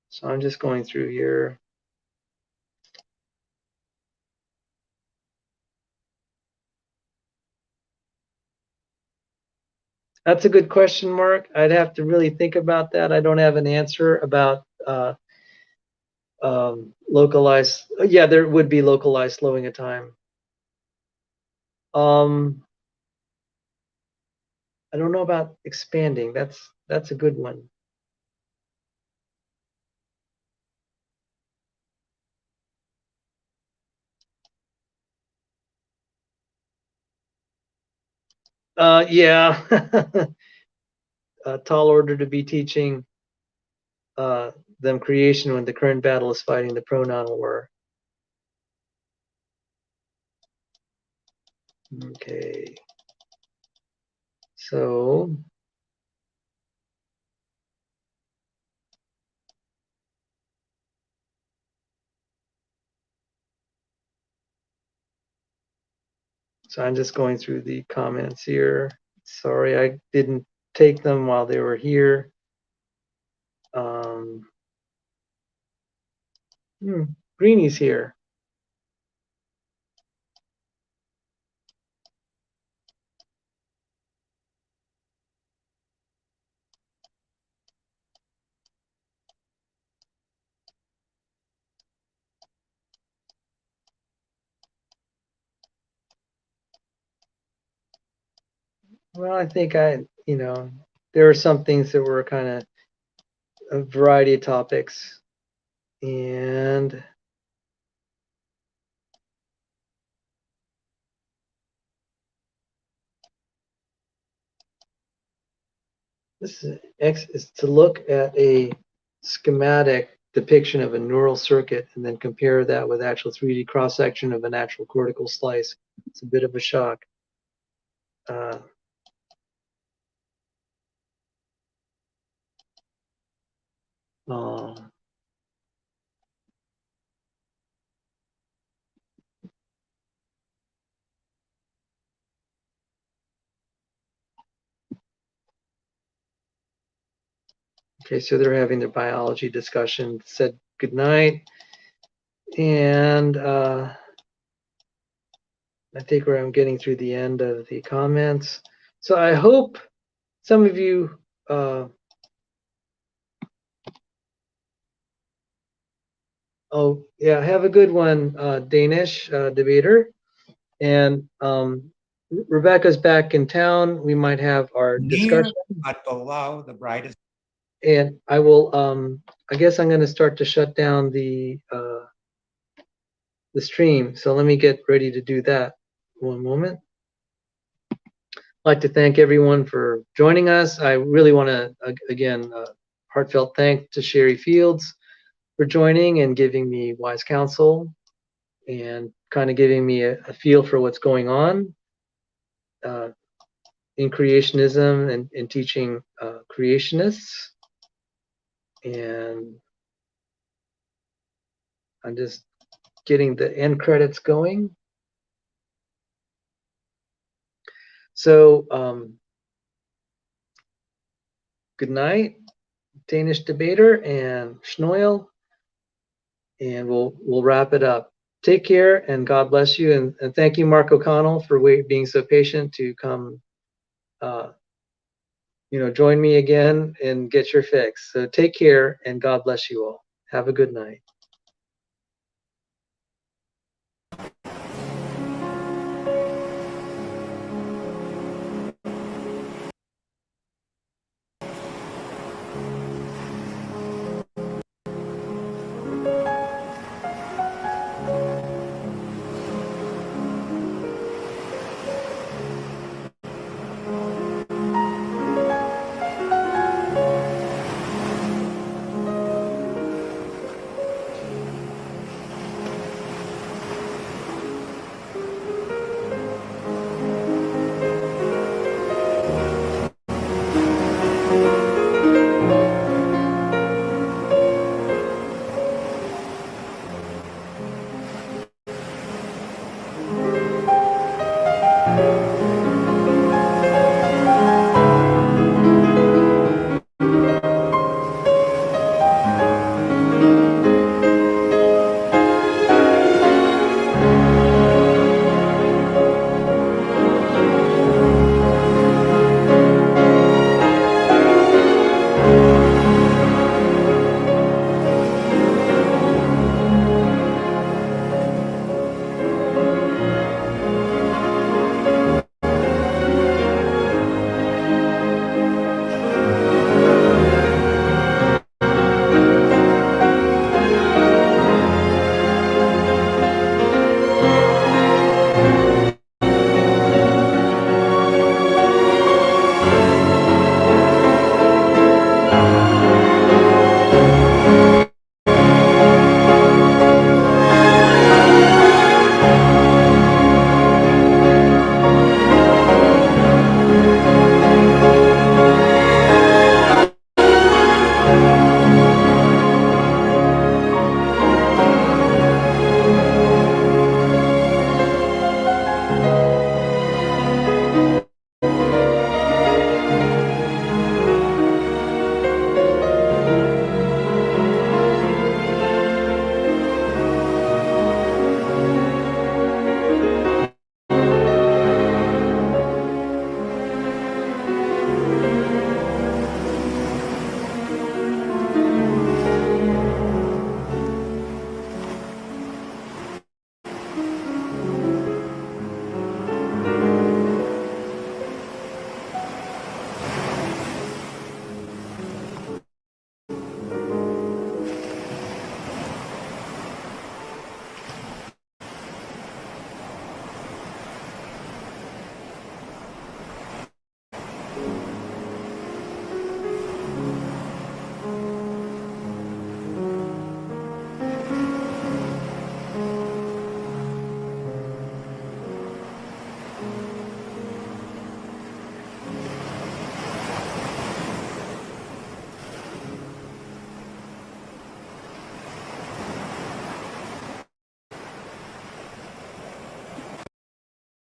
So I'm just going through here. That's a good question, Mark. I'd have to really think about that. I don't have an answer about localized. Yeah, there would be localized slowing of time. I don't know about expanding. That's a good one. Yeah. A tall order to be teaching them creation when the current battle is fighting the pronoun war. Okay. So I'm just going through the comments here. Sorry, I didn't take them while they were here. Greenie's here. Well, I think there are some things that were kind of a variety of topics. And this is to look at a schematic depiction of a neural circuit and then compare that with actual 3D cross-section of a natural cortical slice. It's a bit of a shock. Okay, so they're having their biology discussion. Said good night, and I think I'm getting through the end of the comments. So I hope some of you oh yeah, have a good one, Danish debater. And Rebecca's back in town. We might have our discussion. But below the brightest. And I will. I guess I'm going to start to shut down the stream. So let me get ready to do that. One moment. I'd like to thank everyone for joining us. I really want to again heartfelt thank to Cheri Fields for joining and giving me wise counsel and kind of giving me a feel for what's going on in creationism and in teaching creationists. And I'm just getting the end credits going. So good night, Danish debater and Schnoil, and we'll wrap it up. Take care and God bless you, and thank you, Mark O'Connell, for being so patient to come join me again and get your fix. So take care and God bless you all. Have a good night.